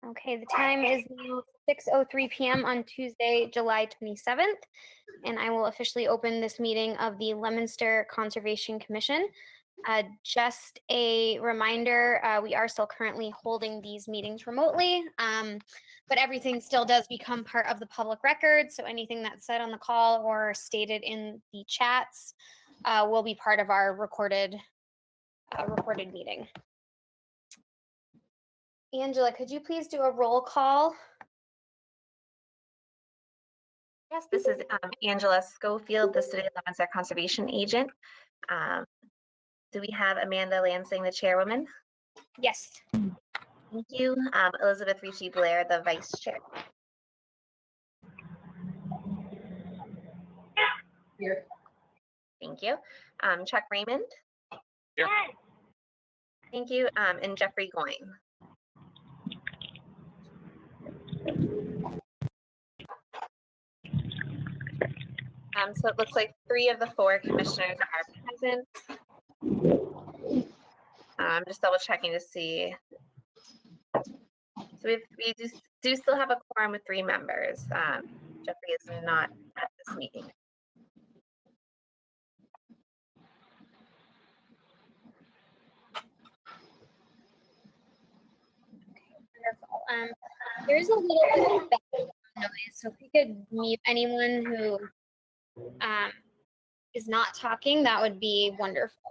Okay, the time is now 6:03 p.m. on Tuesday, July 27th, and I will officially open this meeting of the Leominster Conservation Commission. Just a reminder, we are still currently holding these meetings remotely, but everything still does become part of the public record, so anything that's said on the call or stated in the chats will be part of our recorded meeting. Angela, could you please do a roll call? Yes, this is Angela Schofield, the City of Leominster Conservation Agent. Do we have Amanda Lansing, the Chairwoman? Yes. Thank you. Elizabeth Ricci Blair, the Vice Chair. Here. Thank you. Chuck Raymond. Here. Thank you. And Jeffrey Goyne. So it looks like 3 of the 4 commissioners are present. I'm just double checking to see. So we do still have a quorum with 3 members. Jeffrey is not at this meeting. Wonderful. There's a little bit of background noise, so if we could mute anyone who is not talking, that would be wonderful.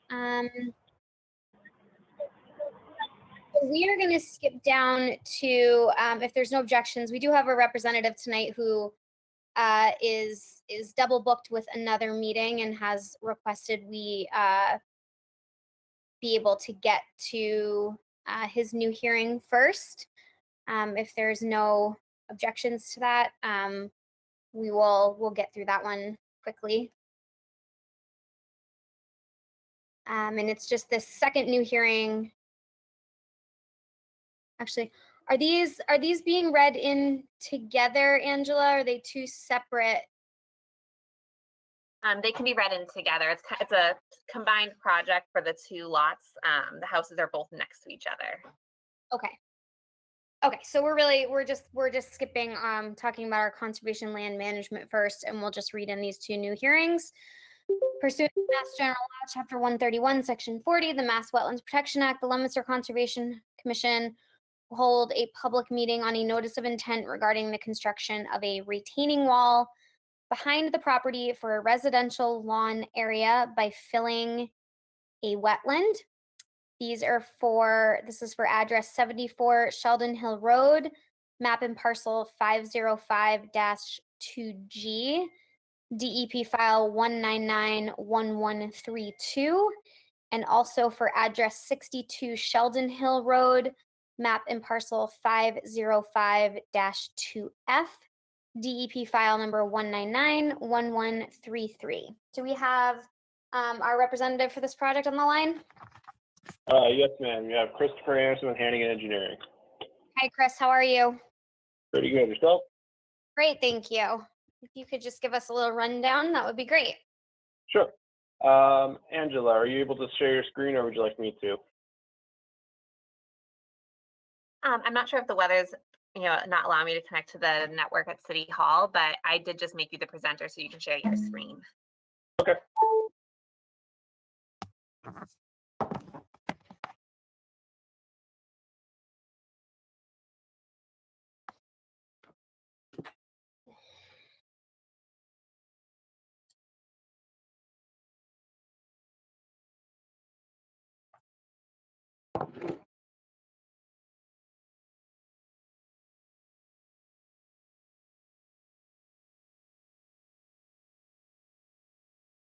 So we are going to skip down to, if there's no objections, we do have a representative tonight who is double booked with another meeting and has requested we be able to get to his new hearing first. If there's no objections to that, we'll get through that one quickly. And it's just this second new hearing. Actually, are these being read in together, Angela? Or are they 2 separate? They can be read in together. It's a combined project for the 2 lots. The houses are both next to each other. Okay, so we're just skipping talking about our conservation land management first, and we'll just read in these 2 new hearings. Pursuant to Mass General Law, Chapter 131, Section 40, the Mass Wetlands Protection Act, the Leominster Conservation Commission will hold a public meeting on a notice of intent regarding the construction of a retaining wall behind the property for a residential lawn area by filling a wetland. This is for address 74 Sheldon Hill Road, map and parcel 505-2G, DEP file 1991132, and also for address 62 Sheldon Hill Road, map and parcel 505-2F, DEP file number 1991133. Do we have our representative for this project on the line? Yes, ma'am. You have Christopher Anderson with Hannigan Engineering. Hi, Chris. How are you? Pretty good. Yourself? Great, thank you. If you could just give us a little rundown, that would be great. Sure. Angela, are you able to share your screen, or would you like me to? I'm not sure if the weather's not allowing me to connect to the network at City Hall, but I did just make you the presenter so you can share your screen. Okay.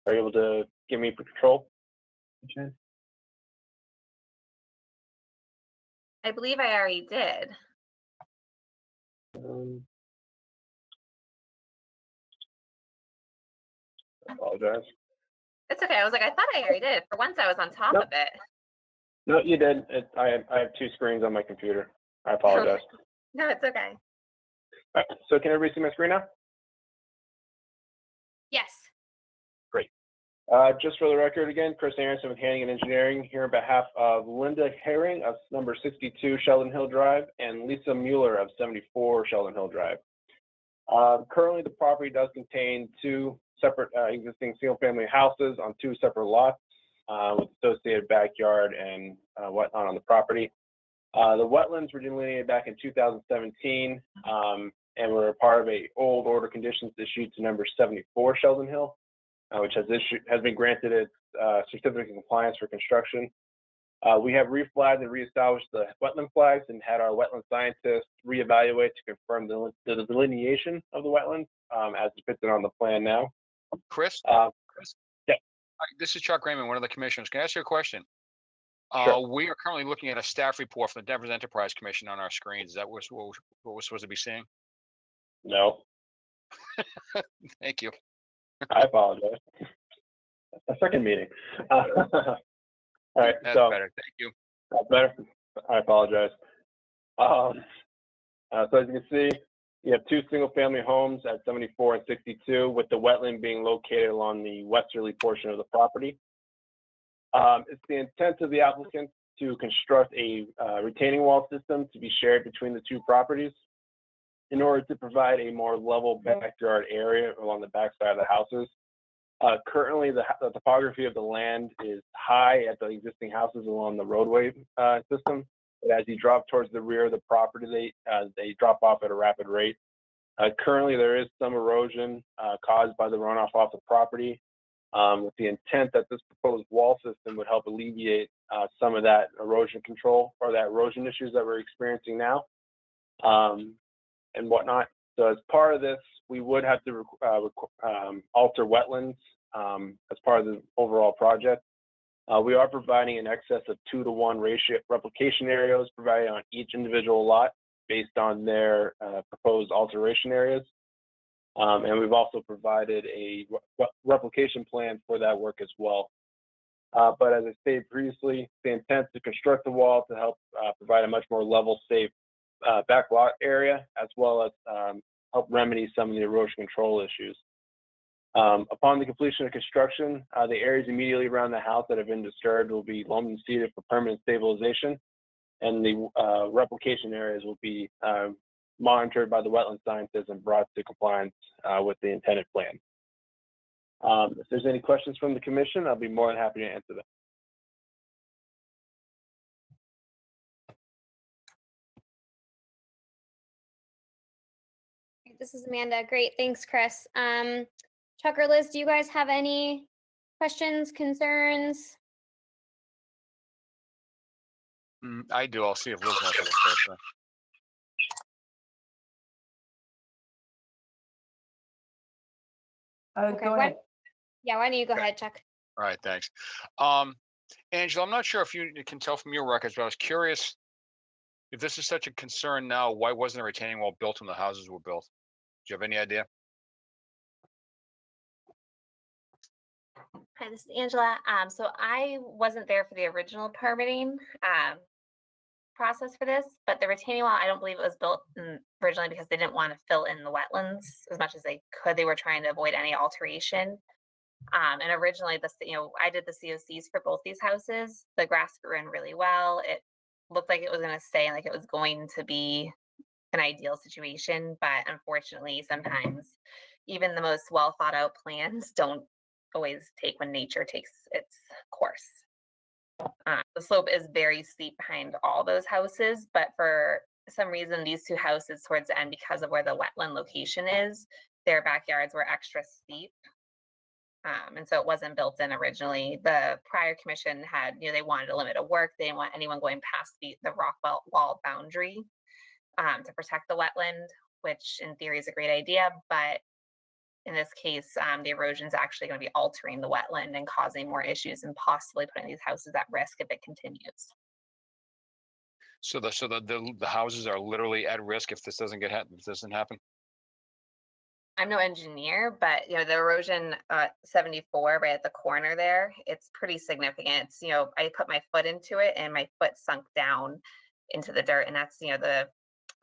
Are you able to give me control? I believe I already did. I apologize. It's okay. I was like, I thought I already did. For once, I was on top of it. No, you did. I have 2 screens on my computer. I apologize. No, it's okay. All right, so can everybody see my screen now? Just for the record again, Chris Aronson with Hannigan Engineering here on behalf of Linda Herring of number 62 Sheldon Hill Drive and Lisa Mueller of 74 Sheldon Hill Drive. Currently, the property does contain two separate existing single-family houses on two separate lots with associated backyard and whatnot on the property. The wetlands were delineated back in 2017 and were a part of a old order conditions issued to number 74 Sheldon Hill, which has been granted its certificate of compliance for construction. We have reflagged and reestablished the wetland flags and had our wetland scientists reevaluate to confirm the delineation of the wetlands as depicted on the plan now. Chris? Chris? Yeah. Hi, this is Chuck Raymond, one of the commissioners. Can I ask you a question? Sure. We are currently looking at a staff report from the Denver Enterprise Commission on our screens. Is that what we're supposed to be seeing? No, Thank you. I apologize. A second meeting. All right, That's so better. Thank you. that's better. I apologize. So as you can see, you have two single-family homes at 74 and 62, with the wetland being located along the westerly portion of the property. It's the intent of the applicant to construct a retaining wall system to be shared between the two properties in order to provide a more level backyard area along the backside of the houses. Currently, the topography of the land is high at the existing houses along the roadway system. But as you drop towards the rear of the property, they drop off at a rapid rate. Currently, there is some erosion caused by the runoff off the property, with the intent that this proposed wall system would help alleviate some of that erosion control or that erosion issues that we're experiencing now and whatnot. So as part of this, we would have to alter wetlands as part of the overall project. We are providing an excess of 2-to-1 ratio replication areas provided on each individual lot based on their proposed alteration areas. And we've also provided a replication plan for that work as well. But as I stated previously, the intent to construct the wall to help provide a much more level, safe back lot area, as well as help remedy some of the erosion control issues. Upon the completion of construction, the areas immediately around the house that have been disturbed will be loamed and seeded for permanent stabilization, and the replication areas will be monitored by the wetland scientists and brought to compliance with the intended plan. If there's any questions from the commission, I'll be more than happy to answer them. This is Amanda. Great. Thanks, Chris. Chuck or Liz, do you guys have any questions, concerns? I do. I'll see if Liz wants to go first. Okay, Go ahead. Yeah, why don't you go ahead, Chuck? All right, thanks. Angela, I'm not sure if you can tell from your records, but I was curious if this is such a concern now, why wasn't a retaining wall built when the houses were built? Do you have any idea? Hi, this is Angela. So I wasn't there for the original permitting process for this, but the retaining wall, I don't believe it was built originally because they didn't want to fill in the wetlands as much as they could. They were trying to avoid any alteration. And originally, I did the COCs for both these houses. The grass grew in really well. It looked like it was going to stay, like it was going to be an ideal situation, but unfortunately, sometimes even the most well thought out plans don't always take when nature takes its course. The slope is very steep behind all those houses, but for some reason, these two houses towards the end, because of where the wetland location is, their backyards were extra steep. And so it wasn't built in originally. The prior commission had, they wanted a limit of work. They didn't want anyone going past the rock wall boundary to protect the wetland, which in theory is a great idea. But in this case, the erosion is actually going to be altering the wetland and causing more issues and possibly putting these houses at risk if it continues. So the houses are literally at risk if this doesn't happen. I'm no engineer, but the erosion 74 right at the corner there, it's pretty significant. It's, I put my foot into it and my foot sunk down into the dirt, and that's the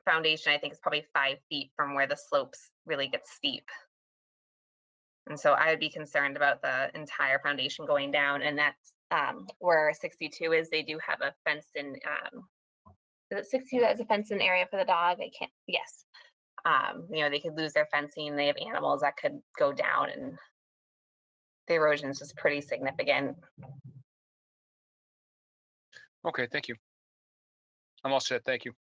foundation I think is probably 5 feet from where the slopes really get steep. And so I would be concerned about the entire foundation going down, and that's where 62 is. They do have a fenced in, is it 62 that has a fenced in area for the dog? I can't, yes. You know, they could lose their fencing. They have animals that could go down, and the erosion is just pretty significant. Okay, thank you. I'm all set, thank you.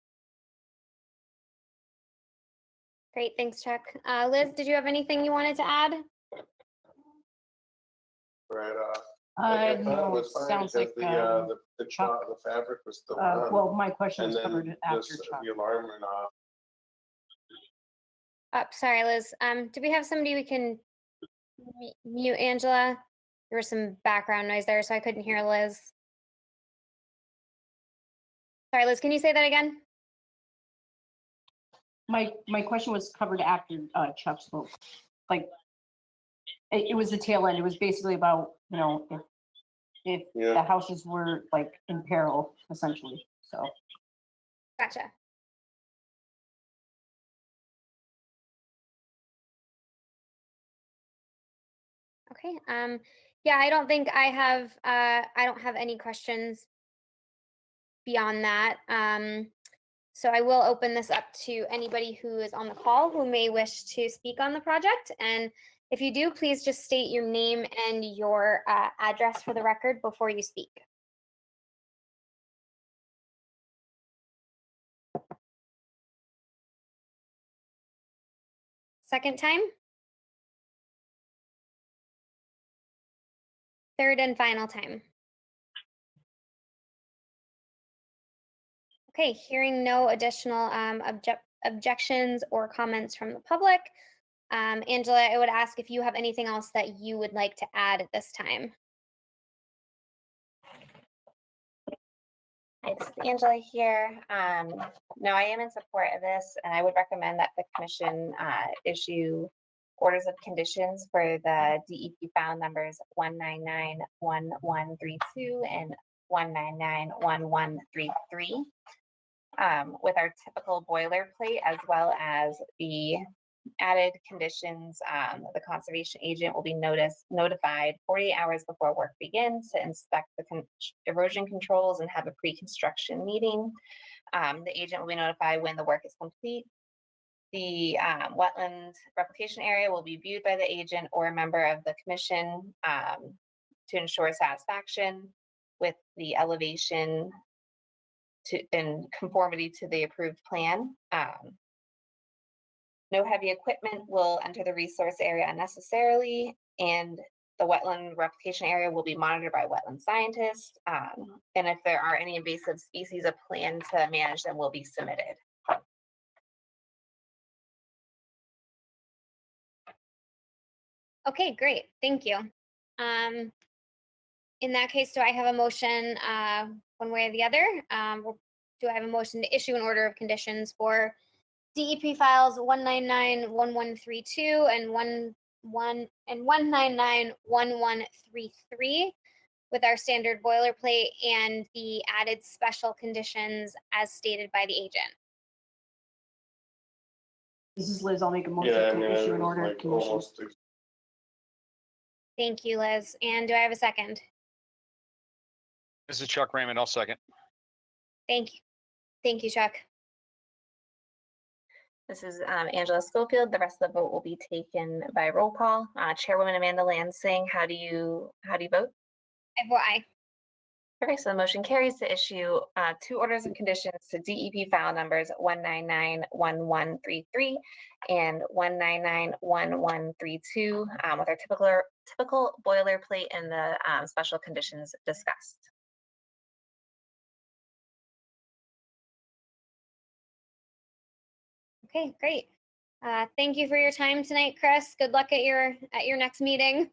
Great, thanks, Chuck. Liz, did you have anything you wanted to add? Right, I thought it No, was fine sounds because like, the Chuck- the fabric was still on. well, my question And was then covered after this, Chuck. the alarm went off. Sorry, Liz. Do we have somebody we can mute Angela? There was some background noise there, so I couldn't hear Liz. Sorry, Liz, can you say that again? My question was covered after Chuck spoke. Like, it was the tail end. It was basically about, you know, if Yeah. the houses were like in peril, essentially, so. Gotcha. Okay, yeah, I don't think I don't have any questions beyond that. So I will open this up to anybody who is on the call who may wish to speak on the project. And if you do, please just state your name and your address for the record before you speak. Second time? Third and final time. Okay, hearing no additional objections or comments from the public. Angela, I would ask if you have anything else that you would like to add at this time. It's Angela here. No, I am in support of this, and I would recommend that the commission issue orders of conditions for the DEP file numbers 1991132 and 1991133. With our typical boilerplate, as well as the added conditions. The conservation agent will be notified 48 hours before work begins to inspect the erosion controls and have a pre-construction meeting. The agent will be notified when the work is complete. The wetland replication area will be viewed by the agent or a member of the commission to ensure satisfaction with the elevation in conformity to the approved plan. No heavy equipment will enter the resource area unnecessarily, and the wetland replication area will be monitored by wetland scientists. And if there are any invasive species, a plan to manage them will be submitted. Okay, great, thank you. In that case, do I have a motion one way or the other? Do I have a motion to issue an order of conditions for DEP files 1991132 and 1991133 with our standard boilerplate and the added special conditions as stated by the agent? This is Liz. I'll make a motion Yeah, I to mean, issue it an was order of like conditions. almost. Thank you, Liz. And do I have a second? This is Chuck Raymond, I'll second. Thank you. Thank you, Chuck. This is Angela Schofield. The rest of the vote will be taken by roll call. Chairwoman Amanda Lansing, how do you vote? I vote aye. Okay, so the motion carries to issue 2 orders of conditions to DEP file numbers 1991133 and 1991132 with our typical boilerplate and the special conditions discussed. Okay, great. Thank you for your time tonight, Chris. Good luck at your next meeting.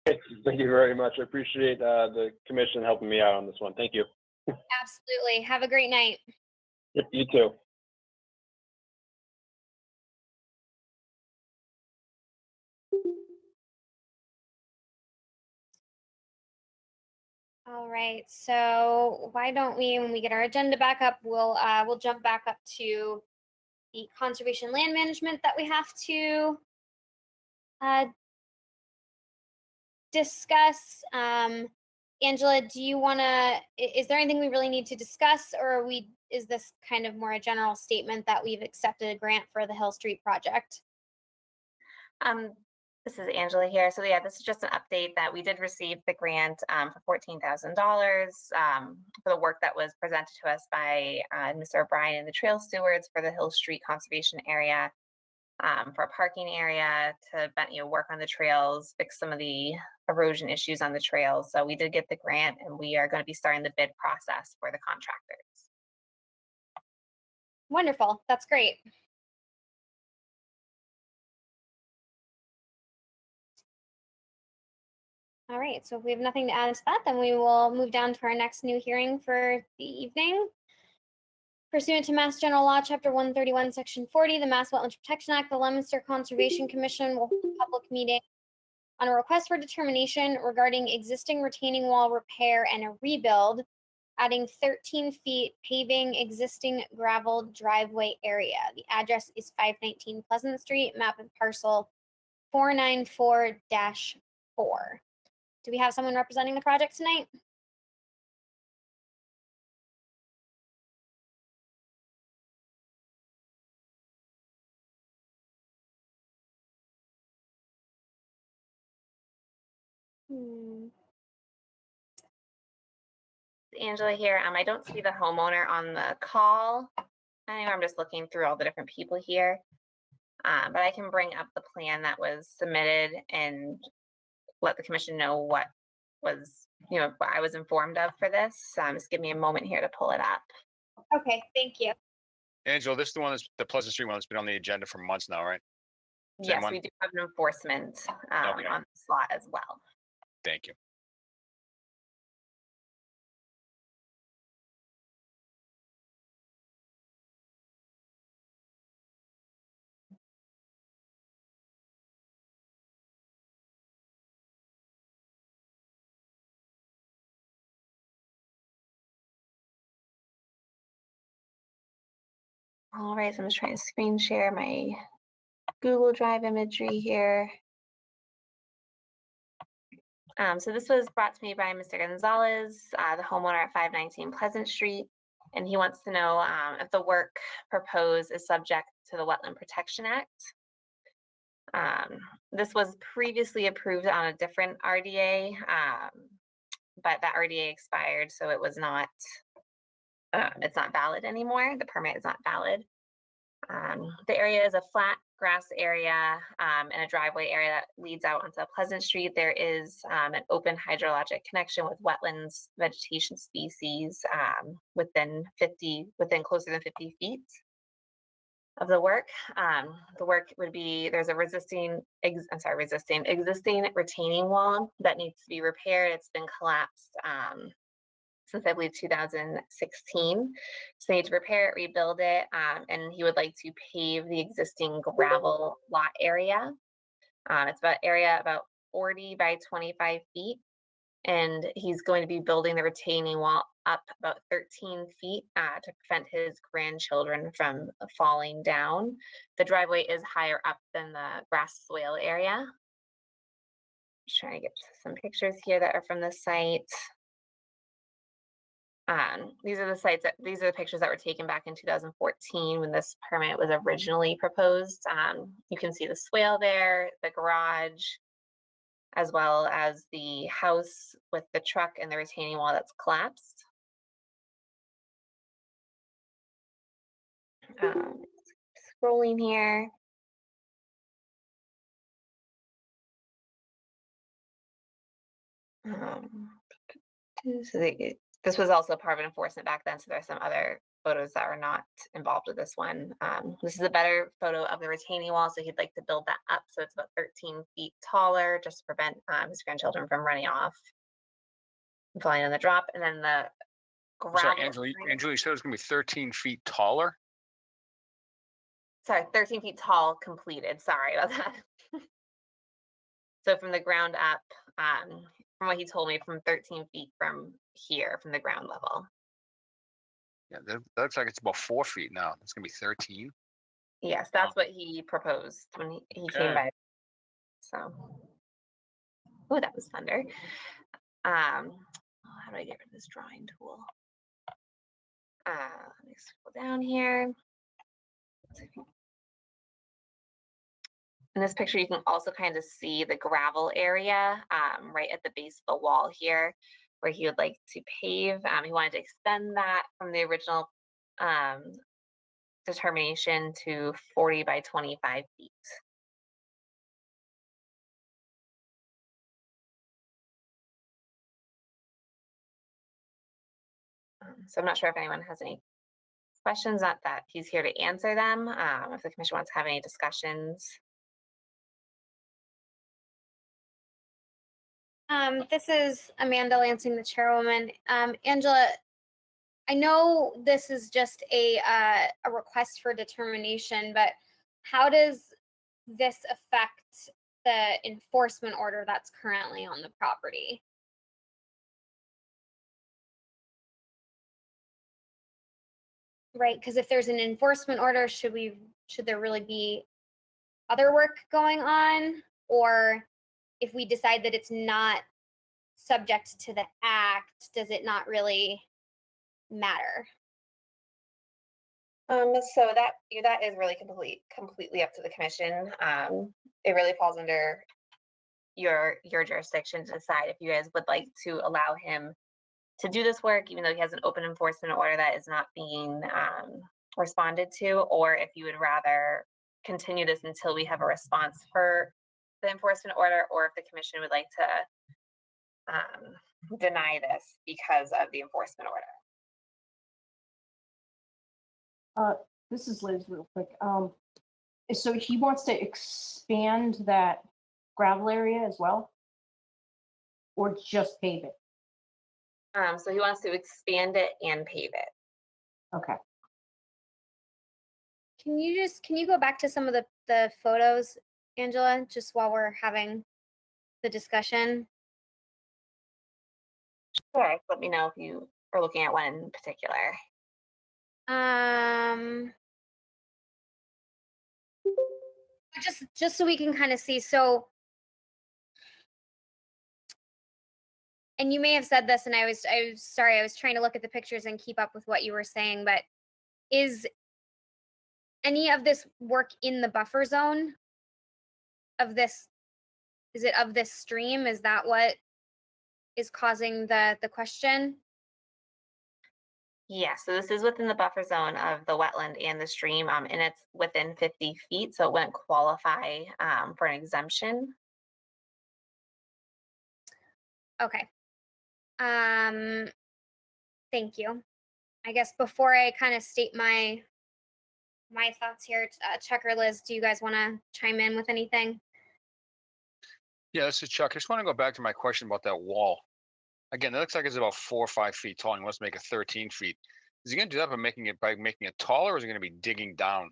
Thank you very much. I appreciate the commission helping me out on this one. Thank you. Absolutely. Have a great night. Yep, you too. All right, so why don't we, when we get our agenda back up, we'll jump back up to the conservation land management that we have to discuss. Angela, do you want to, is there anything we really need to discuss, or is this kind of more a general statement that we've accepted a grant for the Hill Street project? This is Angela here. So yeah, this is just an update that we did receive the grant for $14,000 for the work that was presented to us by Mr. O'Brien and the Trail Stewards for the Hill Street Conservation Area, for a parking area to work on the trails, fix some of the erosion issues on the trails. So we did get the grant, and we are going to be starting the bid process for the contractors. Wonderful. That's great. All right, so if we have nothing to add to that, then we will move down to our next new hearing for the evening. Pursuant to Mass General Law, Chapter 131, Section 40, the Mass Wetlands Protection Act, the Leominster Conservation Commission will hold a public meeting on a request for determination regarding existing retaining wall repair and a rebuild, adding 13 feet paving existing gravel driveway area. The address is 519 Pleasant Street, map and parcel 494-4. Do we have someone representing the project tonight? Angela here. I don't see the homeowner on the call. I'm just looking through all the different people here. But I can bring up the plan that was submitted and let the commission know what was, what I was informed of for this. Just give me a moment here to pull it up. Okay, thank you. Angela, this is the one that's the Pleasant Street one that's been on the agenda for months now, right? Same Yes, one? we do have an enforcement Okay. on the slot as well. Thank you. All right, so I'm just trying to screen share my Google Drive imagery here. So this was brought to me by Mr. Gonzalez, the homeowner at 519 Pleasant Street, and he wants to know if the work proposed is subject to the Wetland Protection Act. This was previously approved on a different RDA, but that RDA expired, so it was not, it's not valid anymore. The permit is not valid. The area is a flat grass area and a driveway area that leads out onto Pleasant Street. There is an open hydrologic connection with wetlands vegetation species within closer than 50 feet of the work. The work would be, there's a existing retaining wall that needs to be repaired. It's been collapsed since I believe 2016. So they need to repair it, rebuild it, and he would like to pave the existing gravel lot area. It's about 40 by 25 feet, and he's going to be building the retaining wall up about 13 feet to prevent his grandchildren from falling down. The driveway is higher up than the grass swale area. Just trying to get some pictures here that are from the site. These are the pictures that were taken back in 2014 when this permit was originally proposed. You can see the swale there, the garage, as well as the house with the truck and the retaining wall that's collapsed. Scrolling here. This was also part of enforcement back then, so there are some other photos that are not involved with this one. This is a better photo of the retaining wall, so he'd like to build that up so it's about 13 feet taller, just to prevent his grandchildren from running off and falling on the drop. And then the gravel. Sorry, Angela, you said it was going to be 13 feet taller? Sorry, 13 feet tall completed. Sorry about that. So from the ground up, from what he told me, from 13 feet from here, from the ground level. Yeah, that looks like it's about 4 feet now. It's going to be 13. Yes, that's what he proposed when he came Okay. by. So. Oh, that was thunder. How do I get rid of this drawing tool? Let me scroll down here. In this picture, you can also kind of see the gravel area right at the base of the wall here, where he would like to pave. He wanted to extend that from the original determination to 40 by 25 feet. So I'm not sure if anyone has any questions, not that he's here to answer them. If the commission wants to have any discussions. This is Amanda Lansing, the chairwoman. Angela, I know this is just a request for determination, but how does this affect the enforcement order that's currently on the property? Right, because if there's an enforcement order, should there really be other work going on? Or if we decide that it's not subject to the act, does it not really matter? So that is really completely up to the commission. It really falls under your jurisdiction to decide if you guys would like to allow him to do this work, even though he has an open enforcement order that is not being responded to, or if you would rather continue this until we have a response for the enforcement order, or if the commission would like to deny this because of the enforcement order. This is Liz real quick. So he wants to expand that gravel area as well? Or just pave it? So he wants to expand it and pave it. Okay. Can you go back to some of the photos, Angela, just while we're having the discussion? Sure, let me know if you are looking at one in particular. Just so we can kind of see. So, and you may have said this, and I was sorry, I was trying to look at the pictures and keep up with what you were saying, but is any of this work in the buffer zone of this? Is it of this stream? Is that what is causing the question? Yeah, so this is within the buffer zone of the wetland and the stream, and it's within 50 feet, so it wouldn't qualify for an exemption. Okay. Thank you. I guess before I kind of state my thoughts here, Chuck or Liz, do you guys want to chime in with anything? Yeah, this is Chuck. I just want to go back to my question about that wall. Again, that looks like it's about 4 or 5 feet tall, and let's make it 13 feet. Is he going to do that by making it taller, or is he going to be digging down?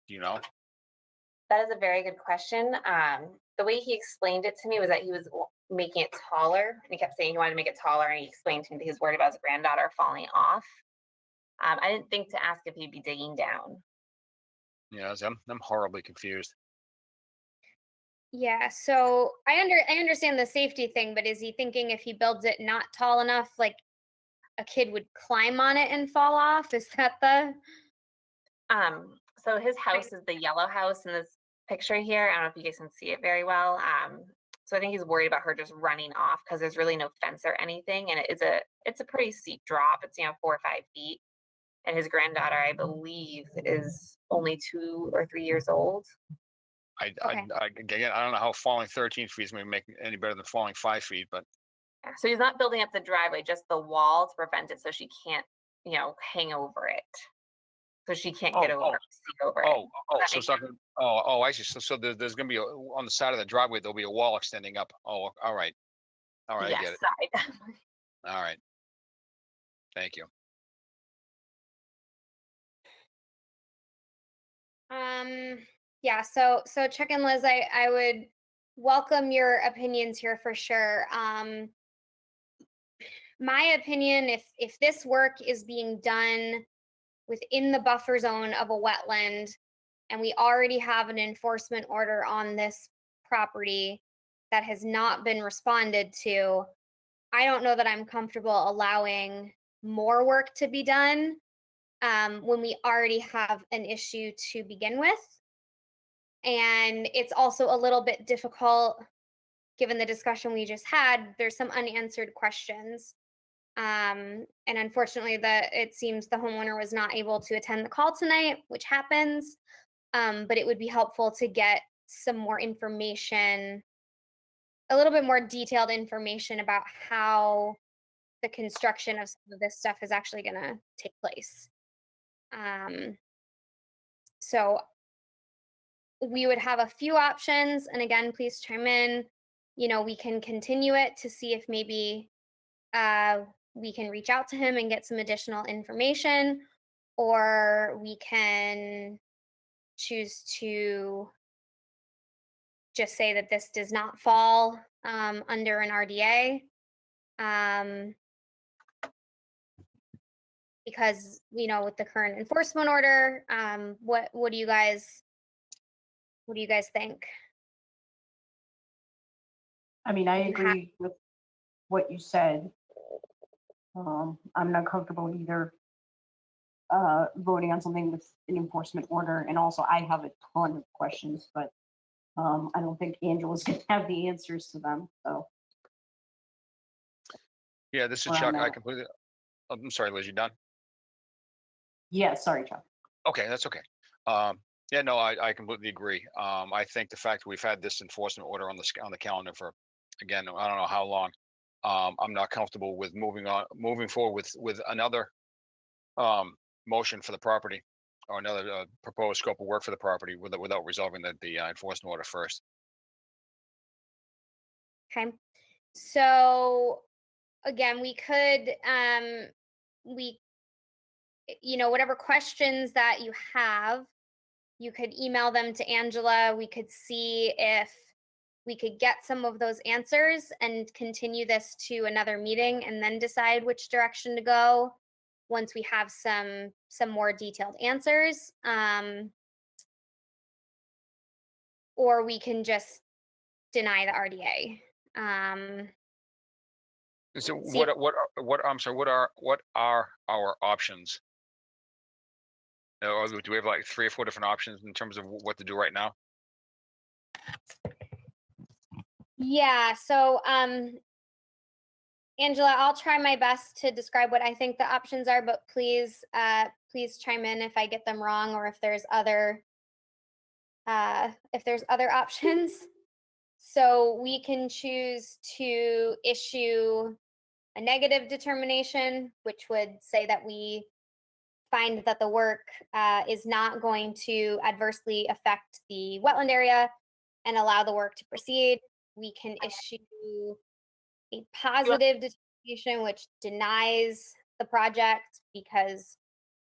Do you know? That is a very good question. The way he explained it to me was that he was making it taller, and he kept saying he wanted to make it taller, and he explained to me that he was worried about his granddaughter falling off. I didn't think to ask if he'd be digging down. Yeah, I'm horribly confused. Yeah, so I understand the safety thing, but is he thinking if he builds it not tall enough, like a kid would climb on it and fall off? Is that the? So his house is the yellow house in this picture here. I don't know if you guys can see it very well. So I think he's worried about her just running off because there's really no fence or anything, and it's a pretty steep drop. It's 4 or 5 feet, and his granddaughter, I believe, is only 2 or 3 years old. Again, I don't know how falling 13 feet is going to make any better than falling 5 feet, but. Yeah, so he's not building up the driveway, just the wall to prevent it so she can't, hang over it. So she can't get over it. So something. I see. So there's going to be on the side of the driveway, there'll be a wall extending up. Oh, all right. Yes, I get it. Side. All right. Thank you. Yeah, so Chuck and Liz, I would welcome your opinions here for sure. My opinion, if this work is being done within the buffer zone of a wetland, and we already have an enforcement order on this property, that has not been responded to, I don't know that I'm comfortable allowing more work to be done when we already have an issue to begin with. And it's also a little bit difficult, given the discussion we just had. There's some unanswered questions. And unfortunately, it seems the homeowner was not able to attend the call tonight, which happens. But it would be helpful to get some more information, a little bit more detailed information about how the construction of some of this stuff is actually going to take place. So we would have a few options, and again, please chime in. You know, we can continue it to see if maybe we can reach out to him and get some additional information, or we can choose to just say that this does not fall under an RDA. Because, you know, with the current enforcement order, what do you guys think? I mean, I You have- agree with what you said. I'm not comfortable either voting on something with an enforcement order, and also I have a ton of questions, but I don't think Angela's gonna have the answers to them, so. Yeah, this is Where Chuck. I'm I at. completely, I'm sorry, Liz, you done? Yeah, sorry, Chuck. Okay, that's okay. Yeah, no, I completely agree. I think the fact that we've had this enforcement order on the calendar for, again, I don't know how long. I'm not comfortable with moving forward with another motion for the property, or another proposed scope of work for the property without resolving the enforcement order first. Okay. So again, you know, whatever questions that you have, you could email them to Angela. We could see if we could get some of those answers and continue this to another meeting, and then decide which direction to go once we have some more detailed answers. Or we can just deny the RDA. So See- I'm sorry, what are our options? Or do we have like 3 or 4 different options in terms of what to do right now? Yeah, so Angela, I'll try my best to describe what I think the options are, but please chime in if I get them wrong, or if there's other options. So we can choose to issue a negative determination, which would say that we find that the work is not going to adversely affect the wetland area and allow the work to proceed. We can issue a positive determination, which denies the project because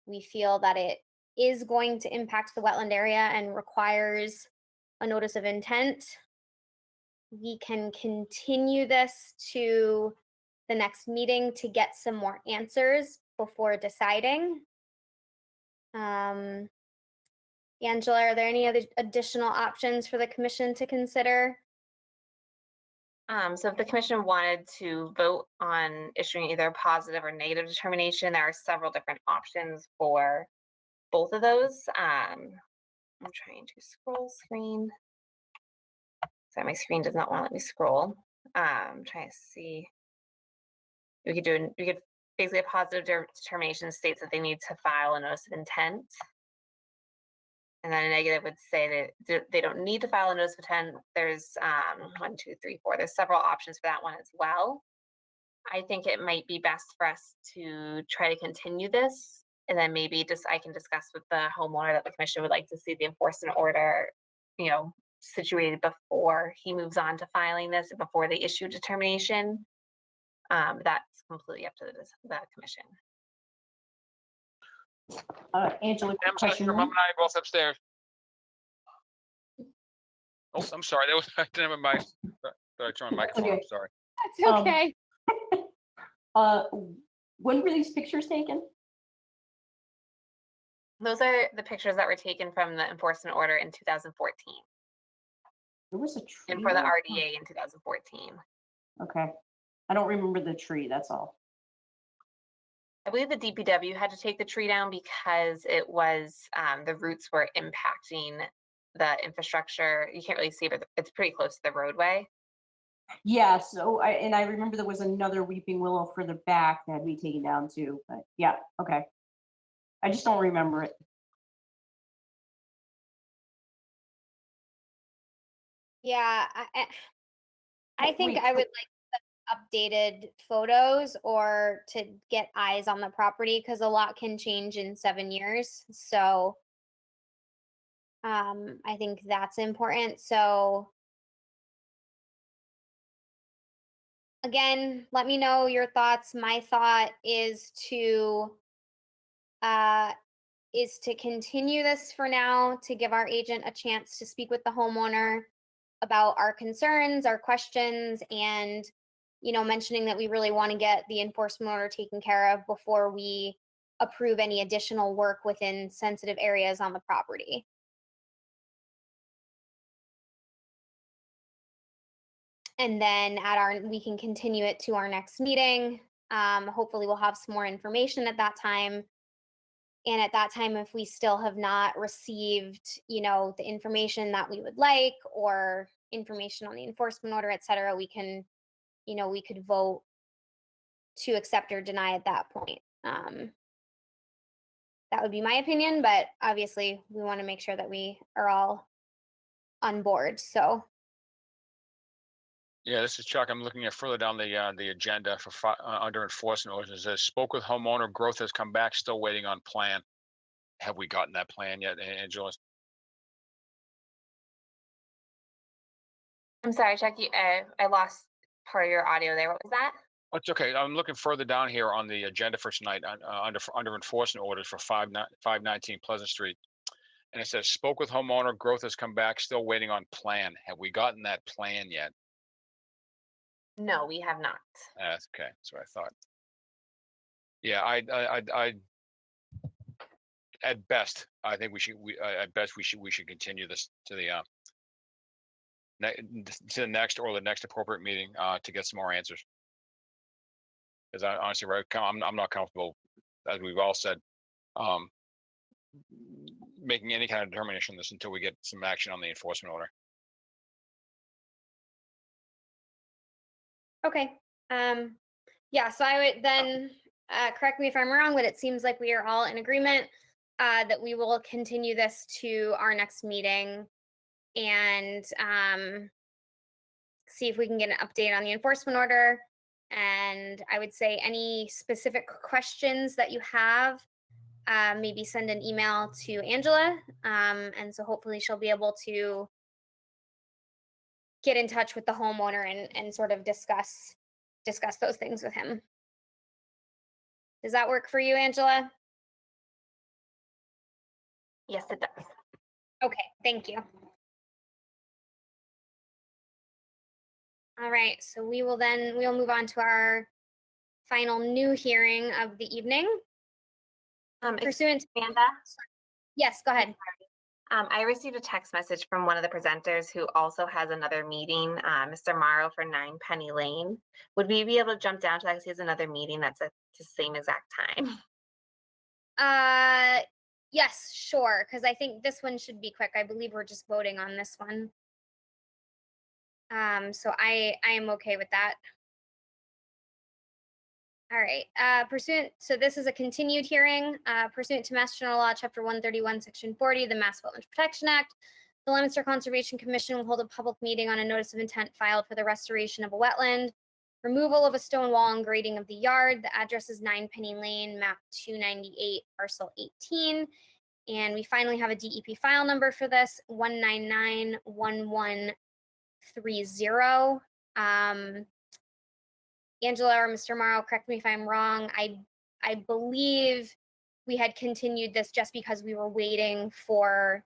we feel that it is going to impact the wetland area and requires a notice of intent. We can continue this to the next meeting to get some more answers before deciding. Angela, are there any other additional options for the commission to consider? So if the commission wanted to vote on issuing either a positive or negative determination, there are several different options for both of those. I'm trying to scroll screen. Sorry, my screen does not want to let me scroll. I'm trying to see. We could basically a positive determination states that they need to file a notice of intent. And then a negative would say that they don't need to file a notice of intent. There's 1, 2, 3, 4. There's several options for that one as well. I think it might be best for us to try to continue this, and then maybe I can discuss with the homeowner that the commission would like to see the enforcement order, you know, situated before he moves on to filing this, before they issue determination. That's completely up to the commission. Angela, I'm sorry, question Mom one. and I are both upstairs. Oh, I'm sorry. That was I didn't have my. Sorry, I turned my microphone. Okay. I'm sorry. That's Um, okay. When were these pictures taken? Those are the pictures that were taken from the enforcement order in 2014. There was a tree. and for the there? RDA in 2014. Okay. I don't remember the tree, that's all. I believe the DPW had to take the tree down because it was, the roots were impacting the infrastructure. You can't really see, but it's pretty close to the roadway. Yeah, so I remember there was another weeping willow further back that had to be taken down too, but yeah, okay. I just don't remember it. Yeah, I think wait, I so- would like updated photos or to get eyes on the property because a lot can change in 7 years. So I think that's important. So again, let me know your thoughts. My thought is to continue this for now to give our agent a chance to speak with the homeowner about our concerns, our questions, and mentioning that we really want to get the enforcement order taken care of before we approve any additional work within sensitive areas on the property. And then we can continue it to our next meeting. Hopefully we'll have some more information at that time. And at that time, if we still have not received, the information that we would like or information on the enforcement order, et cetera, we can, we could vote to accept or deny at that point. That would be my opinion, but obviously we want to make sure that we are all on board. So Yeah, this is Chuck. I'm looking at further down the agenda for under enforcement orders. It says spoke with homeowner, growth has come back, still waiting on plan. Have we gotten that plan yet, Angela? I'm sorry, Chuck, I lost part of your audio there. What was that? It's okay. I'm looking further down here on the agenda for tonight under enforcement orders for 519 Pleasant Street. And it says spoke with homeowner, growth has come back, still waiting on plan. Have we gotten that plan yet? No, we have not. That's okay. That's what I thought. Yeah, I at best, I think we should continue this to the next or the next appropriate meeting to get some more answers. Because I honestly, right, I'm not comfortable, as we've all said, making any kind of determination on this until we get some action on the enforcement order. okay. Yeah, so I would then correct me if I'm wrong, but it seems like we are all in agreement that we will continue this to our next meeting and see if we can get an update on the enforcement order. And I would say any specific questions that you have, maybe send an email to Angela. And so hopefully she'll be able to get in touch with the homeowner and sort of discuss those things with him. Does that work for you, Angela? Yes, it does. Okay, thank you. All right, so we'll move on to our final new hearing of the evening. Pursuant to, Amanda? yes, go ahead. I received a text message from one of the presenters who also has another meeting, Mr. Morrow for 9 Penny Lane. Would we be able to jump down to that because he has another meeting that's at the same exact time? Yes, sure, because I think this one should be quick. I believe we're just voting on this one. So I am okay with that. All right, so this is a continued hearing, pursuant to Mass General Law, Chapter 131, Section 40, the Mass Wetlands Protection Act. The Leominster Conservation Commission will hold a public meeting on a notice of intent filed for the restoration of a wetland, removal of a stone wall and grading of the yard. The address is 9 Penny Lane, map 298, parcel 18. And we finally have a DEP file number for this, 1991130. Angela or Mr. Morrow, correct me if I'm wrong. I believe we had continued this just because we were waiting for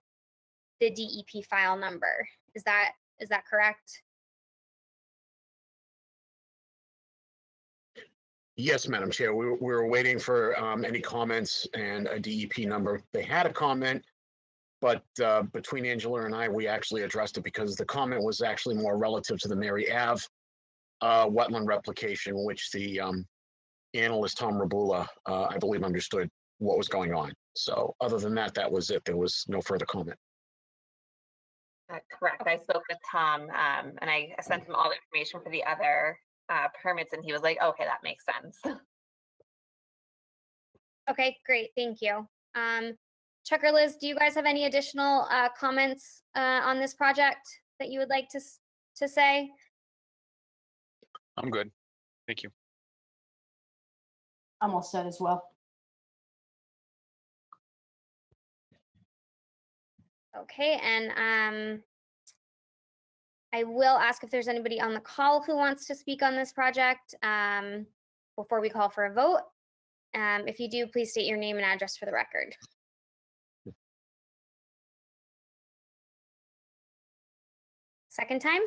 the DEP file number. Is that correct? Yes, Madam Chair. We were waiting for any comments and a DEP number. They had a comment But between Angela and I, we actually addressed it because the comment was actually more relative to the Mary Ave wetland replication, which the analyst Tom Rabula, I believe, understood what was going on. So other than that, that was it. There was no further comment. Correct. I spoke with Tom and I sent him all the information for the other permits and he was like, okay, that makes sense. Okay, great, thank you. Chuck or Liz, do you guys have any additional comments on this project that you would like to say? I'm good. Thank you. I'm all set as well. Okay, and I will ask if there's anybody on the call who wants to speak on this project before we call for a vote. If you do, please state your name and address for the record. Second time?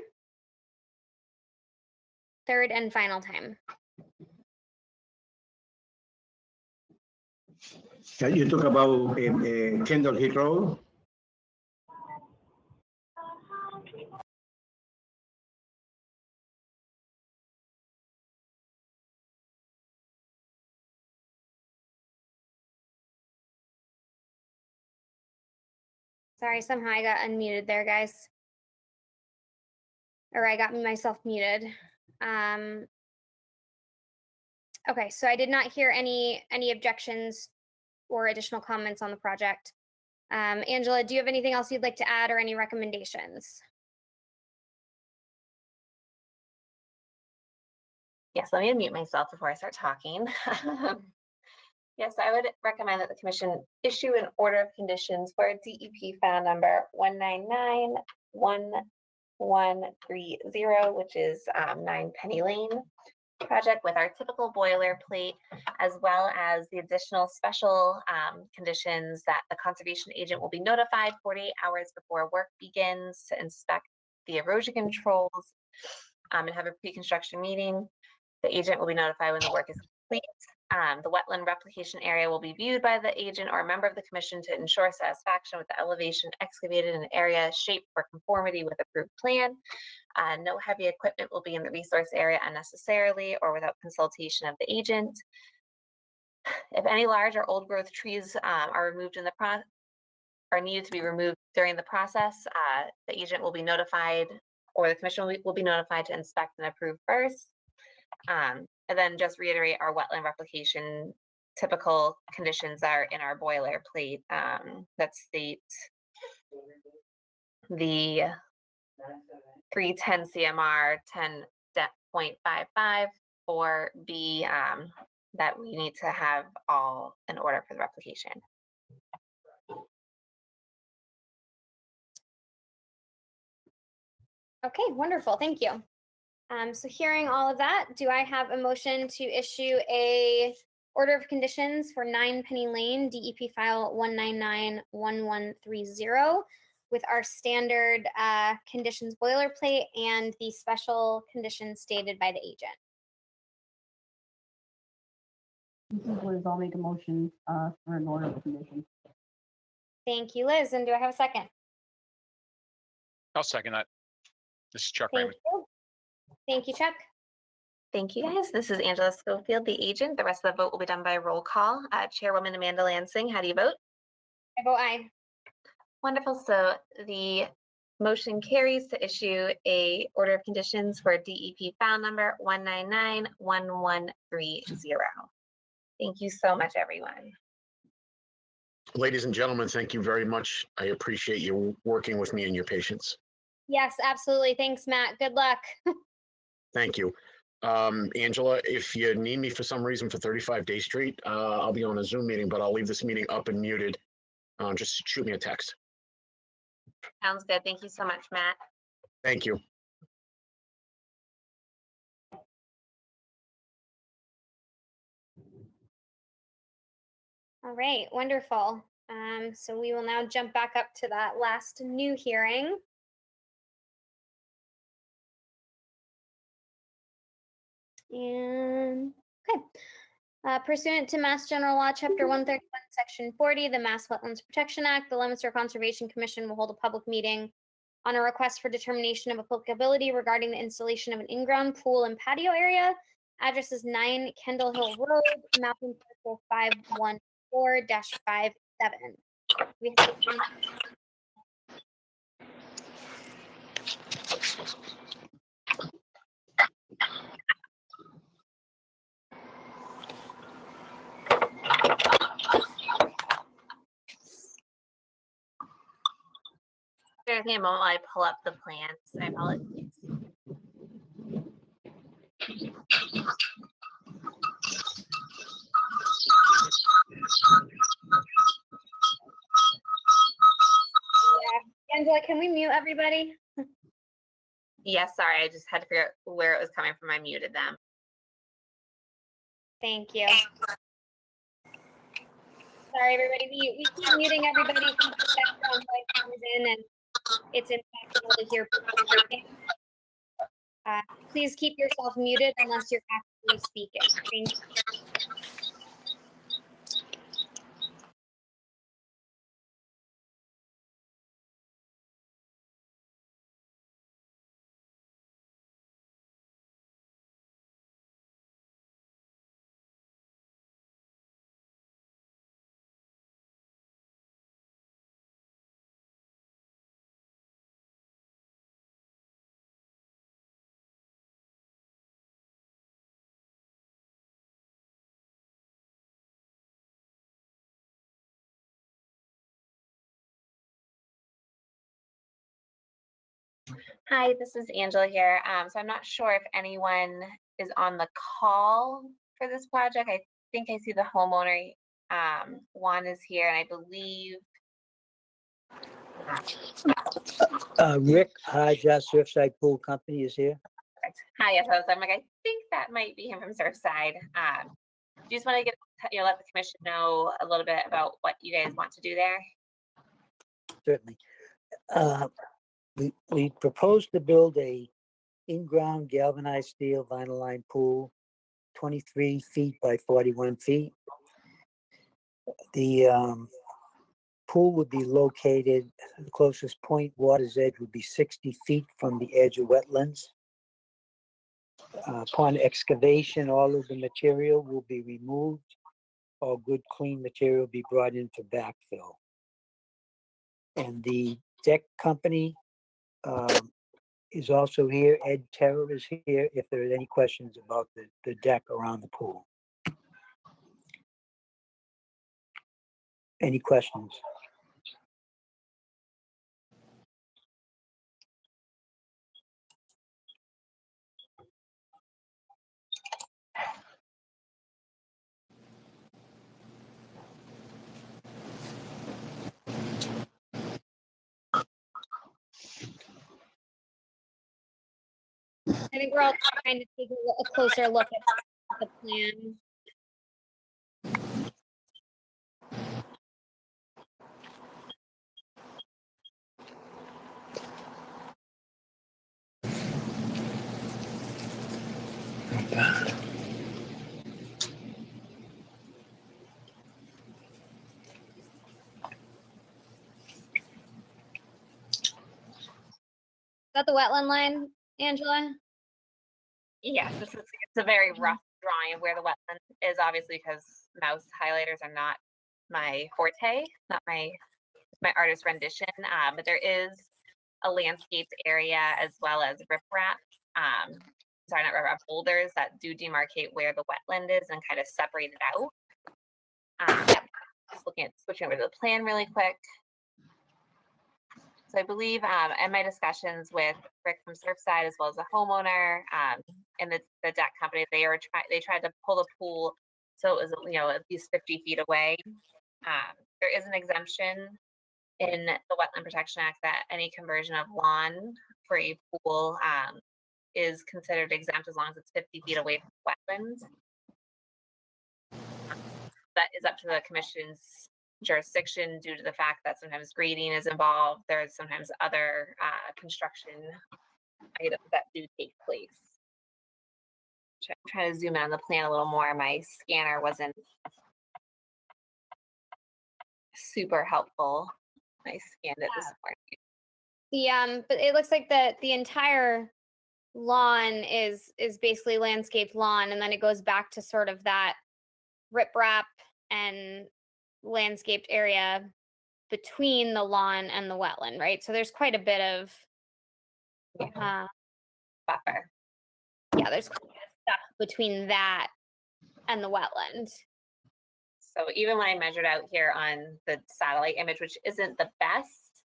Third and final time. Can you talk about Kendall Hill Road? Sorry, somehow I got unmuted there, guys. Or I got myself muted. Okay, so I did not hear any objections or additional comments on the project. Angela, do you have anything else you'd like to add or any recommendations? Yes, let me unmute myself before I start talking. Yes, I would recommend that the commission issue an order of conditions for DEP file number 1991130, which is 9 Penny Lane project with our typical boilerplate, as well as the additional special conditions that the conservation agent will be notified 48 hours before work begins to inspect the erosion controls and have a pre-construction meeting. The agent will be notified when the work is complete. The wetland replication area will be viewed by the agent or a member of the commission to ensure satisfaction with the elevation excavated in an area shaped for conformity with approved plan. No heavy equipment will be in the resource area unnecessarily or without consultation of the agent. If any large or old growth trees are removed in the are needed to be removed during the process, the agent will be notified, or the commission will be notified to inspect and approve first. And then just reiterate our wetland replication typical conditions are in our boilerplate that state the 310 CMR 10 Dep.55 or B that we need to have all in order for the replication. Okay, wonderful, thank you. So hearing all of that, do I have a motion to issue a order of conditions for 9 Penny Lane, DEP file 1991130 with our standard conditions boilerplate and the special conditions stated by the agent? Liz, I'll make a motion for an order of conditions. Thank you, Liz. And do I have a second? I'll second that. This is Chuck Thank Raymond. you. Thank you, Chuck. Thank you, guys. This is Angela Schofield, the agent. The rest of the vote will be done by roll call. Chairwoman Amanda Lansing, how do you vote? I vote aye. Wonderful. So the motion carries to issue a order of conditions for DEP file number 1991130. Thank you so much, everyone. Ladies and gentlemen, thank you very much. I appreciate you working with me and your patience. Yes, absolutely. Thanks, Matt. Good luck. Thank you. Angela, if you need me for some reason for 35 Day Street, I'll be on a Zoom meeting, but I'll leave this meeting up and muted. Just shoot me a text. Sounds good. Thank you so much, Matt. Thank you. All right, wonderful. So we will now jump back up to that last new hearing. And okay, Pursuant to Mass General Law, Chapter 131, Section 40, the Mass Wetlands Protection Act, the Leominster Conservation Commission will hold a public meeting on a request for determination of applicability regarding the installation of an in-ground pool and patio area. Address is 9 Kendall Hill Road, mapping parcel 514-57. We have Bear with me a moment while I pull up the plans. I apologize. Angela, can we mute everybody? Yes, sorry, I just had to figure out where it was coming from. I muted them. Thank you. Sorry, everybody. We keep muting everybody from the background noise comes in, and it's impossible to hear people speaking. Please keep yourself muted unless you're actually speaking. Thank you. Hi, this is Angela here. So I'm not sure if anyone is on the call for this project. I think I see the homeowner. Juan is here, and I believe. Rick Hodge, Surfside Pool Company is here. Hi, yes, I'm like, I think that might be him from Surfside. Do you just want to get, let the commission know a little bit about what you guys want to do there? Certainly. We propose to build a in-ground galvanized steel vinyl lined pool, 23 feet by 41 feet. The pool would be located, the closest point, water's edge would be 60 feet from the edge of wetlands. Upon excavation, all of the material will be removed. All good, clean material will be brought in for backfill. And the deck company is also here. Ed Terror is here if there are any questions about the deck around the pool. Any questions? I think we're all trying to take a closer look at the plan. Is that the wetland line, Angela? Yes, it's a very rough drawing of where the wetland is, obviously, because mouse highlighters are not my forte, not my artist rendition. But there is a landscaped area as well as riprap. Sorry, not riprap, boulders that do demarcate where the wetland is and kind of separate it out. Just looking at switching over to the plan really quick. So I believe in my discussions with Rick from Surfside as well as the homeowner and the deck company, they tried to pull the pool so it was at least 50 feet away. There is an exemption in the Wetland Protection Act that any conversion of lawn for a pool is considered exempt as long as it's 50 feet away from wetlands. That is up to the commission's jurisdiction due to the fact that sometimes grading is involved. There's sometimes other construction items that do take place. Trying to zoom in on the plan a little more. My scanner wasn't super helpful. I scanned it this morning. But it looks like the entire lawn is basically landscaped lawn, and then it goes back to sort of that riprap and landscaped area between the lawn and the wetland, right? So there's quite a bit of Buffer. yeah, there's quite a bit of stuff between that and the wetland. So even when I measured out here on the satellite image, which isn't the best,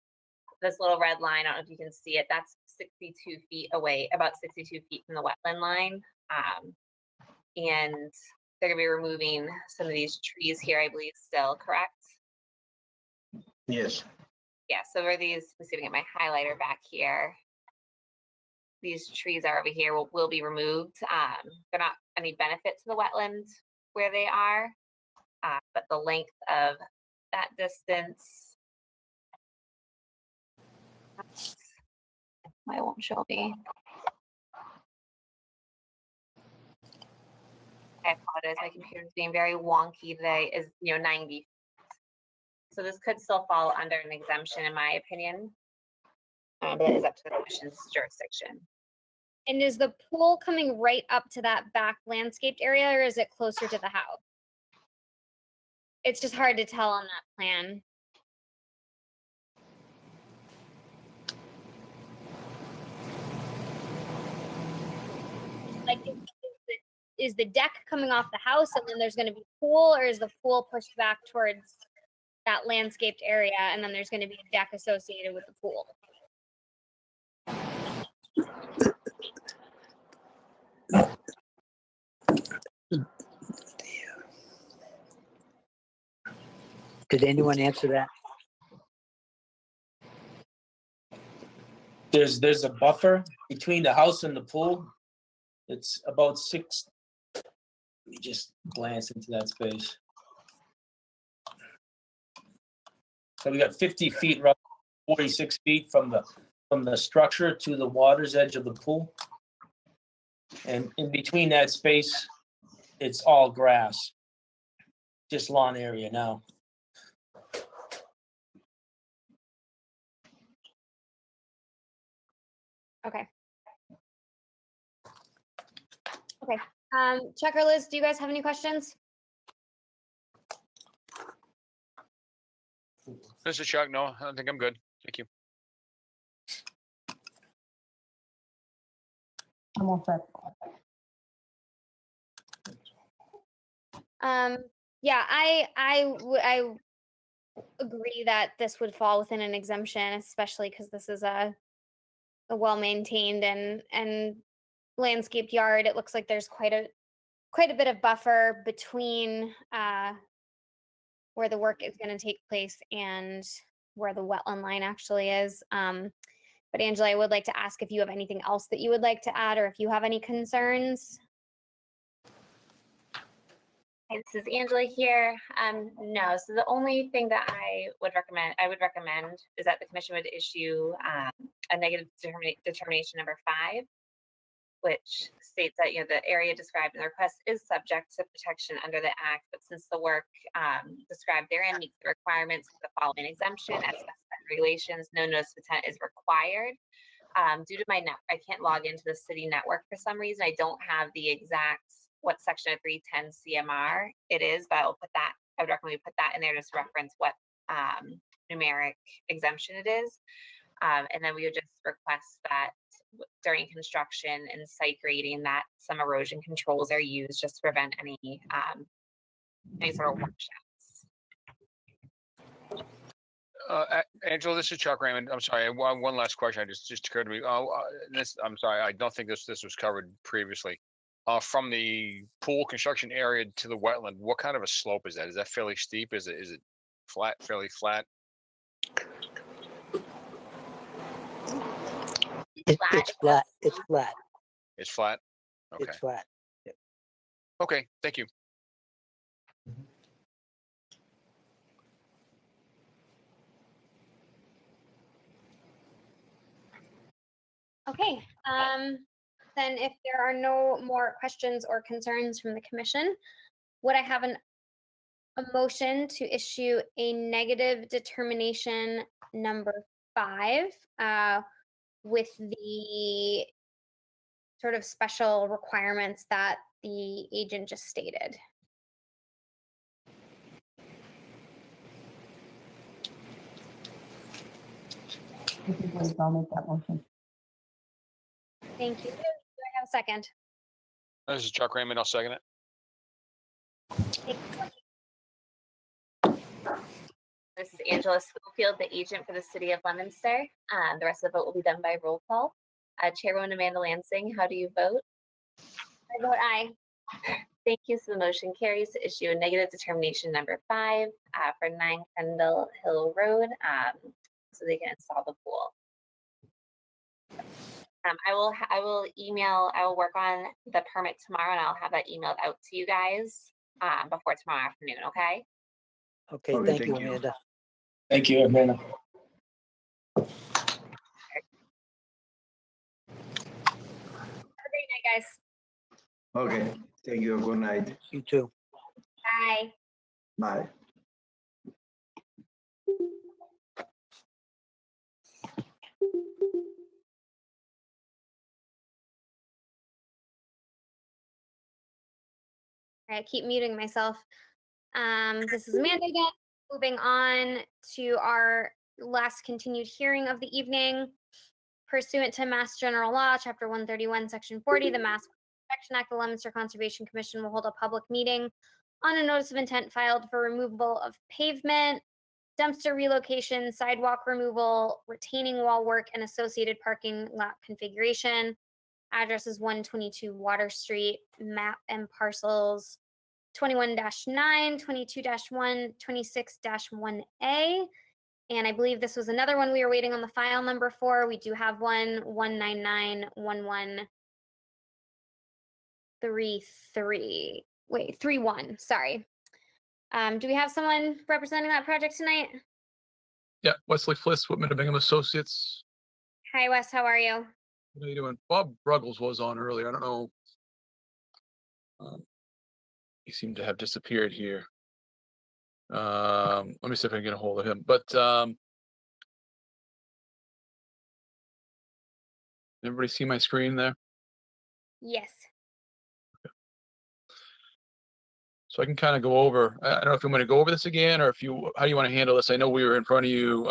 this little red line, I don't know if you can see it, that's 62 feet away, about 62 feet from the wetland line. And they're gonna be removing some of these trees here, I believe, still, correct? Yes. Yeah, so where these, let's see if I can get my highlighter back here. These trees are over here, will be removed. They're not any benefit to the wetland where they are, but the length of that distance, why it won't show me. I apologize, my computer's being very wonky today, is 90. So this could still fall under an exemption in my opinion, but it is up to the commission's jurisdiction. And is the pool coming right up to that back landscaped area, or is it closer to the house? It's just hard to tell on that plan. Like, is the deck coming off the house and then there's going to be pool, or is the pool pushed back towards that landscaped area and then there's going to be a deck associated with the pool? Did anyone answer that? There's a buffer between the house and the pool. It's about 6. Let me just glance into that space. So we got 50 feet, roughly 46 feet from the structure to the water's edge of the pool. And in between that space, it's all grass, just lawn area now. Okay. Okay. Chuck or Liz, do you guys have any questions? Mr. Chuck, no, I don't think I'm good. Thank you. I'm all set. Yeah, I agree that this would fall within an exemption, especially because this is a well-maintained and landscaped yard. It looks like there's quite a bit of buffer between where the work is going to take place and where the wetland line actually is. But Angela, I would like to ask if you have anything else that you would like to add, or if you have any concerns. Hi, this is Angela here. No, so the only thing that I would recommend is that the commission would issue a negative determination number 5, which states that the area described in the request is subject to protection under the act, but since the work described therein meets the requirements of the following exemption as specified in regulations, no notice of intent is required. Due to my I can't log into the city network for some reason. I don't have the exact what section of 310 CMR it is, but I'll put that. I would recommend we put that in there just to reference what numeric exemption it is, and then we would just request that during construction and site grading that some erosion controls are used just to prevent any sort of washouts. Angela, this is Chuck Raymond. I'm sorry. One last question. I just occurred to me. I'm sorry. I don't think this was covered previously. From the pool construction area to the wetland, what kind of a slope is that? Is that fairly steep? Is it flat? Fairly flat? It's flat. It's flat. It's flat. Okay. It's flat. Yep. Okay. Thank you. Okay. then if there are no more questions or concerns from the commission, would I have a motion to issue a negative determination number 5 with the sort of special requirements that the agent just stated? I'll make that motion. Thank you. Do I have a second? This is Chuck Raymond. I'll second it. This is Angela Schofield, the agent for the city of Leominster. The rest of the vote will be done by roll call. Chairwoman Amanda Lansing, how do you vote? I vote aye. Thank you. So the motion carries to issue a negative determination number 5 for 9 Kendall Hill Road, so they can install the pool. I will work on the permit tomorrow, and I'll have that emailed out to you guys before tomorrow afternoon. Okay. Okay, Okay, thank thank you, you. Amanda. Thank you, Amanda. Have a great night, guys. Okay, thank you. Good night. You too. Bye. Bye. I keep muting myself. This is Amanda again. Moving on to our last continued hearing of the evening. Pursuant to Mass General Law, Chapter 131, Section 40, the Mass Protection Act, the Leominster Conservation Commission will hold a public meeting on a notice of intent filed for removal of pavement, dumpster relocation, sidewalk removal, retaining wall work, and associated parking lot configuration. Address is 122 Water Street, map and parcels 21-9, 22-1, 26-1A. And I believe this was another one we were waiting on the file number for. We do have one, 1991133. Wait, 31, sorry. Do we have someone representing that project tonight? Yeah, Wesley Fliss, Whitman and Bingham Associates. Hi, Wes, how are you? How you doing? Bob Ruggles was on earlier. I don't know. He seemed to have disappeared here. Let me see if I can get a hold of him. But everybody see my screen there? Yes. So I can kind of go over. I don't know if you want to go over this again, or how do you want to handle this? I know we were in front of you.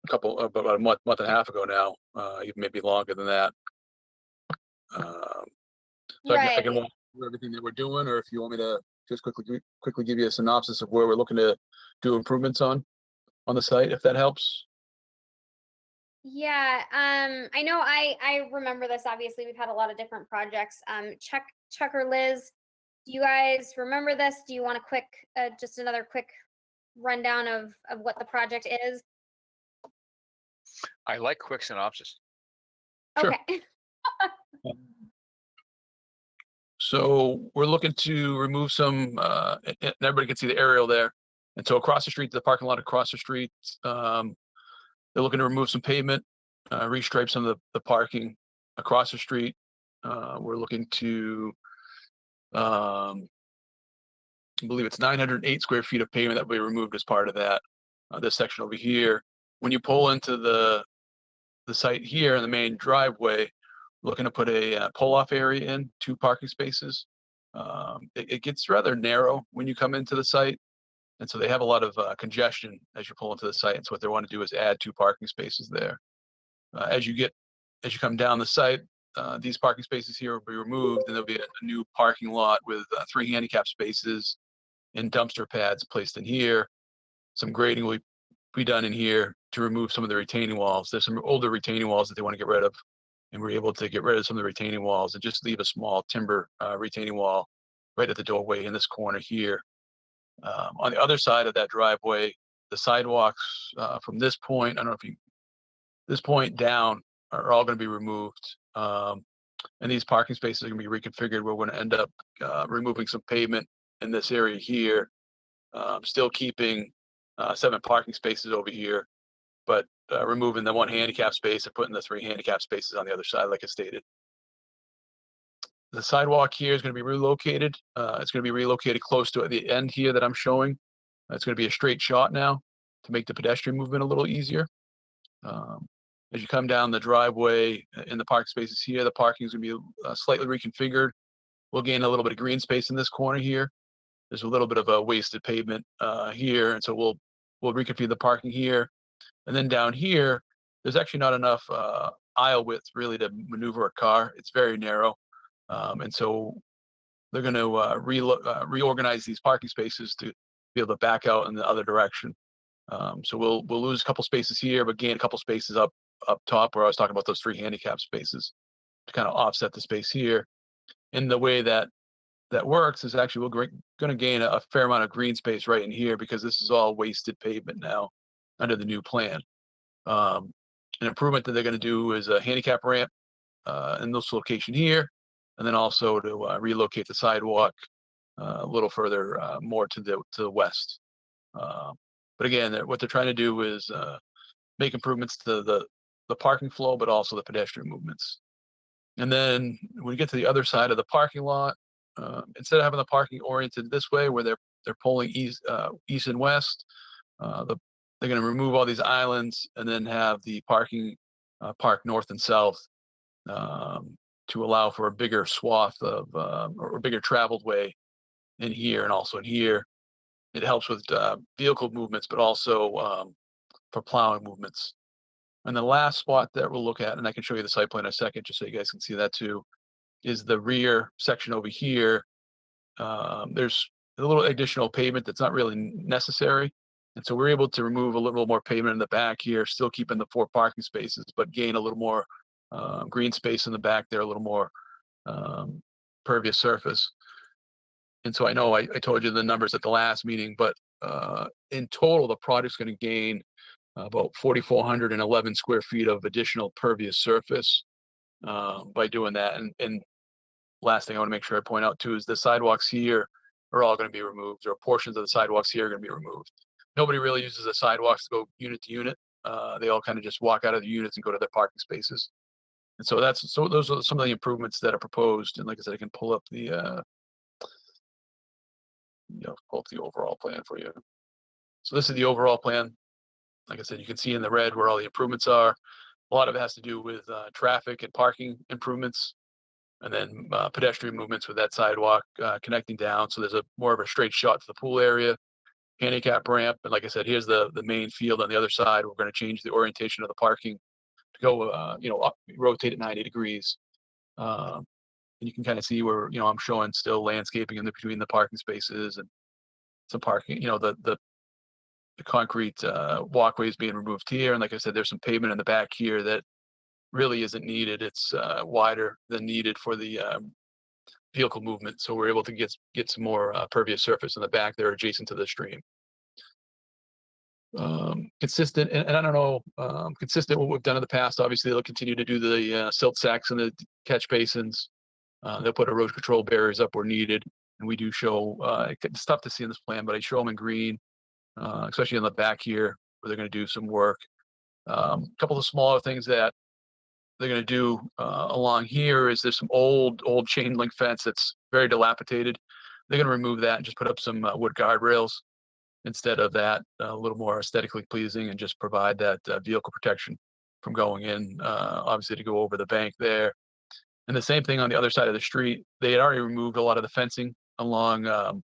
About a month and a half ago now, even maybe longer than that. So I can walk through everything that we're doing, or if you want me to just quickly give you a synopsis of where we're looking to do improvements on the site, if that helps. Yeah, I know I remember this. Obviously, we've had a lot of different projects. Chuck or Liz, do you guys remember this? Do you want a just another quick rundown of what the project is? I like quick synopsis. Sure. Okay. So we're looking to remove some, and everybody can see the aerial there. And so across the street, the parking lot across the street, they're looking to remove some pavement, restripe some of the parking across the street. We're looking to, I believe it's 908 square feet of pavement that will be removed as part of that. This section over here, when you pull into the site here in the main driveway, looking to put a pull-off area in, 2 parking spaces. It gets rather narrow when you come into the site, and so they have a lot of congestion as you pull into the site. And so what they want to do is add 2 parking spaces there. As you come down the site, these parking spaces here will be removed, and there'll be a new parking lot with 3 handicap spaces and dumpster pads placed in here. Some grading will be done in here to remove some of the retaining walls. There's some older retaining walls that they want to get rid of, and we're able to get rid of some of the retaining walls and just leave a small timber retaining wall right at the doorway in this corner here. On the other side of that driveway, the sidewalks from this point, this point down are all going to be removed. And these parking spaces are going to be reconfigured. We're going to end up removing some pavement in this area here, still keeping 7 parking spaces over here, but removing the one handicap space and putting the 3 handicap spaces on the other side, like I stated. The sidewalk here is going to be relocated. It's going to be relocated close to the end here that I'm showing. It's going to be a straight shot now to make the pedestrian movement a little easier. As you come down the driveway in the park spaces here, the parking is going to be slightly reconfigured. We'll gain a little bit of green space in this corner here. There's a little bit of a wasted pavement here, and so we'll reconfigure the parking here. And then down here, there's actually not enough aisle width really to maneuver a car. It's very narrow, and so they're going to reorganize these parking spaces to be able to back out in the other direction. So we'll lose a couple spaces here, but gain a couple spaces up top where I was talking about those 3 handicap spaces to kind of offset the space here. And the way that works is actually we're going to gain a fair amount of green space right in here because this is all wasted pavement now under the new plan. An improvement that they're going to do is a handicap ramp in this location here, and then also to relocate the sidewalk a little further more to the west. But again, what they're trying to do is make improvements to the parking flow, but also the pedestrian movements. And then when you get to the other side of the parking lot, instead of having the parking oriented this way, where they're pulling east and west, they're going to remove all these islands and then have the parking park north and south to allow for a bigger swath of or a bigger traveled way in here and also in here. It helps with vehicle movements, but also for plowing movements. And the last spot that we'll look at, and I can show you the site plan in a second, just so you guys can see that too, is the rear section over here. There's a little additional pavement that's not really necessary. And so we're able to remove a little more pavement in the back here, still keeping the 4 parking spaces, but gain a little more green space in the back there, a little more pervious surface. And so I know I told you the numbers at the last meeting, but in total, the project's going to gain about 4,411 square feet of additional pervious surface by doing that. And last thing I want to make sure I point out too is the sidewalks here are all going to be removed, or portions of the sidewalks here are going to be removed. Nobody really uses the sidewalks to go unit to unit. They all kind of just walk out of the units and go to their parking spaces. And so those are some of the improvements that are proposed. And like I said, I can pull up the pull up the overall plan for you. So this is the overall plan. Like I said, you can see in the red where all the improvements are. A lot of it has to do with traffic and parking improvements, and then pedestrian movements with that sidewalk connecting down. So there's more of a straight shot to the pool area, handicap ramp. And like I said, here's the main field on the other side. We're going to change the orientation of the parking to go, up, rotate it 90 degrees. And you can kind of see where, I'm showing still landscaping in between the parking spaces and some parking, the concrete walkways being removed here. And like I said, there's some pavement in the back here that really isn't needed. It's wider than needed for the vehicle movement. So we're able to get some more pervious surface in the back there adjacent to the stream. Consistent, and I don't know, consistent what we've done in the past. Obviously, they'll continue to do the silt sacks and the catch basins. They'll put erosion control barriers up where needed. And we do show, it's tough to see in this plan, but I show them in green, especially in the back here where they're going to do some work. A couple of smaller things that they're going to do along here is there's some old chain link fence that's very dilapidated. They're going to remove that and just put up some wood guardrails instead of that, a little more aesthetically pleasing, and just provide that vehicle protection from going in, obviously to go over the bank there. And the same thing on the other side of the street. They had already removed a lot of the fencing along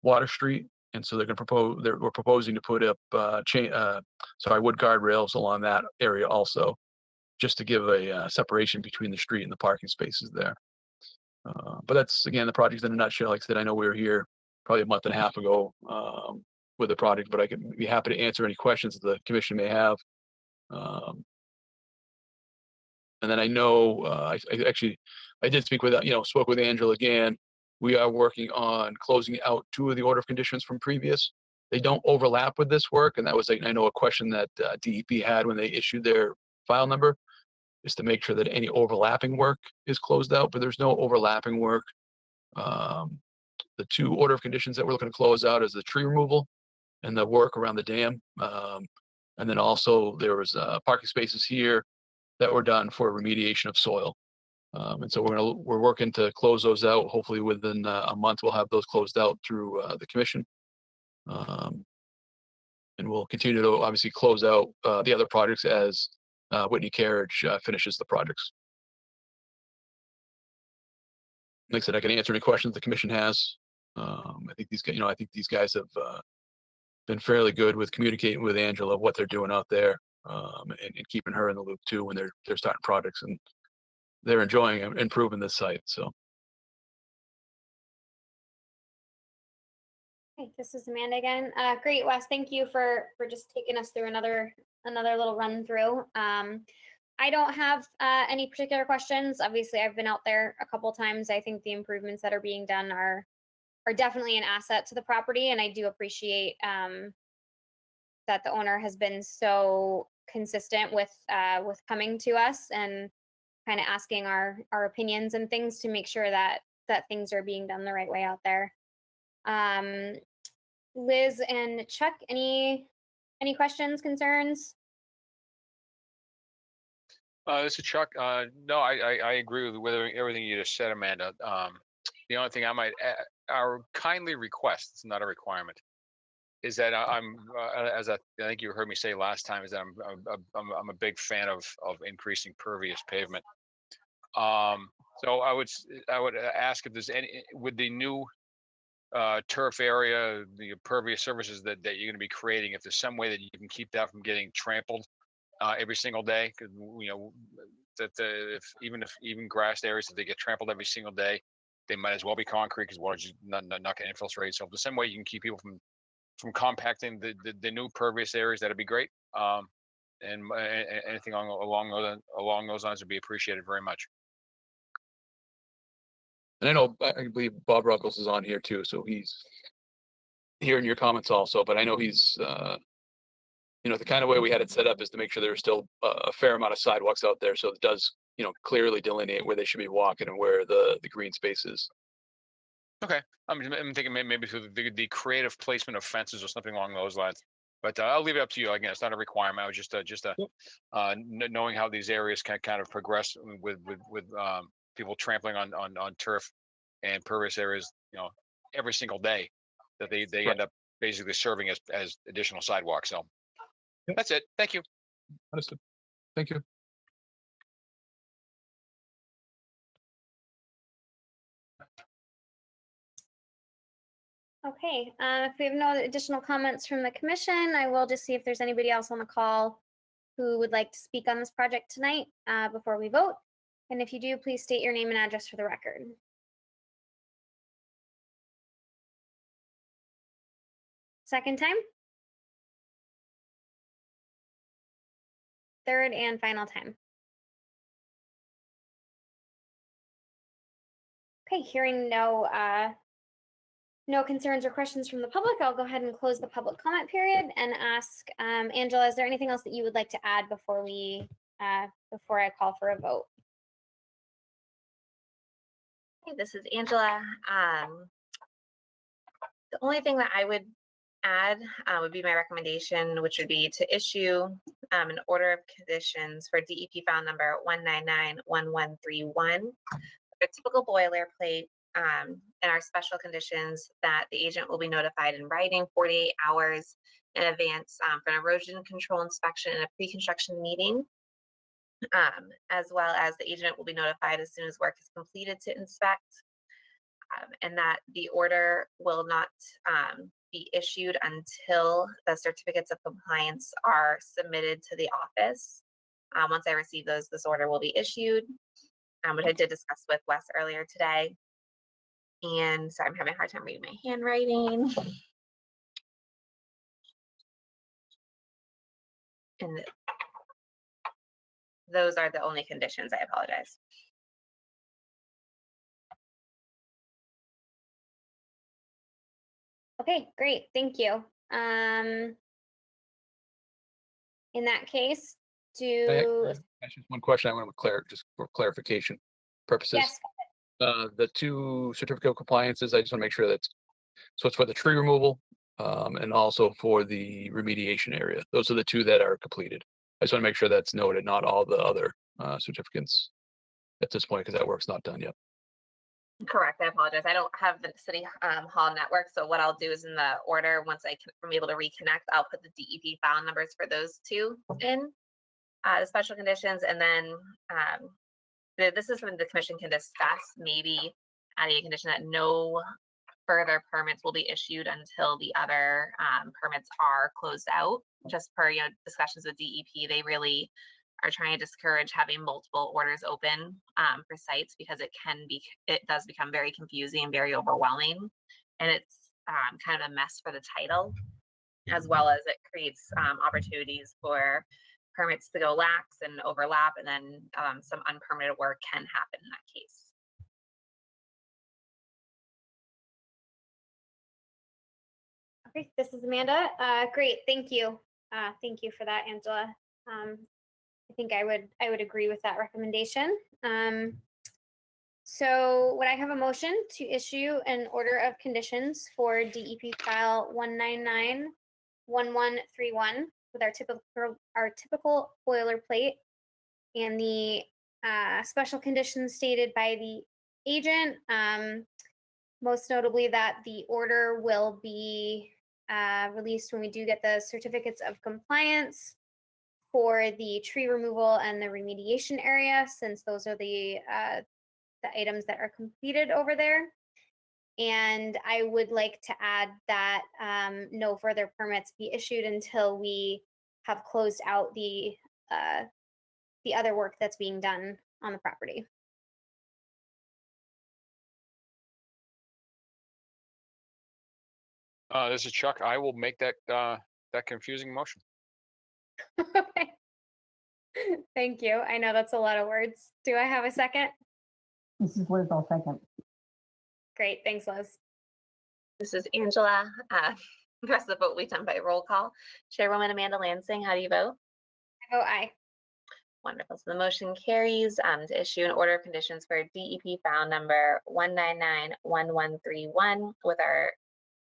Water Street. And so we're proposing to put up wood guardrails along that area also, just to give a separation between the street and the parking spaces there. But that's, again, the project's in a nutshell. Like I said, I know we were here probably a month and a half ago with the project, but I can be happy to answer any questions that the commission may have. And then I know I did speak with, spoke with Angela again. We are working on closing out 2 of the order of conditions from previous. They don't overlap with this work. And that was, I know, a question that DEP had when they issued their file number, is to make sure that any overlapping work is closed out, but there's no overlapping work. The 2 order of conditions that we're looking to close out is the tree removal and the work around the dam. And then also there was parking spaces here that were done for remediation of soil. And so we're working to close those out. Hopefully within a month, we'll have those closed out through the commission. And we'll continue to obviously close out the other projects as Whitney Carriage finishes the projects. Like I said, I can answer any questions the commission has. I think these guys have been fairly good with communicating with Angela what they're doing out there, and keeping her in the loop too when they're starting projects, and they're enjoying and improving this site. So. Okay, this is Amanda again. Great, Wes. Thank you for just taking us through another little run through. I don't have any particular questions. Obviously, I've been out there a couple times. I think the improvements that are being done are definitely an asset to the property, and I do appreciate that the owner has been so consistent with coming to us and kind of asking our opinions and things to make sure that things are being done the right way out there. Liz and Chuck, any questions, concerns? This is Chuck. No, I agree with everything you just said, Amanda. The only thing I might our kindly request, it's not a requirement, is that I'm as I think you heard me say last time, is that I'm a big fan of increasing pervious pavement. So I would ask if there's any with the new turf area, the impervious surfaces that you're going to be creating, if there's some way that you can keep that from getting trampled every single day, because that if even grassed areas, if they get trampled every single day, they might as well be concrete because water's just not going to infiltrate. So if there's some way you can keep people from compacting the new pervious areas, that'd be great. And anything along those lines would be appreciated very much. And I know, I believe Bob Ruckles is on here too, so he's hearing your comments also, but I know he's, the kind of way we had it set up is to make sure there's still a fair amount of sidewalks out there. So it does, clearly delineate where they should be walking and where the green space is. Okay. I'm thinking maybe through the creative placement of fences or something along those lines. But I'll leave it up to you. Again, it's not a requirement. I was just knowing how these areas can kind of progress with people trampling on turf and pervious areas, every single day, that they Right. end up basically serving as additional sidewalks. So that's it. Thank you. Understood. Thank you. Okay, if we have no additional comments from the commission, I will just see if there's anybody else on the call who would like to speak on this project tonight before we vote. And if you do, please state your name and address for the record. Second time? Third and final time. Okay, hearing no concerns or questions from the public, I'll go ahead and close the public comment period and ask Angela, is there anything else that you would like to add before I call for a vote? Hey, this is Angela. The only thing that I would add would be my recommendation, which would be to issue an order of conditions for DEP file number 1991131, a typical boilerplate, and our special conditions that the agent will be notified in writing 48 hours in advance for an erosion control inspection and a pre-construction meeting, as well as the agent will be notified as soon as work is completed to inspect, and that the order will not be issued until the certificates of compliance are submitted to the office. Once I receive those, this order will be issued, which I did discuss with Wes earlier today. And so I'm having a hard time reading my handwriting. And those are the only conditions. I apologize. Okay, great, thank you. In that case, That's just one question I want to just for clarification purposes. yes, The two certificate of compliances, I just want to make sure so it's for the tree removal and also for the remediation area. Those are the two that are completed. I just want to make sure that's noted, not all the other certificates at this point, because that work's not done yet. Correct. I apologize. I don't have the city hall network. So what I'll do is in the order, once I'm able to reconnect, I'll put the DEP file numbers for those two in the special conditions. And then this is when the commission can discuss maybe adding a condition that no further permits will be issued until the other permits are closed out. Just per discussions with DEP, they really are trying to discourage having multiple orders open for sites because it does become very confusing and very overwhelming, and it's kind of a mess for the title, as well as it creates opportunities for permits to go lax and overlap, and then some unpermitted work can happen in that case. Okay, this is Amanda. Great, thank you. Thank you for that, Angela. I think I would agree with that recommendation. So would I have a motion to issue an order of conditions for DEP file 199-1131 with our typical boilerplate and the special conditions stated by the agent, most notably that the order will be released when we do get the certificates of compliance for the tree removal and the remediation area, since those are the items that are completed over there. And I would like to add that no further permits be issued until we have closed out the other work that's being done on the property. This is Chuck. I will make that confusing motion. Okay. Thank you. I know that's a lot of words. Do I have a second? This is Liz, I'll second. Great, thanks, Liz. This is Angela. The rest of the vote will be done by roll call. Chairwoman Amanda Lansing, how do you vote? I vote aye. Wonderful. So the motion carries to issue an order of conditions for DEP file number 199-1131 with our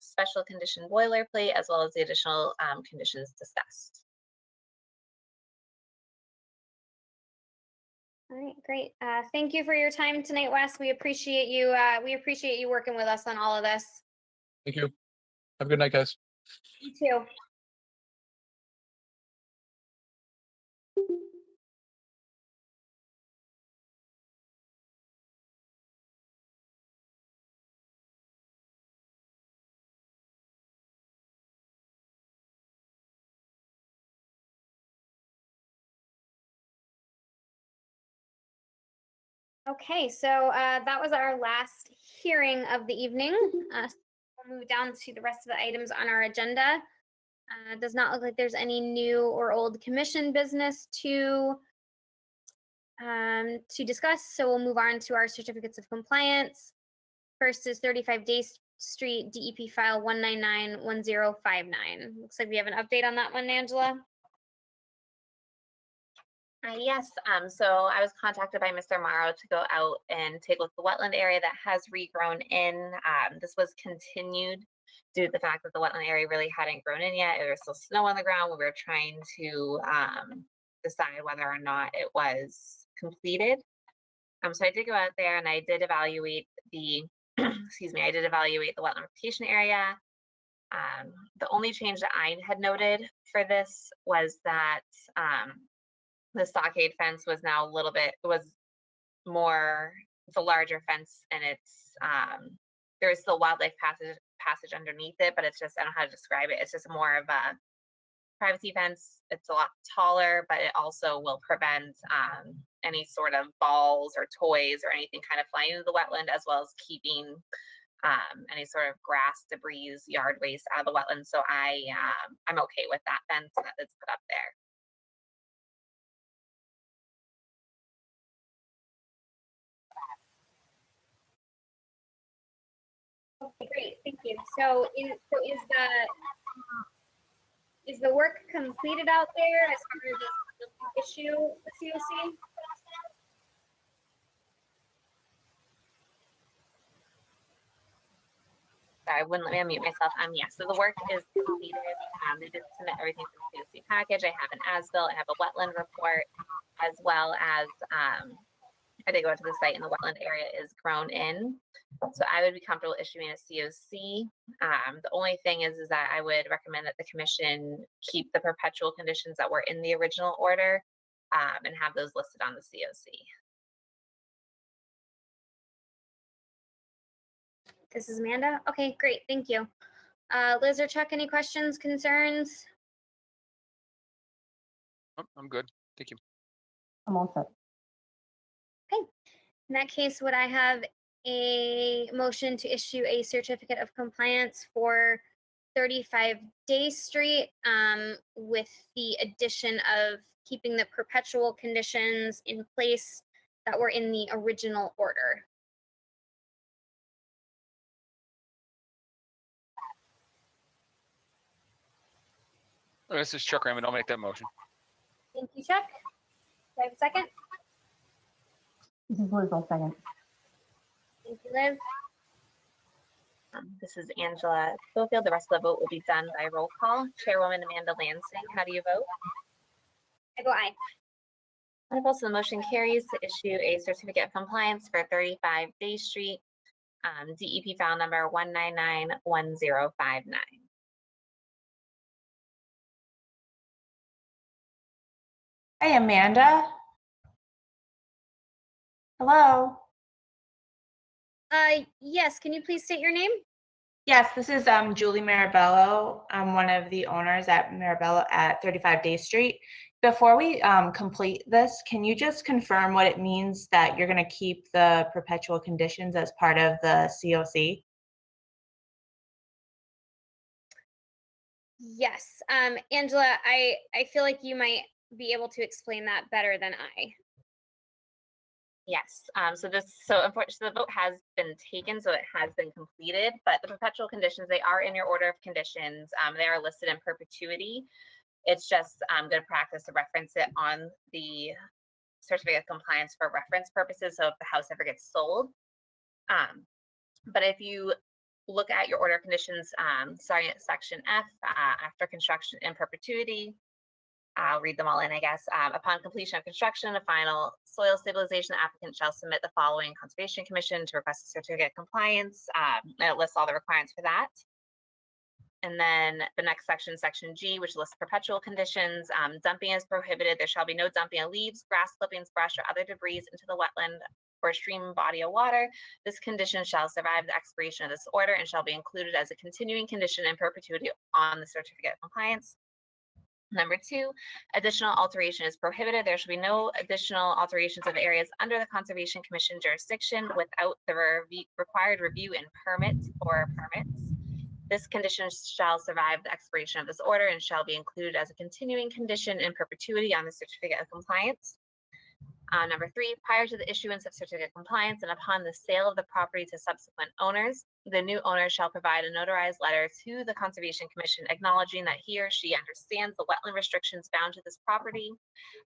special condition boilerplate, as well as the additional conditions discussed. All right, great. Thank you for your time tonight, Wes. We appreciate you. We appreciate you working with us on all of this. Thank you. Have a good night, guys. You too. Okay, so that was our last hearing of the evening. We'll move down to the rest of the items on our agenda. Does not look like there's any new or old commission business to discuss, so we'll move on to our certificates of compliance. First is 35 Day Street DEP file 199-1059. Looks like we have an update on that one, Angela. Yes, so I was contacted by Mr. Morrow to go out and take a look at the wetland area that has regrown in. This was continued due to the fact that the wetland area really hadn't grown in yet. There was still snow on the ground. We were trying to decide whether or not it was completed. So I did go out there and I did evaluate the, excuse me, I did evaluate the wetland replication area. The only change that I had noted for this was that the stockade fence was now a little bit, it's a larger fence, and it's, there is still wildlife passage underneath it, but it's just, I don't know how to describe it. It's just more of a privacy fence. It's a lot taller, but it also will prevent any sort of balls or toys or anything kind of flying into the wetland, as well as keeping any sort of grass, debris, yard waste out of the wetland. So I'm okay with that fence that's put up there. Okay, great, thank you. So is the work completed out there as far as the issue with COC? sorry, I wouldn't let me unmute myself. Yes, so the work is completed. They did submit everything to the COC package. I have an as-built, I have a wetland report, as well as I did go to the site and the wetland area is grown in. So I would be comfortable issuing a COC. The only thing is that I would recommend that the commission keep the perpetual conditions that were in the original order and have those listed on the COC. This is Amanda. Okay, great. Thank you. Liz or Chuck, any questions, concerns? Oh, I'm good. Thank you. I'm all set. In that case, would I have a motion to issue a certificate of compliance for 35 Day Street with the addition of keeping the perpetual conditions in place that were in the original order? This is Chuck Raymond. I'll make that motion. Thank you, Chuck. Do I have a second? This is Liz, I'll second. Thank you, Liz. This is Angela Schofield. The rest of the vote will be done by roll call. Chairwoman Amanda Lansing, how do you vote? I go aye. Wonderful. So the motion carries to issue a certificate of compliance for 35 Day Street, DEP file number 1991059. Hey, Amanda. Hello. Yes, can you please state your name? Yes, this is Julie Marabello. I'm one of the owners at Marabello at 35 Day Street. Before we complete this, can you just confirm what it means that you're going to keep the perpetual conditions as part of the COC? Yes, Angela, I feel like you might be able to explain that better than I. Yes, so unfortunately the vote has been taken, so it has been completed, but the perpetual conditions, they are in your order of conditions. They are listed in perpetuity. It's just good practice to reference it on the certificate of compliance for reference purposes, so if the house ever gets sold. But if you look at your order of conditions, starting at section F, after construction in perpetuity, I'll read them all in, I guess. Upon completion of construction, a final soil stabilization, the applicant shall submit the following Conservation Commission to request a certificate of compliance. And it lists all the requirements for that. And then the next section, section G, which lists perpetual conditions. Dumping is prohibited. There shall be no dumping of leaves, grass clippings, brush, or other debris into the wetland or stream body of water. This condition shall survive the expiration of this order and shall be included as a continuing condition in perpetuity on the certificate of compliance. Number 2, additional alteration is prohibited. There should be no additional alterations of areas under the Conservation Commission jurisdiction without the required review and permit or permits. This condition shall survive the expiration of this order and shall be included as a continuing condition in perpetuity on the certificate of compliance. Number 3, prior to the issuance of certificate of compliance and upon the sale of the property to subsequent owners, the new owner shall provide a notarized letter to the Conservation Commission acknowledging that he or she understands the wetland restrictions bound to this property.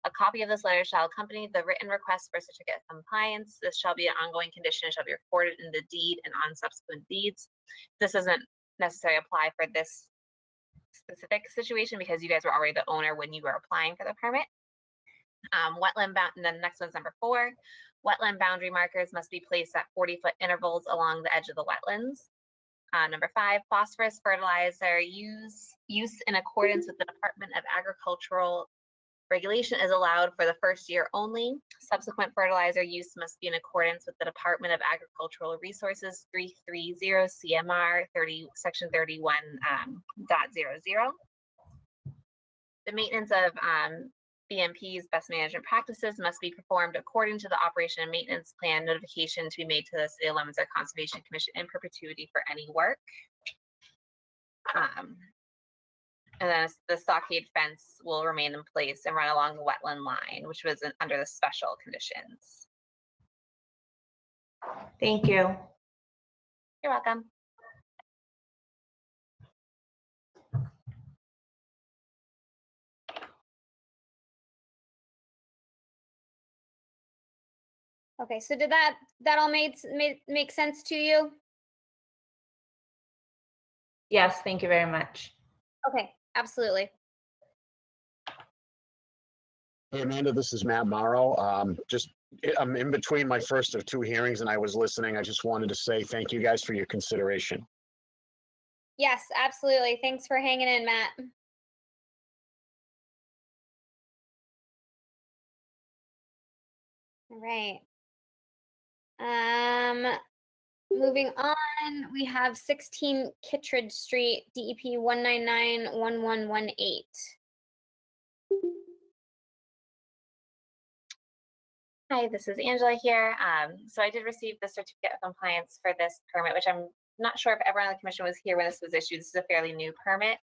A copy of this letter shall accompany the written request for certificate of compliance. This shall be an ongoing condition and shall be recorded in the deed and on subsequent deeds. This doesn't necessarily apply for this specific situation because you guys were already the owner when you were applying for the permit. Wetland bound, and then the next one's number 4. Wetland boundary markers must be placed at 40-foot intervals along the edge of the wetlands. Number 5, phosphorus fertilizer use in accordance with the Department of Agricultural regulation is allowed for the first year only. Subsequent fertilizer use must be in accordance with the Department of Agricultural Resources 330 CMR 30 section 31.00. The maintenance of BMP's best management practices must be performed according to the operation and maintenance plan notification to be made to the City of Leominster Conservation Commission in perpetuity for any work. And then the stockade fence will remain in place and run along the wetland line, which was under the special conditions. Thank you. You're welcome. Okay, so did that all make sense to you? Yes, thank you very much. Okay, absolutely. Hey, Amanda, this is Matt Morrow. I'm in between my first of two hearings and I was listening. I just wanted to say thank you guys for your consideration. Yes, absolutely. Thanks for hanging in, Matt. All right. Moving on, we have 16 Kitridge Street, DEP 1991118. Hi, this is Angela here. So I did receive the certificate of compliance for this permit, which I'm not sure if everyone on the commission was here when this was issued. This is a fairly new permit.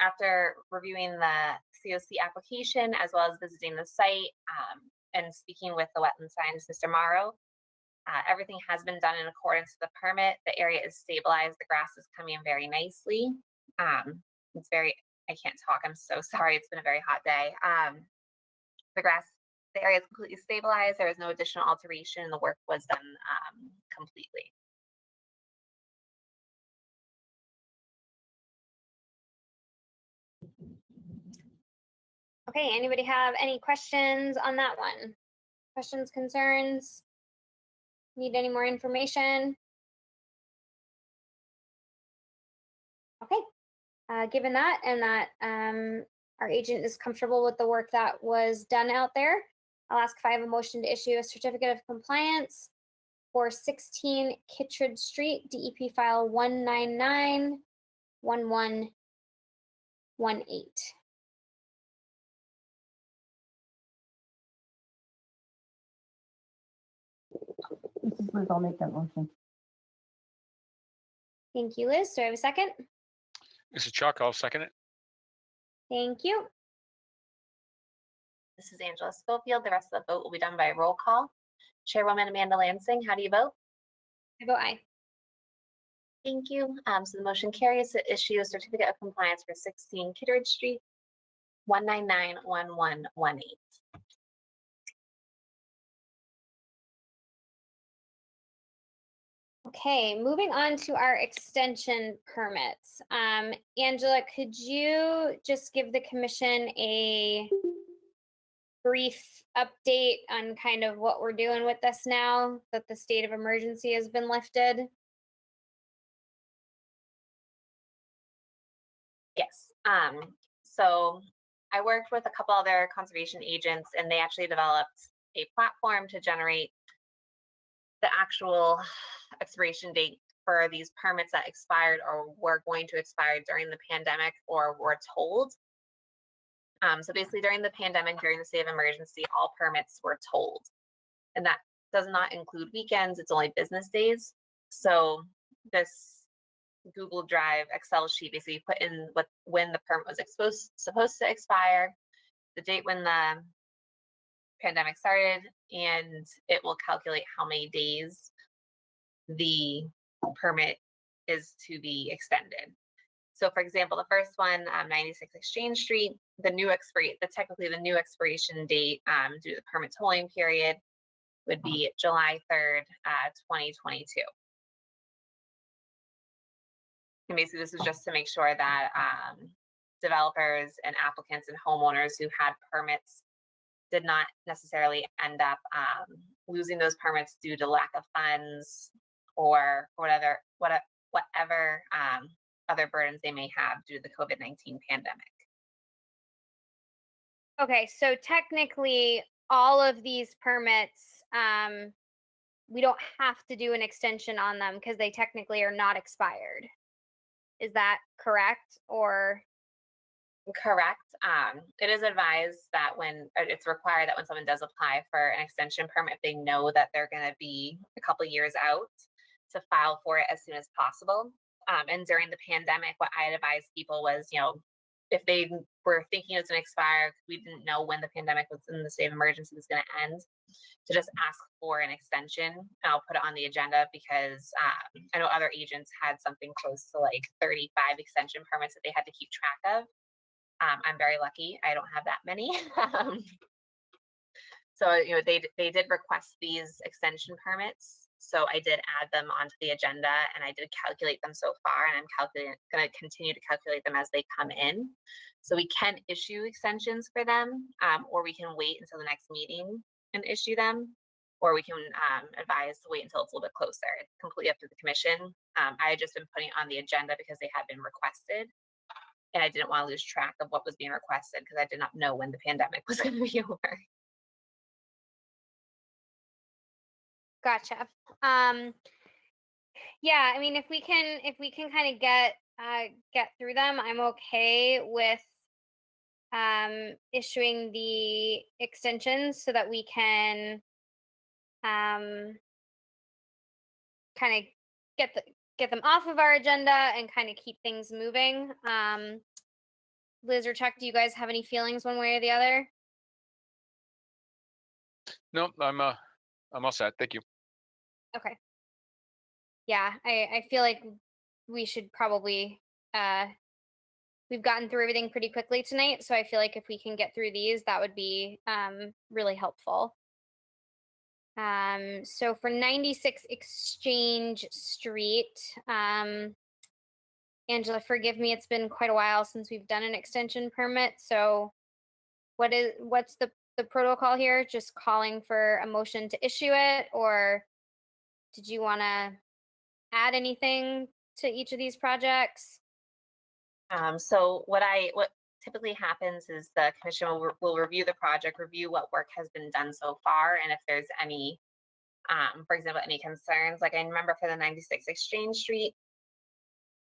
After reviewing the COC application, as well as visiting the site and speaking with the wetland scientist, Mr. Morrow, everything has been done in accordance with the permit. The area is stabilized. The grass is coming in very nicely. I can't talk. I'm so sorry. It's been a very hot day. The area is completely stabilized. There is no additional alteration. The work was done completely. Okay, anybody have any questions on that one? Questions, concerns? Need any more information? Okay, given that and that our agent is comfortable with the work that was done out there, I'll ask if I have a motion to issue a certificate of compliance for 16 Kitridge Street, DEP file 1991118. This is Liz, I'll make that motion. Thank you, Liz. Do I have a second? This is Chuck. I'll second it. Thank you. This is Angela Schofield. The rest of the vote will be done by roll call. Chairwoman Amanda Lansing, how do you vote? I vote aye. Thank you. So the motion carries to issue a certificate of compliance for 16 Kitteridge Street, 1991118. Okay, moving on to our extension permits. Angela, could you just give the commission a brief update on kind of what we're doing with this now that the state of emergency has been lifted? Yes. So I worked with a couple other conservation agents, and they actually developed a platform to generate the actual expiration date for these permits that expired or were going to expire during the pandemic or were told. So basically during the pandemic, during the state of emergency, all permits were told. And that does not include weekends, it's only business days. So this Google Drive Excel sheet basically put in when the permit was supposed to expire, the date when the pandemic started, and it will calculate how many days the permit is to be extended. So for example, the first one, 96 Exchange Street, technically the new expiration date due to the permit tolling period would be July 3rd, 2022. And basically this is just to make sure that developers and applicants and homeowners who had permits did not necessarily end up losing those permits due to lack of funds or whatever other burdens they may have due to the COVID-19 pandemic. Okay, so technically all of these permits, we don't have to do an extension on them because they technically are not expired. Is that correct? Or correct? It is advised that it's required that when someone does apply for an extension permit, if they know that they're going to be a couple years out, to file for it as soon as possible. And during the pandemic, what I advised people was, if they were thinking it was going to expire, we didn't know when the pandemic was in the state of emergency was going to end, to just ask for an extension. And I'll put it on the agenda because I know other agents had something close to like 35 extension permits that they had to keep track of. I'm very lucky. I don't have that many. So they did request these extension permits So I did add them onto the agenda and I did calculate them so far, and I'm going to continue to calculate them as they come in. So we can issue extensions for them, or we can wait until the next meeting and issue them, or we can advise to wait until it's a little bit closer. It's completely up to the commission. I had just been putting it on the agenda because they had been requested, and I didn't want to lose track of what was being requested because I did not know when the pandemic was going to be over. Gotcha. Yeah, I mean, if we can kind of get through them, I'm okay with issuing the extensions so that we can kind of get them off of our agenda and kind of keep things moving. Liz or Chuck, do you guys have any feelings one way or the other? No, I'm all set. Thank you. Okay. Yeah, I feel like we should probably we've gotten through everything pretty quickly tonight, so I feel like if we can get through these, that would be really helpful. So for 96 Exchange Street, Angela, forgive me, it's been quite a while since we've done an extension permit. So what's the protocol here? Just calling for a motion to issue it, or did you want to add anything to each of these projects? So what typically happens is the commission will review the project, review what work has been done so far, and if there's any, for example, any concerns. Like I remember for the 96 Exchange Street,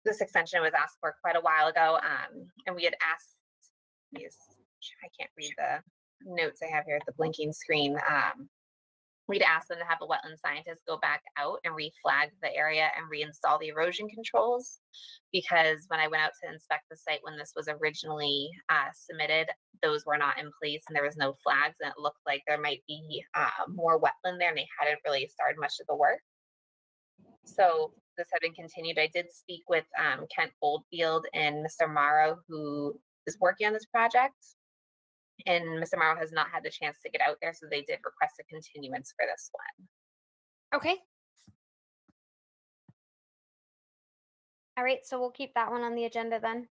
this extension was asked for quite a while ago, and we had asked, I can't read the notes I have here at the blinking screen. We'd asked them to have the wetland scientists go back out and reflag the area and reinstall the erosion controls, because when I went out to inspect the site when this was originally submitted, those were not in place and there was no flags, and it looked like there might be more wetland there, and they hadn't really started much of the work. So this had been continued. I did speak with Kent Oldfield and Mr. Morrow, who is working on this project. And Mr. Morrow has not had the chance to get out there, so they did request a continuance for this one. Okay. All right, so we'll keep that one on the agenda then.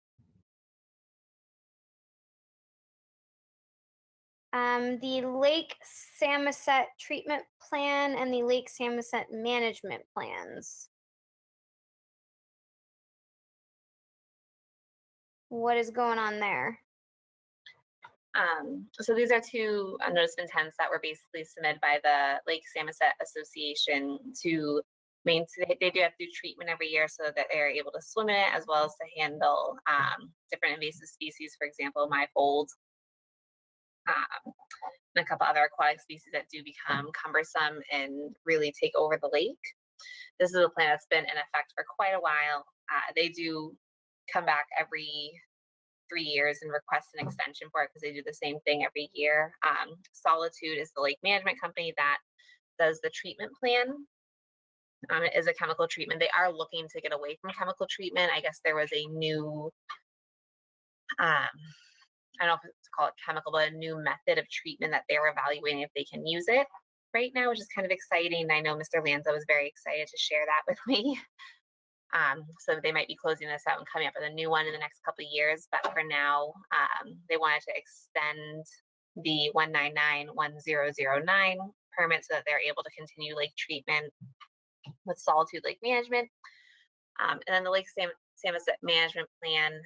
The Lake Samoset treatment plan and the Lake Samoset management plans. What is going on there? So these are two notice of intents that were basically submitted by the Lake Samoset Association to maintain. They do have to do treatment every year so that they're able to swim in it, as well as to handle different invasive species, for example, myfold, and a couple other aquatic species that do become cumbersome and really take over the lake. This is a plan that's been in effect for quite a while. They do come back every 3 years and request an extension for it because they do the same thing every year. Solitude is the lake management company that does the treatment plan. It is a chemical treatment. They are looking to get away from chemical treatment. I guess there was a new, I don't know if it's called chemical, but a new method of treatment that they're evaluating if they can use it right now, which is kind of exciting. I know Mr. Lanza was very excited to share that with me. So they might be closing this out and coming up with a new one in the next couple of years. But for now, they wanted to extend the 199-1009 permit so that they're able to continue lake treatment with Solitude Lake Management. And then the Lake Samoset Management Plan,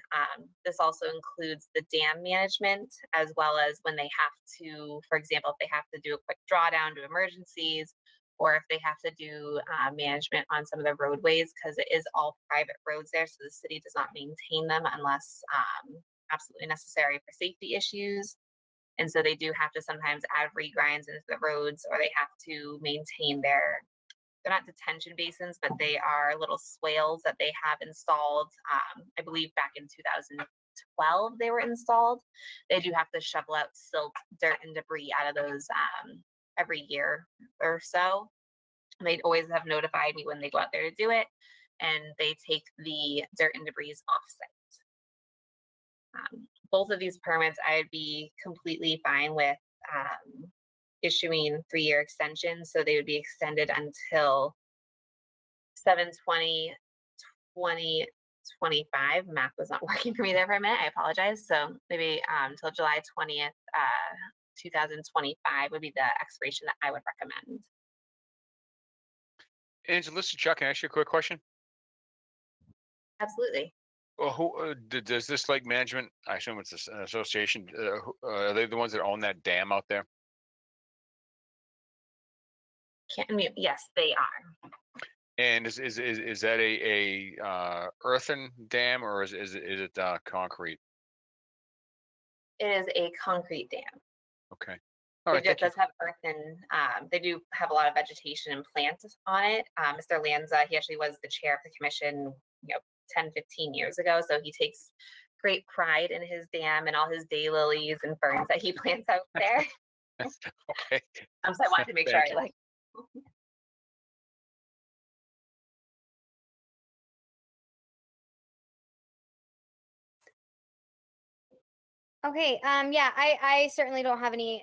this also includes the dam management, as well as when they have to, for example, if they have to do a quick drawdown to emergencies, or if they have to do management on some of the roadways, because it is all private roads there, so the city does not maintain them unless absolutely necessary for safety issues. And so they do have to sometimes add regrinds into the roads, or they have to maintain they're not detention basins, but they are little swales that they have installed. I believe back in 2012 they were installed. They do have to shovel out silt, dirt, and debris out of those every year or so. And they always have notified me when they go out there to do it, and they take the dirt and debris off site. Both of these permits I'd be completely fine with issuing 3-year extensions, so they would be extended until 7/20/2025. Math was not working for me there for a minute. I apologize. So maybe until July 20th, 2025 would be the expiration that I would recommend. Angela, this is Chuck. Can I ask you a quick question? Absolutely. Well, who does this lake management? I assume it's an association. Are they the ones that own that dam out there? Can't mute. Yes, they are. And is that a earthen dam or is it concrete? It is a concrete dam. Okay. All right. It Thank you. does have earthen, they do have a lot of vegetation and plants on it. Mr. Lanza, he actually was the chair of the commission, 10, 15 years ago. So he takes great pride in his dam and all his daylilies and ferns that he plants out there. Okay. So I wanted to make sure Thank I you. Okay, yeah, I certainly don't have any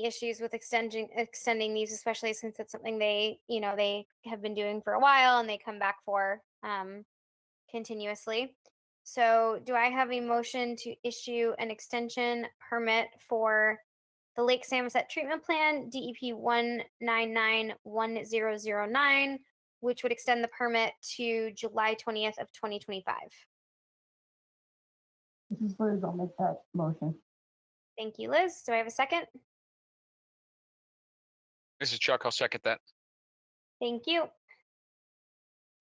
issues with extending these, especially since it's something they have been doing for a while and they come back for continuously. So do I have a motion to issue an extension permit for the Lake Samoset Treatment Plan, DEP 1991009, which would extend the permit to July 20th of 2025? This is Liz, I'll make that motion. Thank you, Liz. Do I have a second? This is Chuck. I'll second that. Thank you.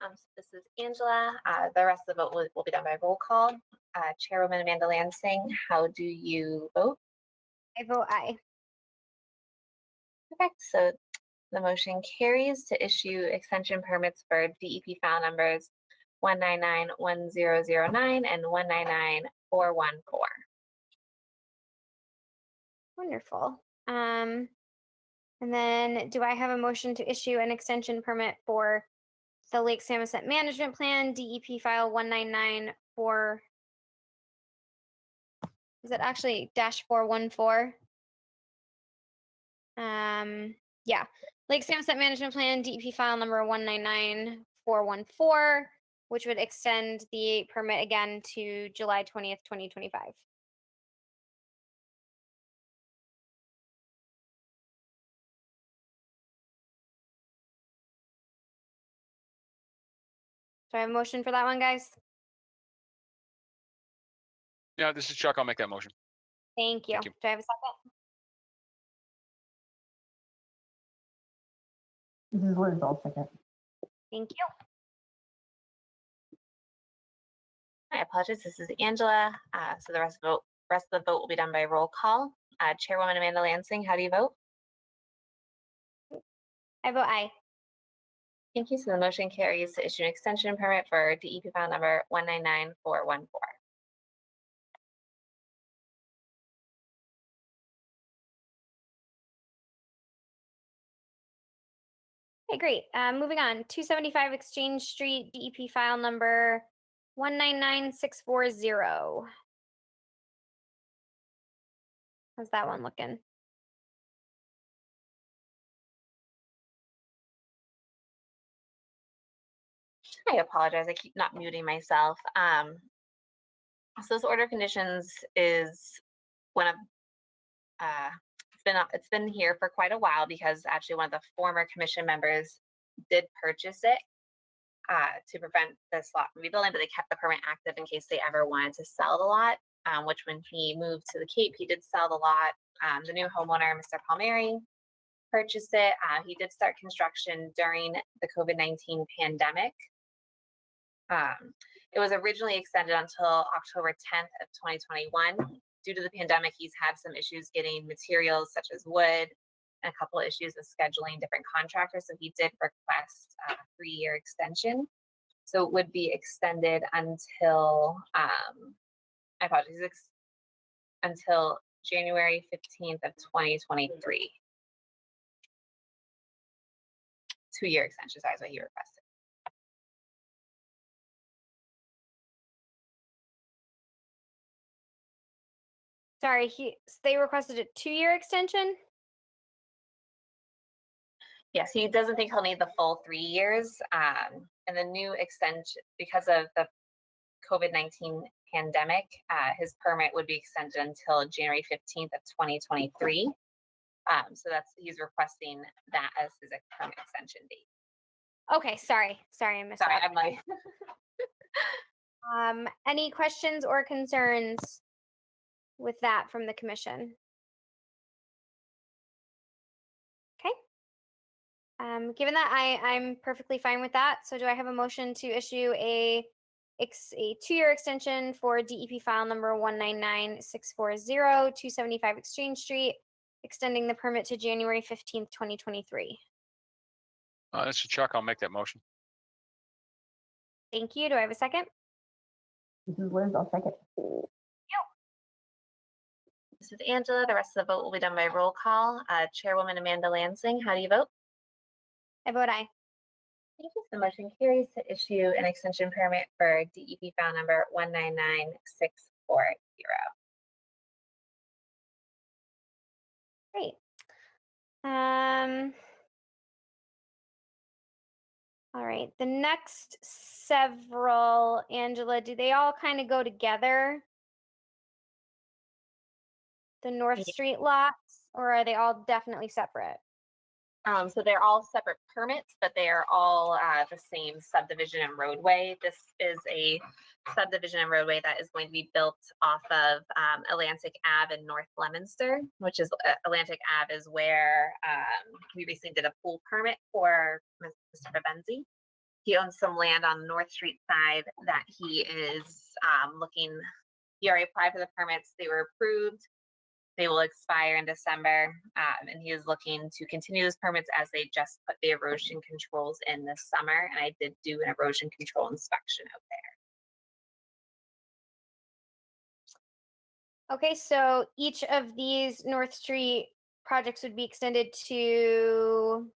So this is Angela. The rest of the vote will be done by roll call. Chairwoman Amanda Lansing, how do you vote? I vote aye. Perfect. So the motion carries to issue extension permits for DEP file numbers 1991009 and 199414. Wonderful. And then do I have a motion to issue an extension permit for the Lake Samoset Management Plan, DEP file 1994? Is it actually -414? Yeah. Lake Samoset Management Plan, DEP file number 199414, which would extend the permit again to July 20th, 2025. Do I have a motion for that one, guys? Yeah, this is Chuck. I'll make that motion. Thank you. Thank you. Do I have a second? This is Liz, I'll second. Thank you. I apologize. This is Angela. So the rest of the vote will be done by roll call. Chairwoman Amanda Lansing, how do you vote? I vote aye. Thank you. So the motion carries to issue an extension permit for DEP file number 199414. Okay, great. Moving on, 275 Exchange Street, DEP file number 199640. How's that one looking? I apologize. I keep not muting myself. So this order of conditions is one of it's been here for quite a while because actually one of the former commission members did purchase it to prevent this lot from rebuilding, but they kept the permit active in case they ever wanted to sell the lot. Which when he moved to the Cape, he did sell the lot. The new homeowner, Mr. Palmieri, purchased it. He did start construction during the COVID-19 pandemic. It was originally extended until October 10th of 2021. Due to the pandemic, he's had some issues getting materials such as wood and a couple of issues with scheduling different contractors. So he did request a 3-year extension. So it would be extended until, I apologize, until January 15th of 2023. 2-year extension, sorry, is what he requested. Sorry, they requested a 2-year extension? Yes, he doesn't think he'll need the full 3 years. And the new extension, because of the COVID-19 pandemic, his permit would be extended until January 15th of 2023. So he's requesting that as his permit extension date. Okay, sorry, I missed Sorry, that. I'm like, Any questions or concerns with that from the commission? Okay. Given that I'm perfectly fine with that, so do I have a motion to issue a 2-year extension for DEP file number 199-640, 275 Exchange Street, extending the permit to January 15th, 2023. This is Chuck. I'll make that motion. Thank you. Do I have a second? This is Liz, I'll second. this is Angela. The rest of the vote will be done by roll call. Chairwoman Amanda Lansing, how do you vote? I vote aye. Thank you. The motion carries to issue an extension permit for DEP file number 199-640. Great. All right, the next several, Angela, do they all kind of go together? The North Yeah. Street lots, or are they all definitely separate? So they're all separate permits, but they are all the same subdivision and roadway. This is a subdivision and roadway that is going to be built off of Atlantic Ave in North Leominster, which is Atlantic Ave is where we recently did a pool permit for Mr. Benzi. He owns some land on the North Street side that he is he already applied for the permits. They were approved. They will expire in December, and he is looking to continue those permits as they just put the erosion controls in this summer. And I did do an erosion control inspection out there. Okay, so each of these North Street projects would be extended to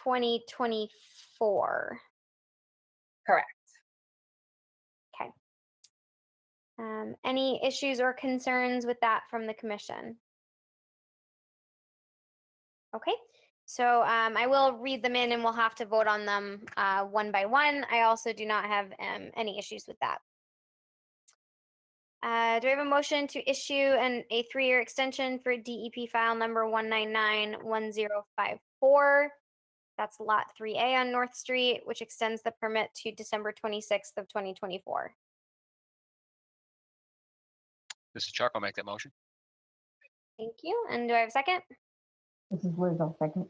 2024. Correct. Okay. Any issues or concerns with that from the commission? Okay, so I will read them in and we'll have to vote on them one by one. I also do not have any issues with that. Do I have a motion to issue a 3-year extension for DEP file number 199-1054? That's lot 3A on North Street, which extends the permit to December 26th of 2024. This is Chuck. I'll make that motion. Thank you. And do I have a second? This is Liz, I'll second.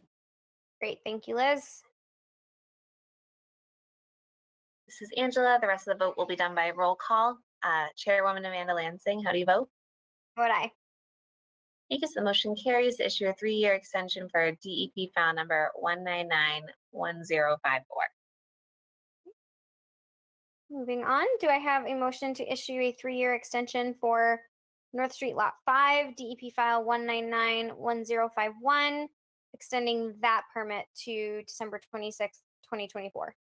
Great. Thank you, Liz. This is Angela. The rest of the vote will be done by roll call. Chairwoman Amanda Lansing, how do you vote? Vote aye. Thank you. So the motion carries to issue a 3-year extension for DEP file number 199-1054. Moving on, do I have a motion to issue a 3-year extension for North Street Lot 5, DEP file 199-1051, extending that permit to December 26th, 2024?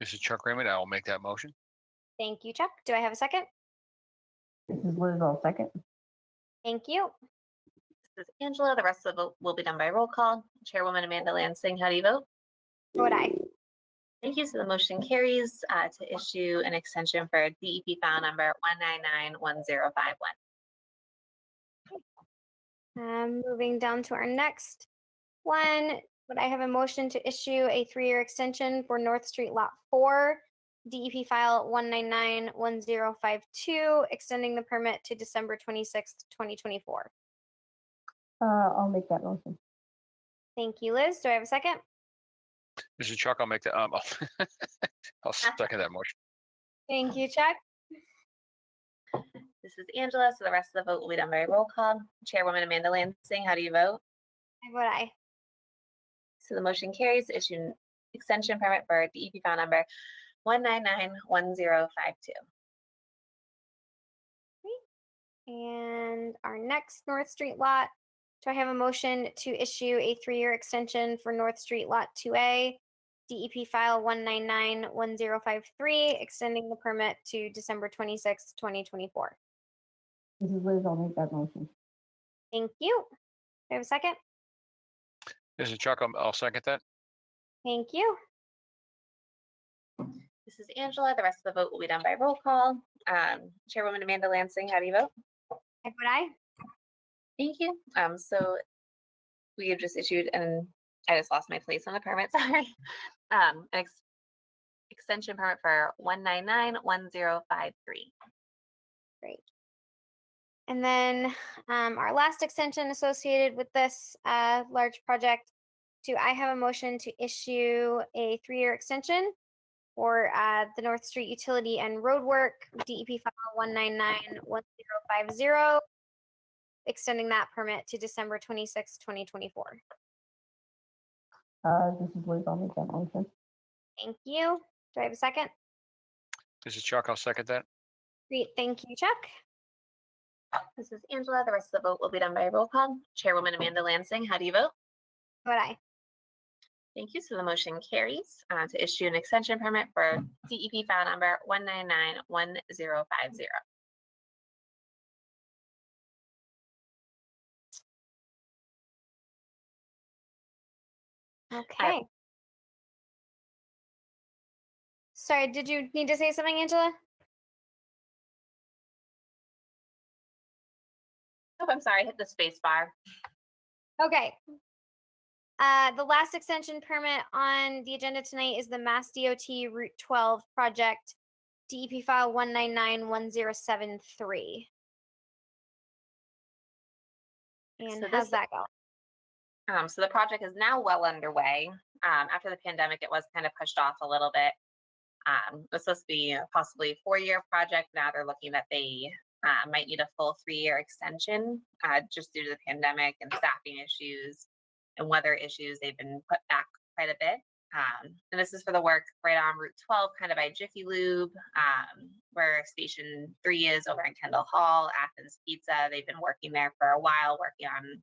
This is Chuck Raymond. I will make that motion. Thank you, Chuck. Do I have a second? This is Liz, I'll second. Thank you. This is Angela. The rest of the vote will be done by roll call. Chairwoman Amanda Lansing, how do you vote? Vote aye. Thank you. So the motion carries to issue an extension for DEP file number 199-1051. Moving down to our next one, would I have a motion to issue a 3-year extension for North Street Lot 4, DEP file 199-1052, extending the permit to December 26th, 2024? I'll make that motion. Thank you, Liz. Do I have a second? This is Chuck. I'll make that. I'll second that motion. Thank you, Chuck. This is Angela. So the rest of the vote will be done by roll call. Chairwoman Amanda Lansing, how do you vote? I vote aye. So the motion carries to issue an extension permit for DEP file number 199-1052. And our next North Street lot, do I have a motion to issue a 3-year extension for North Street Lot 2A, DEP file 199-1053, extending the permit to December 26th, 2024? This is Liz, I'll make that motion. Thank you. Do I have a second? This is Chuck. I'll second that. Thank you. This is Angela. The rest of the vote will be done by roll call. Chairwoman Amanda Lansing, how do you vote? I vote aye. Thank you. So we have just issued, and I just lost my place on the permit, sorry. An extension permit for 1991053. Great. And then our last extension associated with this large project, do I have a motion to issue a 3-year extension for the North Street Utility and Road Work, DEP file 1991050, extending that permit to December 26, 2024. This is Liz, I'll make that motion. Thank you. Do I have a second? This is Chuck. I'll second that. Great, thank you, Chuck. This is Angela. The rest of the vote will be done by roll call. Chairwoman Amanda Lansing, how do you vote? Vote aye. Thank you. So the motion carries to issue an extension permit for DEP file number 1991050. Okay. Sorry, did you need to say something, Angela? Oh, I'm sorry, I hit the space bar. Okay. The last extension permit on the agenda tonight is the Mass DOT Route 12 project, DEP file 1991073. And So how's this- that go? So the project is now well underway. After the pandemic, it was kind of pushed off a little bit. It was supposed to be possibly a 4-year project. Now they're looking that they might need a full 3-year extension just due to the pandemic and staffing issues and weather issues. They've been put back quite a bit. And this is for the work right on Route 12, kind of by Jiffy Lube, where Station 3 is over in Kendall Hall, Athens Pizza. They've been working there for a while, working on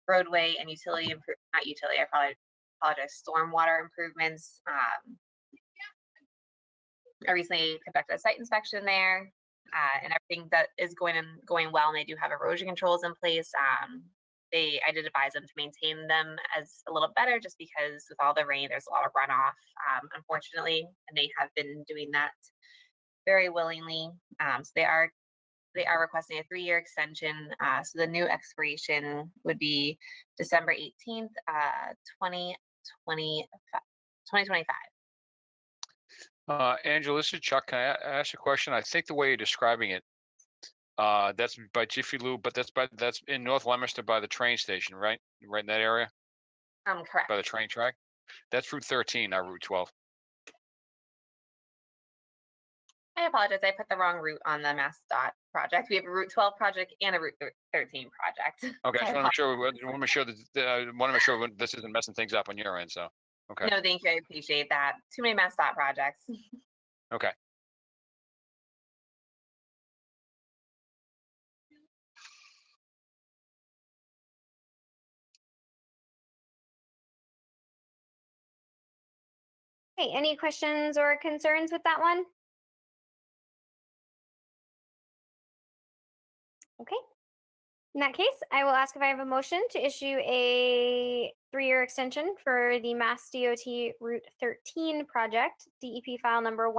roadway and utility, not utility, I probably apologize, stormwater improvements. I recently conducted a site inspection there, and everything that is going well, and they do have erosion controls in place. I did advise them to maintain them as a little better, just because with all the rain, there's a lot of runoff, unfortunately, and they have been doing that very willingly. So they are requesting a 3-year extension. So the new expiration would be December 18th, 2025. Angela, this is Chuck. Can I ask a question? I think the way you're describing it, that's by Jiffy Lube, but that's in North Leominster by the train station, right? Right in that area? Correct. By the train track? That's Route 13, not Route 12. I apologize. I put the wrong route on the MassDOT project. We have a Route 12 project and a Route 13 project. Okay, So I want to make sure that this isn't messing things up on your end. So, okay. No, thank you. I appreciate that. Too many MassDOT projects. Okay. Okay, any questions or concerns with that one? Okay. In that case, I will ask if I have a motion to issue a 3-year extension for the Mass DOT Route 13 project, DEP file number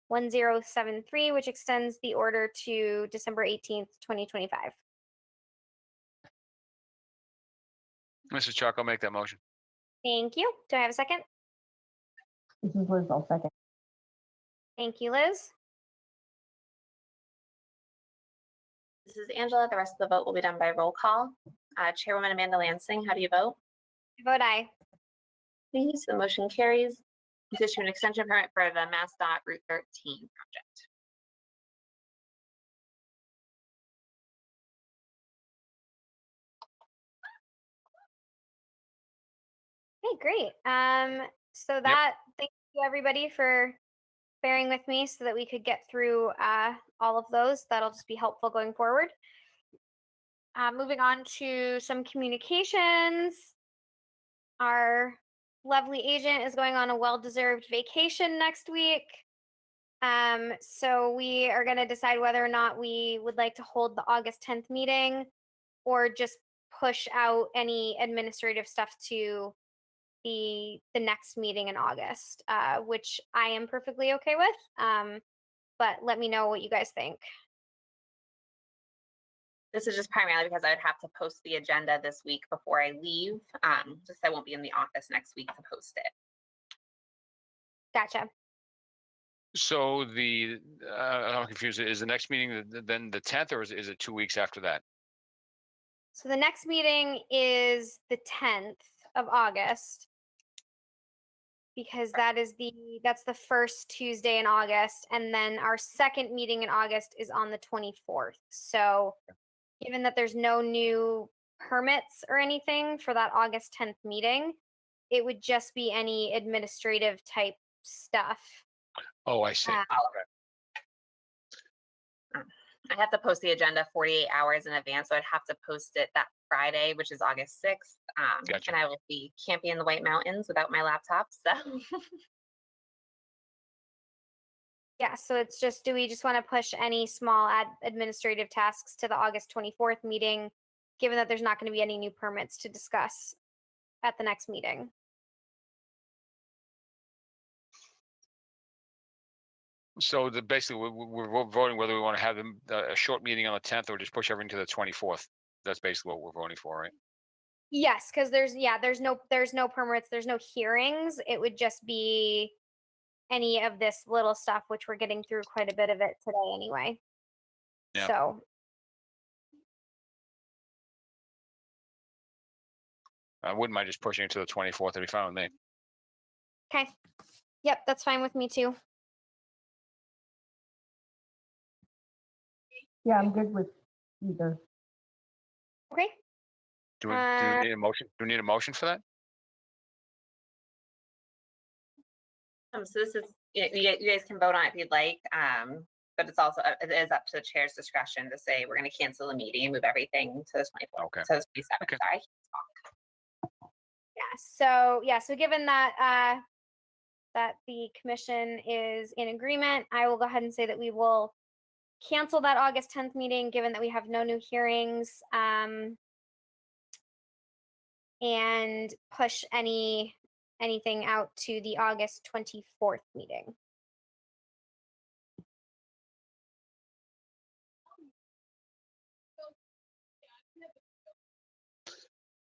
1991073, which extends the order to December 18th, 2025. Mrs. Chuck, I'll make that motion. Thank you. Do I have a second? This is Liz, I'll second. Thank you, Liz. This is Angela. The rest of the vote will be done by roll call. Chairwoman Amanda Lansing, how do you vote? I vote aye. Thank you. So the motion carries. To issue an extension permit for the MassDOT Route 13 project. Okay, great. So that, thank you everybody for bearing with me so that we could get through all of those. That'll just be helpful going forward. Moving on to some communications. Our lovely agent is going on a well-deserved vacation next week. So we are going to decide whether or not we would like to hold the August 10th meeting or just push out any administrative stuff to the next meeting in August, which I am perfectly okay with. But let me know what you guys think. This is just primarily because I would have to post the agenda this week before I leave. Just I won't be in the office next week to post it. Gotcha. So I'm confused. Is the next meeting then the 10th, or is it 2 weeks after that? So the next meeting is the 10th of August, because that's the first Tuesday in August, and then our second meeting in August is on the 24th. So given that there's no new permits or anything for that August 10th meeting, it would just be any administrative type stuff. Oh, I see. I have to post the agenda 48 hours in advance, so I'd have to post it that Friday, which is August 6th. Gotcha. And I will be camping in the White Mountains without my laptop, so. Yeah, so it's just, do we just want to push any small administrative tasks to the August 24th meeting, given that there's not going to be any new permits to discuss at the next meeting? So basically, we're voting whether we want to have a short meeting on the 10th or just push everything to the 24th. That's basically what we're voting for, right? Yes, because there's no permits, there's no hearings. It would just be any of this little stuff, which we're getting through quite a bit of it today anyway. Yeah. So I wouldn't mind just pushing it to the 24th. It'd be fine with me. okay. Yep, that's fine with me too. Yeah, I'm good with either. Okay. Do we need a motion? Do we need a motion for that? So this is, you guys can vote on it if you'd like, but it's also, it is up to the chair's discretion to say, we're gonna cancel the meeting and move everything to the 24th. Okay. To the 27th, Okay. sorry. So given that that the commission is in agreement, I will go ahead and say that we will cancel that August 10th meeting, given that we have no new hearings, and push anything out to the August 24th meeting.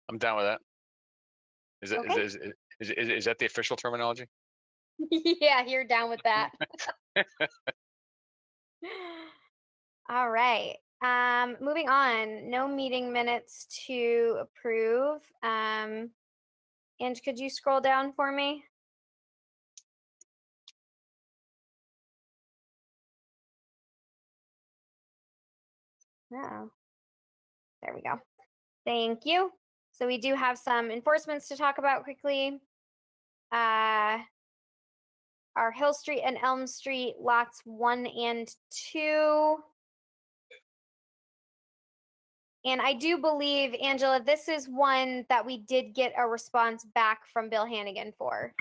I'm down with that. Is Okay. Is that the official terminology? Yeah, you're down with that. All right. Moving on, no meeting minutes to approve. And could you scroll down for me? Oh, there we go. Thank you. So we do have some enforcements to talk about quickly. Our Hill Street and Elm Street lots 1 and 2. And I do believe, Angela, this is one that we did get a response back from Bill Hannigan for.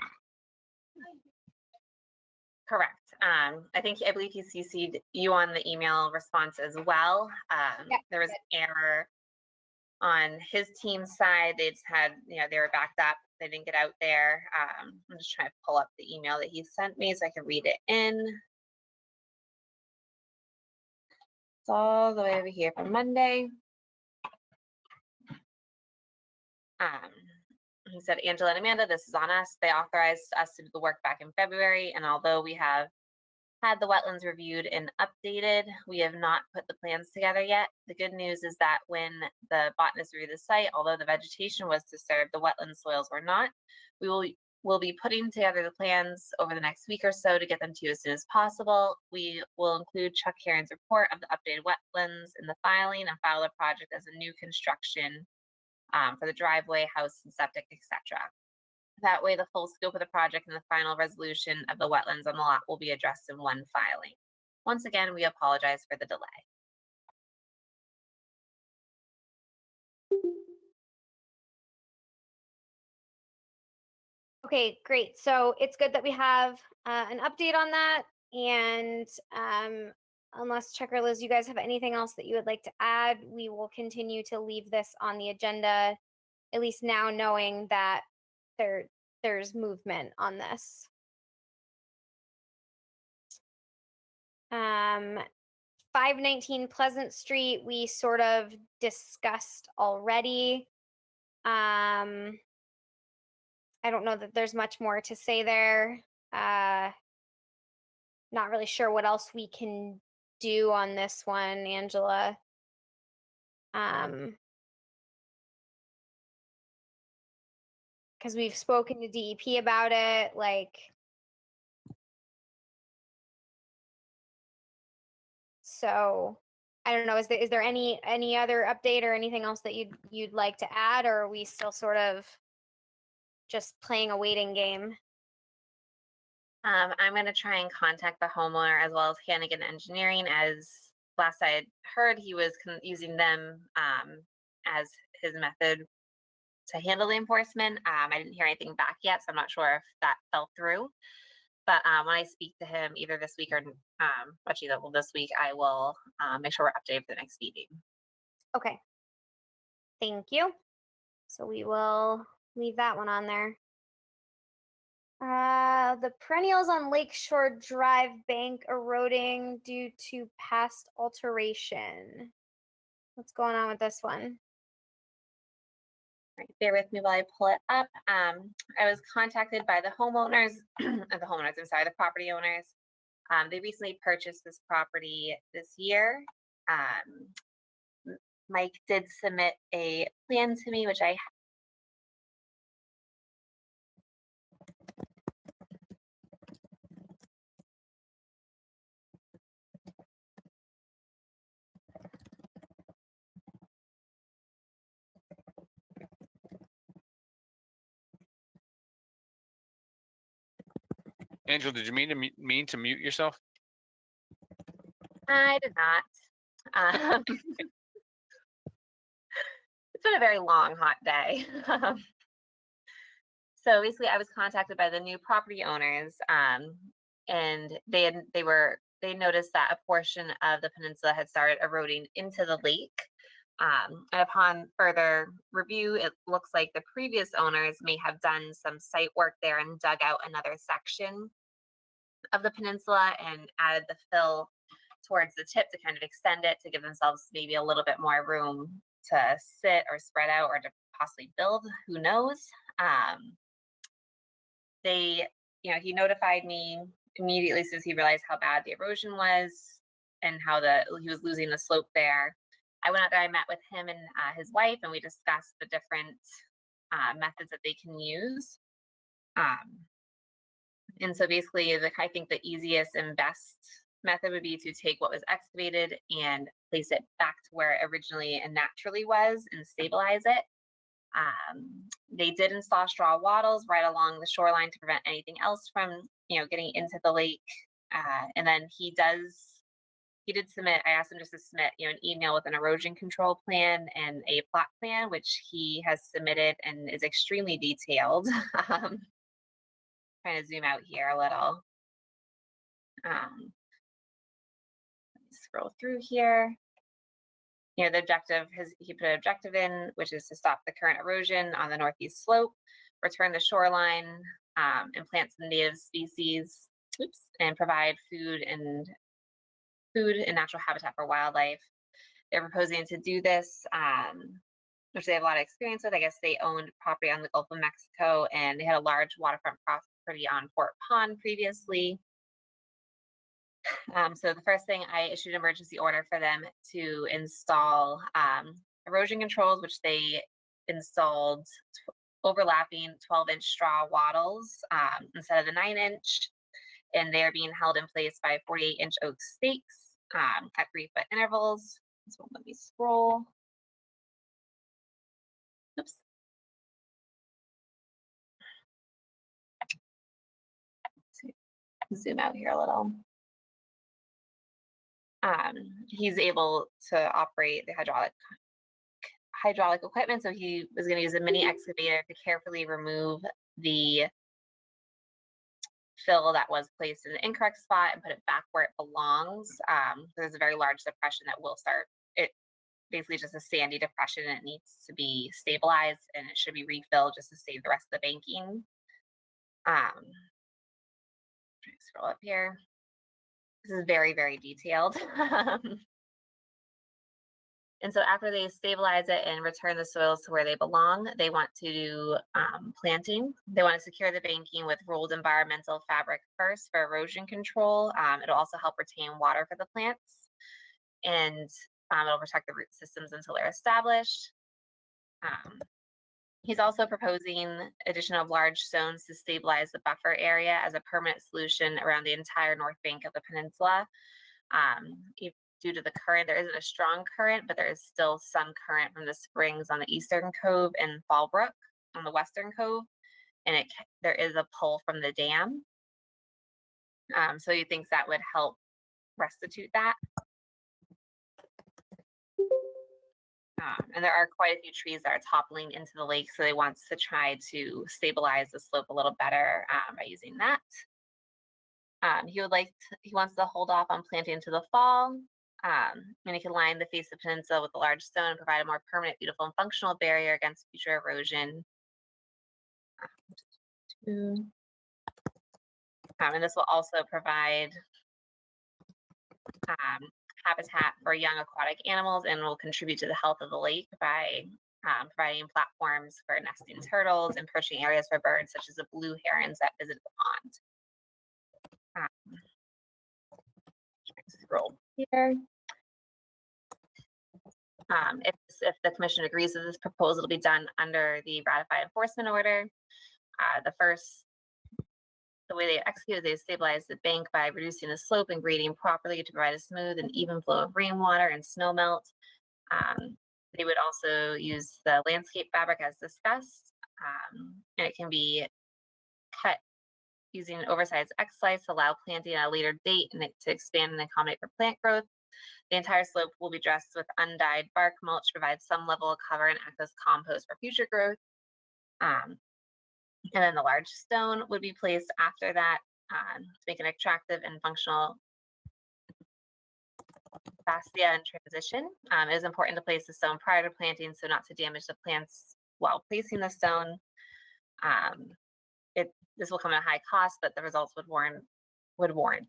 Correct. I believe he CC'd you on the email response as well. Yep. There was an error on his team's side. They just had, they were backed up. They didn't get out there. I'm just trying to pull up the email that he sent me so I can read it in. It's all the way over here from Monday. He said, Angela and Amanda, this is on us. They authorized us to do the work back in February, and although we have had the wetlands reviewed and updated, we have not put the plans together yet. The good news is that when the botanists reviewed the site, although the vegetation was disturbed, the wetland soils were not. We'll be putting together the plans over the next week or so to get them to you as soon as possible. We will include Chuck Herron's report of the updated wetlands in the filing and file the project as a new construction for the driveway, house, and septic, etc. That way, the full scope of the project and the final resolution of the wetlands on the lot will be addressed in one filing. Once again, we apologize for the delay. Okay, great. So it's good that we have an update on that. And unless Chuck or Liz, you guys have anything else that you would like to add, we will continue to leave this on the agenda, at least now knowing that there's movement on this. 519 Pleasant Street, we sort of discussed already. I don't know that there's much more to say there. Not really sure what else we can do on this one, Angela. Because we've spoken to DEP about it, like. So I don't know, is there any other update or anything else that you'd like to add, or are we still sort of just playing a waiting game? I'm going to try and contact the homeowner as well as Hannigan Engineering. As last I had heard, he was using them as his method to handle the enforcement. I didn't hear anything back yet, so I'm not sure if that fell through. But when I speak to him either this week or this week, I will make sure we're updated for the next meeting. Okay. Thank you. So we will leave that one on there. The perennials on Lakeshore Drive bank eroding due to past alteration. What's going on with this one? Right, bear with me while I pull it up. I was contacted by the homeowners, the property owners. They recently purchased this property this year. Mike did submit a plan to me, which I Angela, did you mean to mute yourself? did not. It's been a very long, hot day. So basically, I was contacted by the new property owners, and they noticed that a portion of the peninsula had started eroding into the lake. And upon further review, it looks like the previous owners may have done some site work there and dug out another section of the peninsula and added the fill towards the tip to kind of extend it to give themselves maybe a little bit more room to sit or spread out or to possibly build, who knows. He notified me immediately as he realized how bad the erosion was and how he was losing the slope there. I went out there, I met with him and his wife, and we discussed the different methods that they can use. And so basically, I think the easiest and best method would be to take what was excavated and place it back to where it originally and naturally was and stabilize it. They did install straw wattles right along the shoreline to prevent anything else from, getting into the lake. And then he did submit, I asked him just to submit, an email with an erosion control plan and a plot plan, which he has submitted and is extremely detailed. Trying to zoom out here a little. Let me scroll through here. The objective, he put an objective in, which is to stop the current erosion on the northeast slope, return the shoreline, and plant some native species, and provide food and natural habitat for wildlife. They're proposing to do this, which they have a lot of experience with. I guess they owned property on the Gulf of Mexico, and they had a large waterfront property on Fort Pond previously. So the first thing, I issued an emergency order for them to install erosion controls, which they installed overlapping 12-inch straw wattles instead of the 9-inch. And they are being held in place by 48-inch oak stakes at 3-foot intervals. So let me scroll. Oops. Zoom out here a little. He's able to operate the hydraulic equipment, so he was going to use a mini excavator to carefully remove the fill that was placed in the incorrect spot and put it back where it belongs. There's a very large depression that will start. It basically just a sandy depression, and it needs to be stabilized, and it should be refilled just to save the rest of the banking. Trying to scroll up here. This is very, very detailed. And so after they stabilize it and return the soils to where they belong, they want to do planting. They want to secure the banking with rolled environmental fabric first for erosion control. It'll also help retain water for the plants, and it'll protect the root systems until they're established. He's also proposing addition of large stones to stabilize the buffer area as a permanent solution around the entire north bank of the peninsula. Due to the current, there isn't a strong current, but there is still some current from the springs on the eastern cove and Fallbrook on the western cove, and there is a pull from the dam. So he thinks that would help restitute that. And there are quite a few trees that are toppling into the lake, so they want to try to stabilize the slope a little better by using that. He wants to hold off on planting into the fall. And he can line the face of the peninsula with a large stone and provide a more permanent, beautiful, and functional barrier against future erosion. And this will also provide habitat for young aquatic animals and will contribute to the health of the lake by providing platforms for nesting turtles and perching areas for birds such as the blue herons that visit the pond. Scroll here. If the commission agrees with this proposal, it'll be done under the ratified enforcement order. The way they execute, they stabilize the bank by reducing the slope and grading properly to provide a smooth and even flow of rainwater and snow melt. They would also use the landscape fabric as discussed, and it can be cut using an oversized X slice to allow planting at a later date and to expand and accommodate for plant growth. The entire slope will be dressed with undyed bark mulch to provide some level of cover and act as compost for future growth. And then the large stone would be placed after that to make an attractive and functional fascia in transition. It is important to place the stone prior to planting so not to damage the plants while placing the stone. This will come at a high cost, but the results would warrant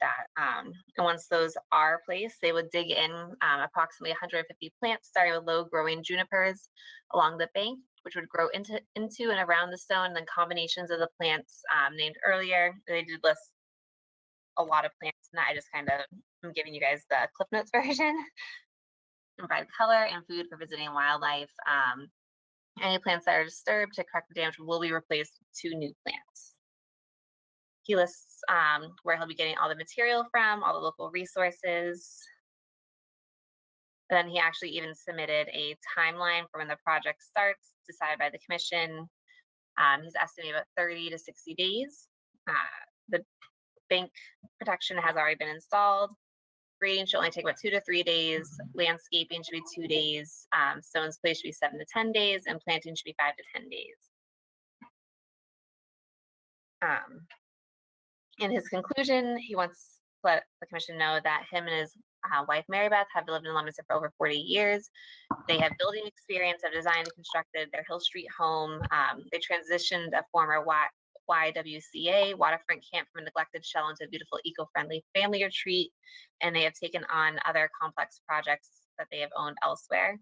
that. And once those are placed, they would dig in approximately 150 plants, starting with low-growing junipers along the bank, which would grow into and around the stone, and then combinations of the plants named earlier. They did list a lot of plants, and I just kind of am giving you guys the Cliff Notes version. Provide color and food for visiting wildlife. Any plants that are disturbed to correct the damage will be replaced with 2 new plants. He lists where he'll be getting all the material from, all the local resources. And then he actually even submitted a timeline for when the project starts, decided by the commission. He's estimated about 30 to 60 days. The bank protection has already been installed. Grading should only take about 2 to 3 days. Landscaping should be 2 days. Stones placed should be 7 to 10 days, and planting should be 5 to 10 days. In his conclusion, he wants to let the commission know that him and his wife, Mary Beth, have lived in Leominster for over 40 years. They have building experience, have designed and constructed their Hill Street home. They transitioned a former YWCA waterfront camp from a neglected shell into a beautiful eco-friendly family retreat, and they have taken on other complex projects that they have owned elsewhere.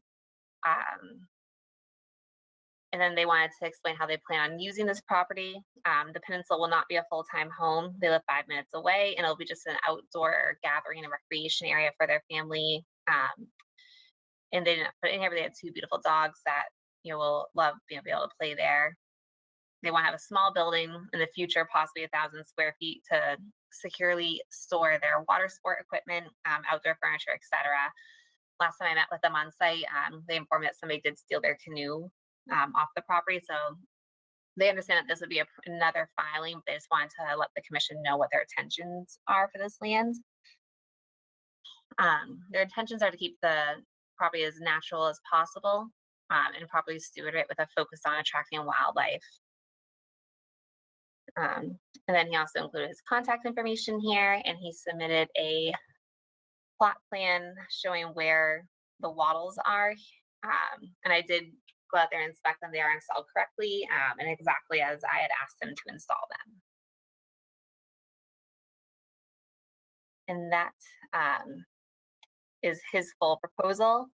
And then they wanted to explain how they plan on using this property. The peninsula will not be a full-time home. They live 5 minutes away, and it'll be just an outdoor gathering and recreation area for their family. And they didn't put it in here, but they have 2 beautiful dogs that will love being able to play there. They want to have a small building in the future, possibly 1,000 square feet, to securely store their water sport equipment, outdoor furniture, etc. Last time I met with them on site, they informed me that somebody did steal their canoe off the property, so they understand that this would be another filing, but they just wanted to let the commission know what their intentions are for this land. Their intentions are to keep the property as natural as possible and properly steward it with a focus on attracting wildlife. And then he also included his contact information here, and he submitted a plot plan showing where the wattles are. And I did go out there and inspect them. They are installed correctly and exactly as I had asked him to install them. And that is his full proposal.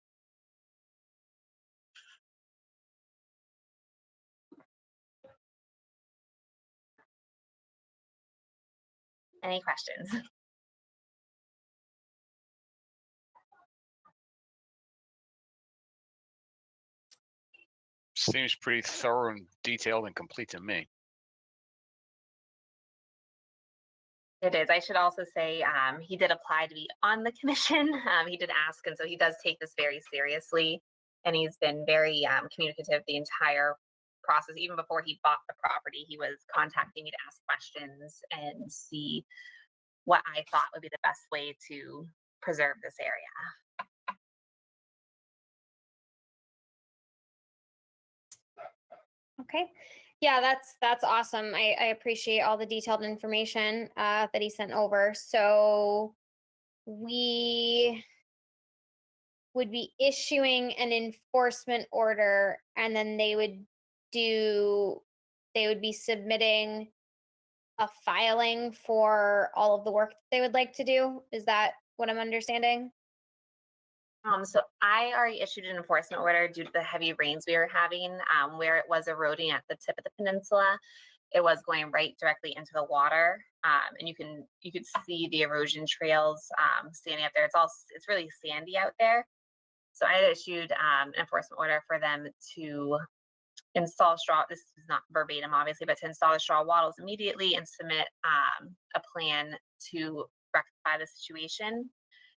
Any questions? Seems pretty thorough and detailed and complete to me. It is. I should also say he did apply to be on the commission. He did ask, and so he does take this very seriously. And he's been very communicative the entire process. Even before he bought the property, he was contacting me to ask questions and see what I thought would be the best way to preserve this area. Okay. Yeah, that's awesome. I appreciate all the detailed information that he sent over. So we would be issuing an enforcement order, and then they would be submitting a filing for all of the work that they would like to do. Is that what I'm understanding? So I already issued an enforcement order due to the heavy rains we were having, where it was eroding at the tip of the peninsula. It was going right directly into the water, and you could see the erosion trails standing up there. It's really sandy out there. So I had issued an enforcement order for them to install straw. This is not verbatim, obviously, but to install the straw wattles immediately and submit a plan to rectify the situation,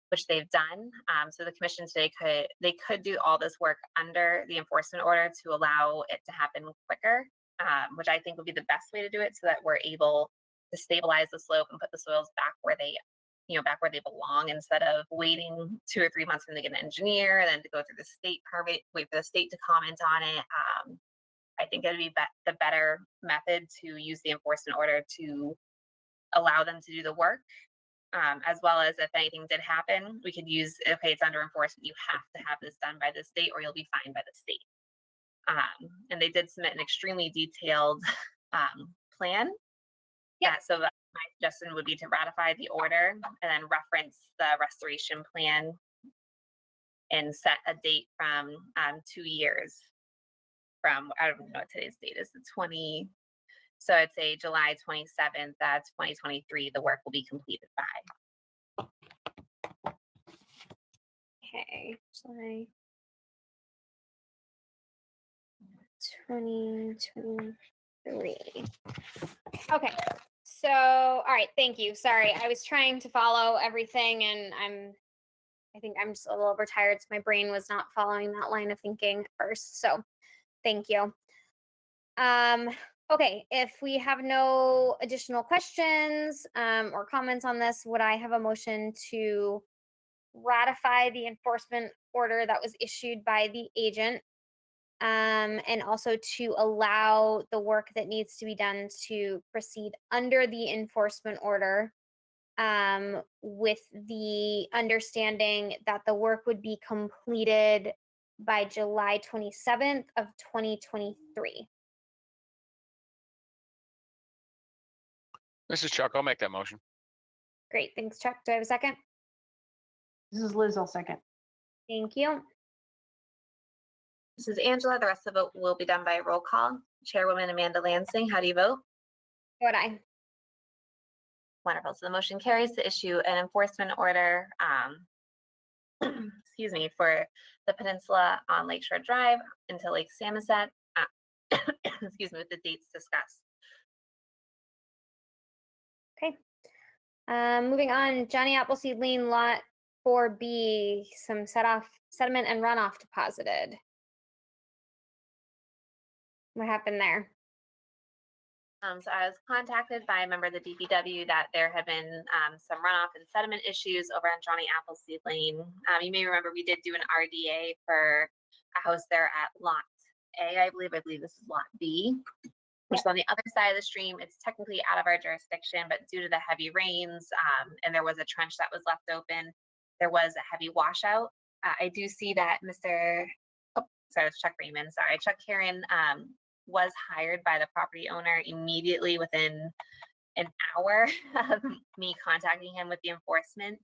which they've done. So the commission today could do all this work under the enforcement order to allow it to happen quicker, which I think would be the best way to do it, so that we're able to stabilize the slope and put the soils back where they belong, instead of waiting 2 or 3 months for them to get an engineer and then to go through the state permit, wait for the state to comment on it. I think it'd be the better method to use the enforcement order to allow them to do the work. As well as if anything did happen, we could use, okay, it's under enforcement, you have to have this done by the state or you'll be fined by the state. And they did submit an extremely detailed plan. Yeah, so my suggestion would be to ratify the order and then reference the restoration plan and set a date from 2 years from, I don't know what today's date is, the 20, so I'd say July 27th, 2023, the work will be completed by. Okay, July 2023. Okay, so, all right, thank you. Sorry, I was trying to follow everything, and I think I'm just a little overtired, so my brain was not following that line of thinking at first. So, thank you. Okay, if we have no additional questions or comments on this, would I have a motion to ratify the enforcement order that was issued by the agent, and also to allow the work that needs to be done to proceed under the enforcement order, with the understanding that the work would be completed by July 27th of 2023. This is Chuck. I'll make that motion. Great, thanks, Chuck. Do I have a second? This is Liz, I'll second. Thank you. This is Angela. The rest of it will be done by roll call. Chairwoman Amanda Lansing, how do you vote? Vote aye. Wonderful. So the motion carries to issue an enforcement order, excuse me, for the peninsula on Lakeshore Drive into Lake Samoset, excuse me, with the dates discussed. Okay. Moving on, Johnny Appleseed Lane Lot 4B, some sediment and runoff deposited. What happened there? So I was contacted by a member of the DPW that there had been some runoff and sediment issues over on Johnny Appleseed Lane. You may remember we did do an RDA for a house there at Lot A, I believe this is Lot B. which is on the other side of the stream. It's technically out of our jurisdiction, but due to the heavy rains, and there was a trench that was left open, there was a heavy washout. I do see that Chuck Raymond, Chuck Karen was hired by the property owner immediately within an hour of me contacting him with the enforcement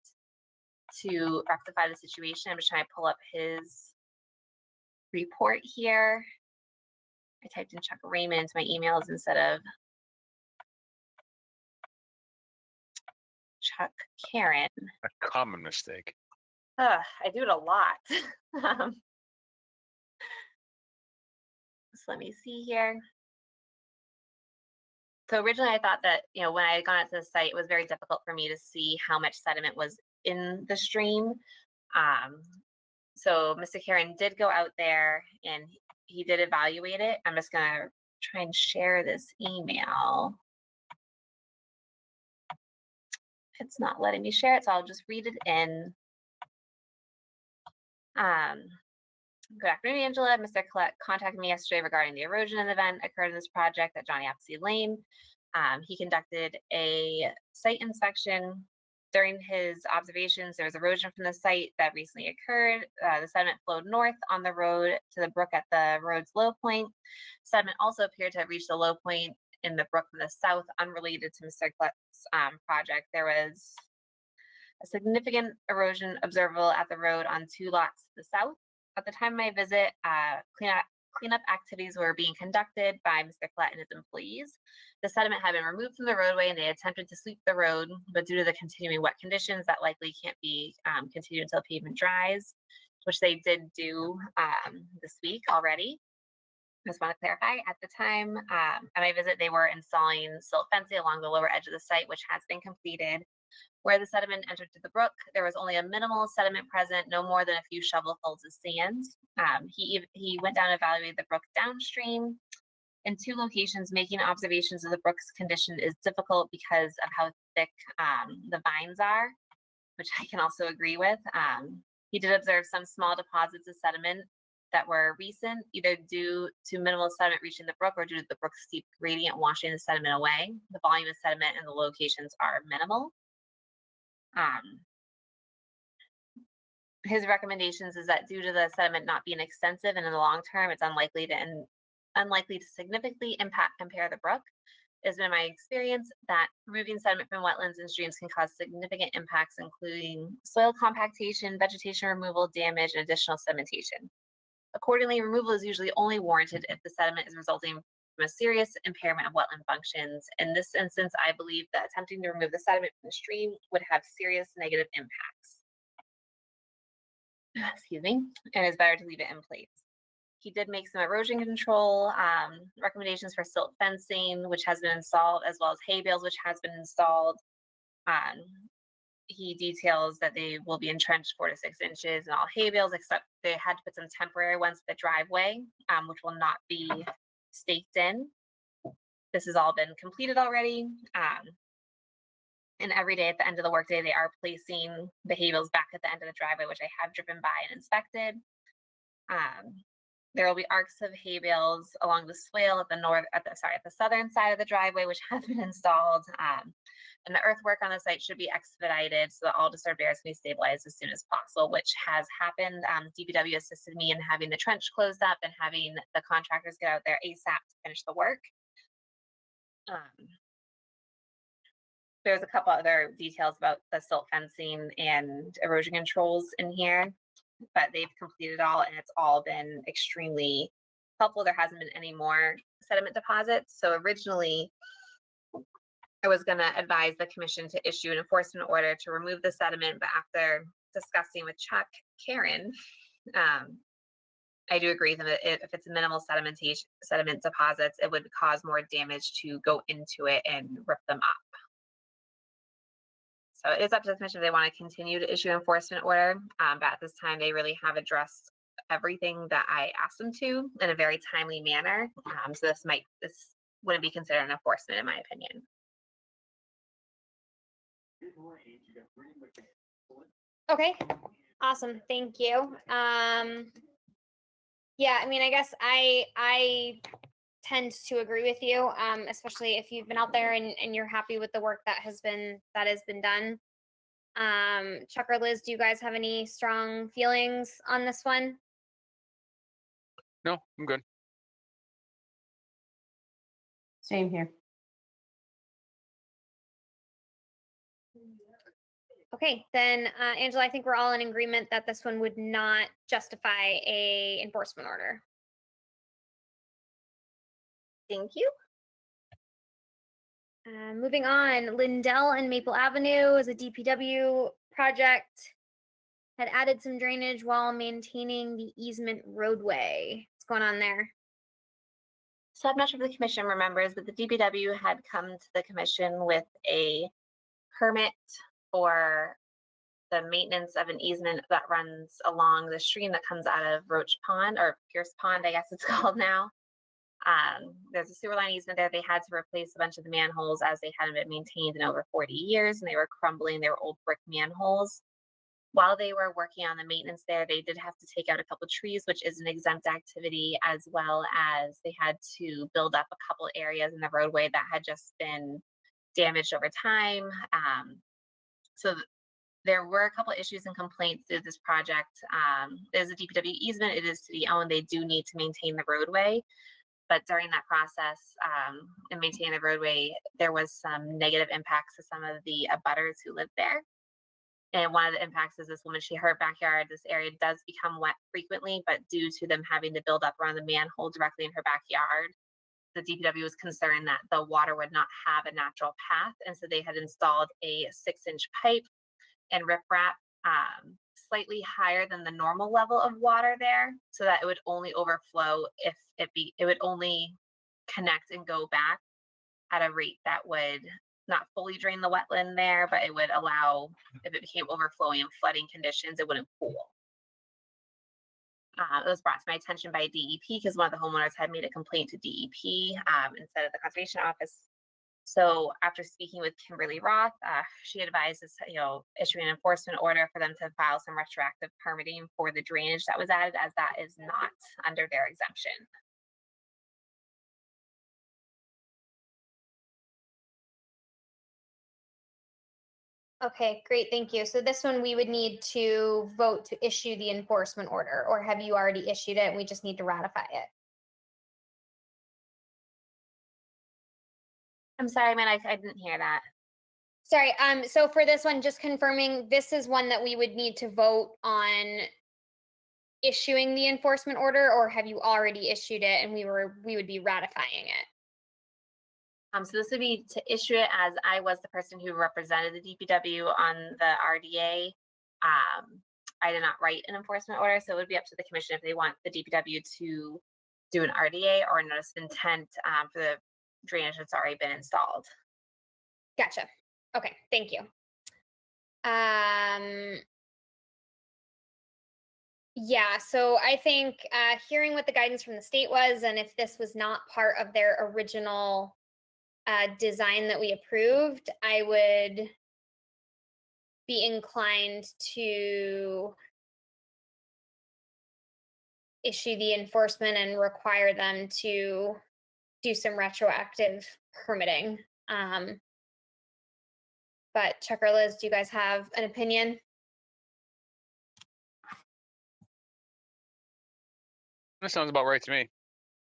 to rectify the situation. I'm just trying to pull up his report here. I typed in Chuck Raymond into my emails instead of Chuck Karen. A common mistake. I do it a lot. So let me see here. So originally I thought that, when I had gone out to the site, it was very difficult for me to see how much sediment was in the stream. So Mr. Karen did go out there and he did evaluate it. I'm just gonna try and share this email. It's not letting me share it, so I'll just read it in. Good afternoon, Angela. Mr. Collette contacted me yesterday regarding the erosion event occurred in this project at Johnny Appleseed Lane. He conducted a site inspection. During his observations, there was erosion from the site that recently occurred. The sediment flowed north on the road to the brook at the road's low point. Sediment also appeared to have reached the low point in the brook from the south, unrelated to Mr. Collette's project. There was a significant erosion observable at the road on 2 lots to the south. At the time of my visit, cleanup activities were being conducted by Mr. Collette and his employees. The sediment had been removed from the roadway and they attempted to sweep the road, but due to the continuing wet conditions, that likely can't be continued until pavement dries, which they did do this week already. I just want to clarify, at the time at my visit, they were installing silt fencing along the lower edge of the site, which has been completed. Where the sediment entered to the brook, there was only a minimal sediment present, no more than a few shovelfuls of sand. He went down and evaluated the brook downstream. In 2 locations, making observations of the brook's condition is difficult because of how thick the vines are, which I can also agree with. He did observe some small deposits of sediment that were recent, either due to minimal sediment reaching the brook or due to the brook's steep gradient washing the sediment away. The volume of sediment in the locations are minimal. His recommendations is that due to the sediment not being extensive and in the long term, it's unlikely to significantly impair the brook. It's been my experience that removing sediment from wetlands and streams can cause significant impacts, including soil compactation, vegetation removal, damage, and additional sedimentation. Accordingly, removal is usually only warranted if the sediment is resulting from a serious impairment of wetland functions. In this instance, I believe that attempting to remove the sediment from the stream would have serious negative impacts. Excuse me, and it's better to leave it in place. He did make some erosion control recommendations for silt fencing, which has been installed, as well as hay bales, which has been installed. He details that they will be entrenched 4 to 6 inches in all hay bales, except they had to put some temporary ones for the driveway, which will not be staked in. This has all been completed already. And every day at the end of the workday, they are placing the hay bales back at the end of the driveway, which I have driven by and inspected. There will be arcs of hay bales along the swale at the southern side of the driveway, which has been installed. And the earthwork on the site should be expedited so that all disturbed areas can be stabilized as soon as possible, which has happened. DPW assisted me in having the trench closed up and having the contractors get out there ASAP to finish the work. There's a couple other details about the silt fencing and erosion controls in here, but they've completed all and it's all been extremely helpful. There hasn't been any more sediment deposits. So originally, I was going to advise the commission to issue an enforcement order to remove the sediment, but after discussing with Chuck Karen, I do agree that if it's minimal sediment deposits, it would cause more damage to go into it and rip them up. So it is up to the commission if they want to continue to issue an enforcement order, but at this time they really have addressed everything that I asked them to in a very timely manner. So this wouldn't be considered an enforcement in my opinion. Okay, awesome, thank you. Yeah, I mean, I guess I tend to agree with you, especially if you've been out there and you're happy with the work that has been done. Chuck or Liz, do you guys have any strong feelings on this one? No, I'm good. Same here. Okay, then, Angela, I think we're all in agreement that this one would not justify a enforcement order. Thank you. Moving on, Lindell and Maple Avenue is a DPW project. Had added some drainage while maintaining the easement roadway. What's going on there? So I'm not sure if the commission remembers, but the DPW had come to the commission with a permit for the maintenance of an easement that runs along the stream that comes out of Roach Pond, or Pierce Pond, I guess it's called now. There's a sewer line easement there. They had to replace a bunch of the manholes as they hadn't been maintained in over 40 years, and they were crumbling. They were old brick manholes. While they were working on the maintenance there, they did have to take out a couple trees, which is an exempt activity, as well as they had to build up a couple areas in the roadway that had just been damaged over time. So there were a couple issues and complaints through this project. There's a DPW easement. It is city owned. They do need to maintain the roadway. But during that process, in maintaining the roadway, there was some negative impacts to some of the abutters who lived there. And one of the impacts is this woman, her backyard, this area does become wet frequently, but due to them having to build up around the manhole directly in her backyard, the DPW was concerned that the water would not have a natural path. And so they had installed a 6-inch pipe and riprap slightly higher than the normal level of water there, so that it would only overflow if it would only connect and go back at a rate that would not fully drain the wetland there, but it would allow, if it became overflowing and flooding conditions, it wouldn't pool. It was brought to my attention by DEP because one of the homeowners had made a complaint to DEP instead of the conservation office. So after speaking with Kimberly Roth, she advised us, issuing an enforcement order for them to file some retroactive permitting for the drainage that was added, as that is not under their exemption. Okay, great, thank you. So this one we would need to vote to issue the enforcement order, or have you already issued it and we just need to ratify it? I'm sorry, man, I didn't hear that. Sorry, so for this one, just confirming, this is one that we would need to vote on issuing the enforcement order, or have you already issued it and we would be ratifying it? So this would be to issue it, as I was the person who represented the DPW on the RDA. I did not write an enforcement order, so it would be up to the commission if they want the DPW to do an RDA or a notice of intent for the drainage that's already been installed. Gotcha. Okay, thank you. Yeah, so I think hearing what the guidance from the state was, and if this was not part of their original design that we approved, I would be inclined to issue the enforcement and require them to do some retroactive permitting. But Chuck or Liz, do you guys have an opinion? That sounds about right to me.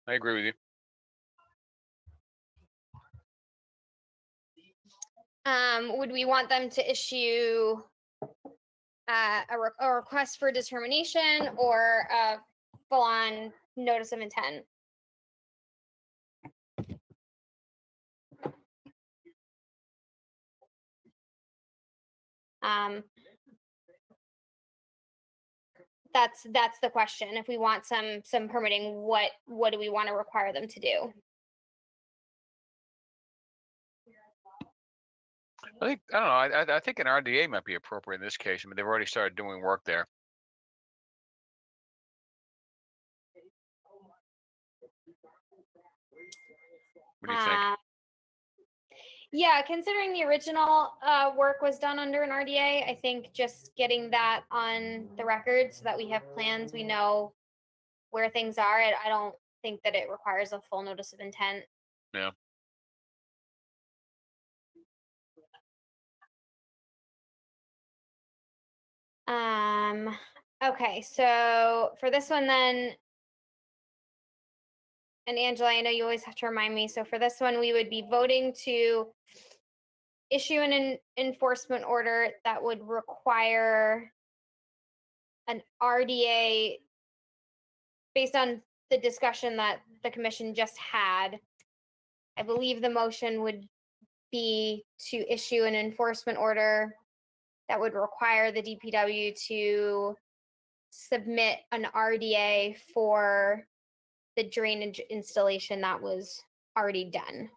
I agree with you. Would we want them to issue a request for determination or a full-on notice of intent? That's the question. If we want some permitting, what do we want to require them to do? I don't know. I think an RDA might be appropriate in this case. I mean, they've already started doing work there. What do you think? Yeah, considering the original work was done under an RDA, I think just getting that on the record so that we have plans, we know where things are. I think that it requires a full notice of intent. Yeah. Okay, so for this one then, and Angela, I know you always have to remind me, so for this one, we would be voting to issue an enforcement order that would require an RDA based on the discussion that the commission just had. I believe the motion would be to issue an enforcement order that would require the DPW to submit an RDA for the drainage installation that was already done.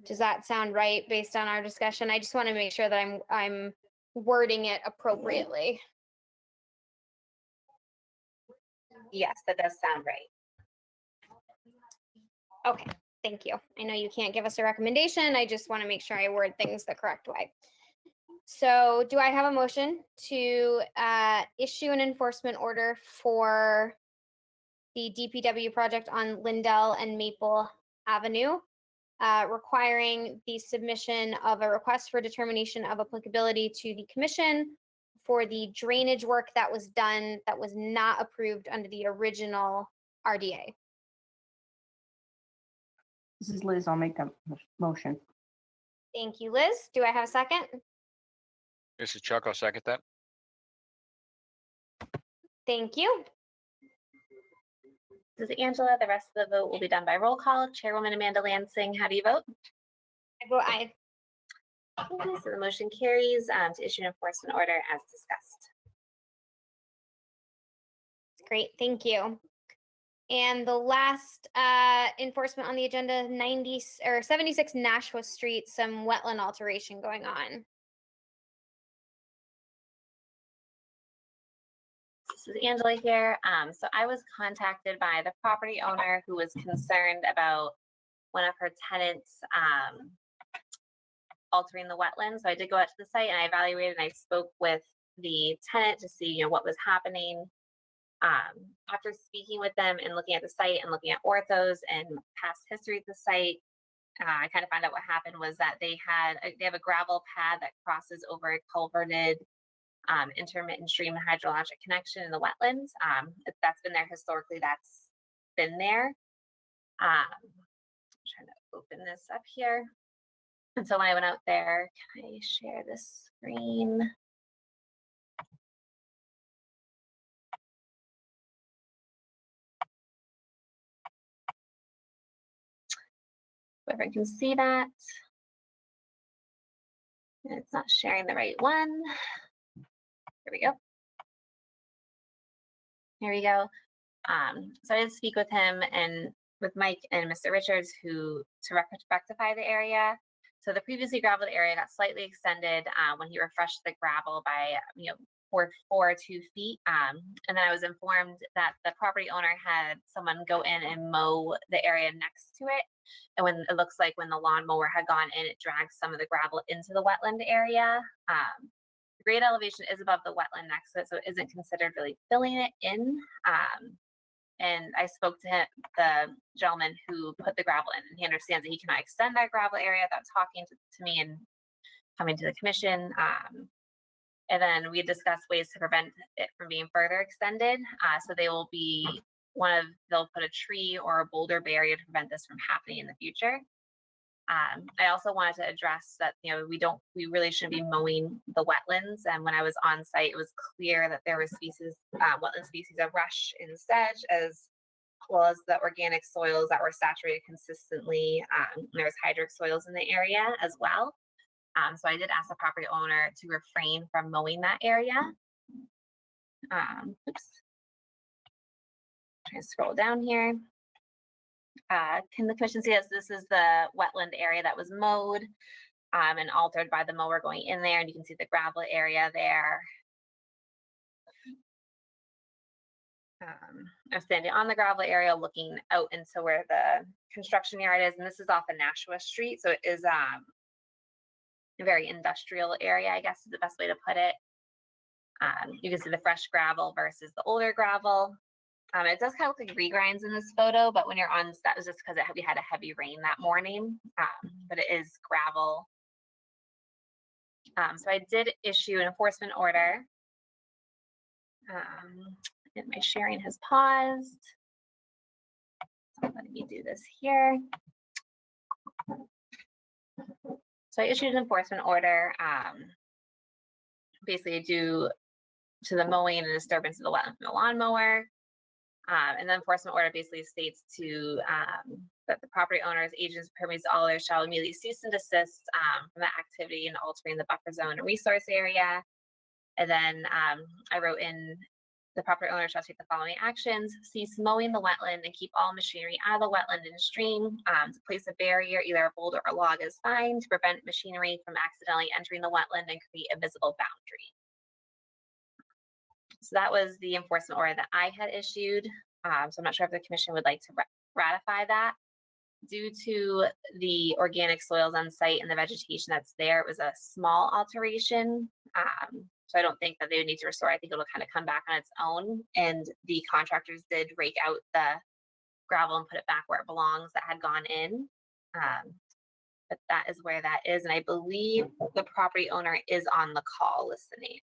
Does that sound right based on our discussion? I just want to make sure that I'm wording it appropriately. Yes, that does sound right. Okay, thank you. I know you can't give us a recommendation. I just want to make sure I word things the correct way. So do I have a motion to issue an enforcement order for the DPW project on Lindell and Maple Avenue, requiring the submission of a request for determination of applicability to the commission for the drainage work that was done that was not approved under the original RDA? This is Liz. I'll make a motion. Thank you, Liz. Do I have a second? This is Chuck. I'll second that. Thank you. This is Angela. The rest of the vote will be done by roll call. Chairwoman Amanda Lansing, how do you vote? I vote aye. Okay, so the motion carries to issue an enforcement order as discussed. Great, thank you. And the last enforcement on the agenda, 76 Nashua Street, some wetland alteration going on. This is Angela here. So I was contacted by the property owner who was concerned about one of her tenants altering the wetlands. So I did go out to the site and I evaluated and I spoke with the tenant to see, what was happening. After speaking with them and looking at the site and looking at orthos and past history of the site, I kind of found out what happened was that they have a gravel pad that crosses over a culverted intermittent stream hydrologic connection in the wetlands. That's been there historically. That's been there. I'm trying to open this up here. And so when I went out there, can I share this screen? Whoever can see that. And it's not sharing the right one. Here we go. Here we go. So I did speak with him and with Mike and Mr. Richards to rectify the area. So the previously gravelled area got slightly extended when he refreshed the gravel by 4 to 2 feet. And then I was informed that the property owner had someone go in and mow the area next to it. And when it looks like when the lawnmower had gone in, it dragged some of the gravel into the wetland area. The grade elevation is above the wetland next to it, so it isn't considered really filling it in. And I spoke to him, the gentleman who put the gravel in, and he understands that he cannot extend that gravel area. That's talking to me and coming to the commission. And then we discussed ways to prevent it from being further extended. So they will be they'll put a tree or a boulder barrier to prevent this from happening in the future. I also wanted to address that, we really shouldn't be mowing the wetlands. And when I was on site, it was clear that there were wetland species of rush and sedge, as well as the organic soils that were saturated consistently. There was hydric soils in the area as well. So I did ask the property owner to refrain from mowing that area. Oops. Trying to scroll down here. Can the commission see this is the wetland area that was mowed and altered by the mower going in there, and you can see the gravel area there. I'm standing on the gravel area looking out into where the construction yard is, and this is off of Nashua Street, so it is a very industrial area, I guess is the best way to put it. You can see the fresh gravel versus the older gravel. It does kind of look like regrinds in this photo, but when you're on, that was just because we had a heavy rain that morning, but it is gravel. So I did issue an enforcement order. And my sharing has paused. So let me do this here. So I issued an enforcement order, basically due to the mowing and disturbance of the wetland from the lawnmower. And the enforcement order basically states to that the property owners, agents, permits, all others shall immediately cease and desist from that activity and altering the buffer zone and resource area. And then I wrote in, the property owner shall take the following actions: cease mowing the wetland and keep all machinery out of the wetland and stream. To place a barrier, either a boulder or log, is fine to prevent machinery from accidentally entering the wetland and create a visible boundary. So that was the enforcement order that I had issued. So I'm not sure if the commission would like to ratify that. Due to the organic soils on site and the vegetation that's there, it was a small alteration. So I don't think that they would need to restore. I think it'll kind of come back on its own. And the contractors did rake out the gravel and put it back where it belongs that had gone in. But that is where that is. And I believe the property owner is on the call listening.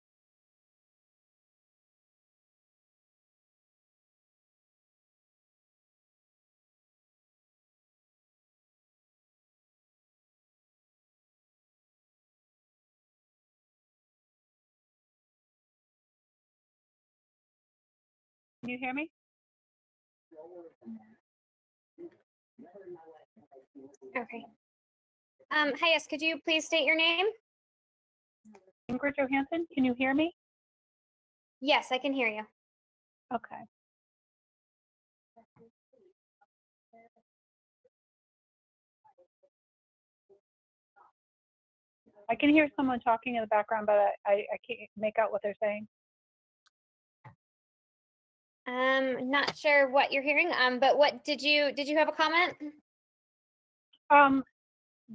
Can you hear me? Okay. Hi, yes, could you please state your name? Ingrid Johansson, can you hear me? Yes, I can hear you. Okay. I can hear someone talking in the background, but I can't make out what they're saying. Not sure what you're hearing, but what did you have a comment?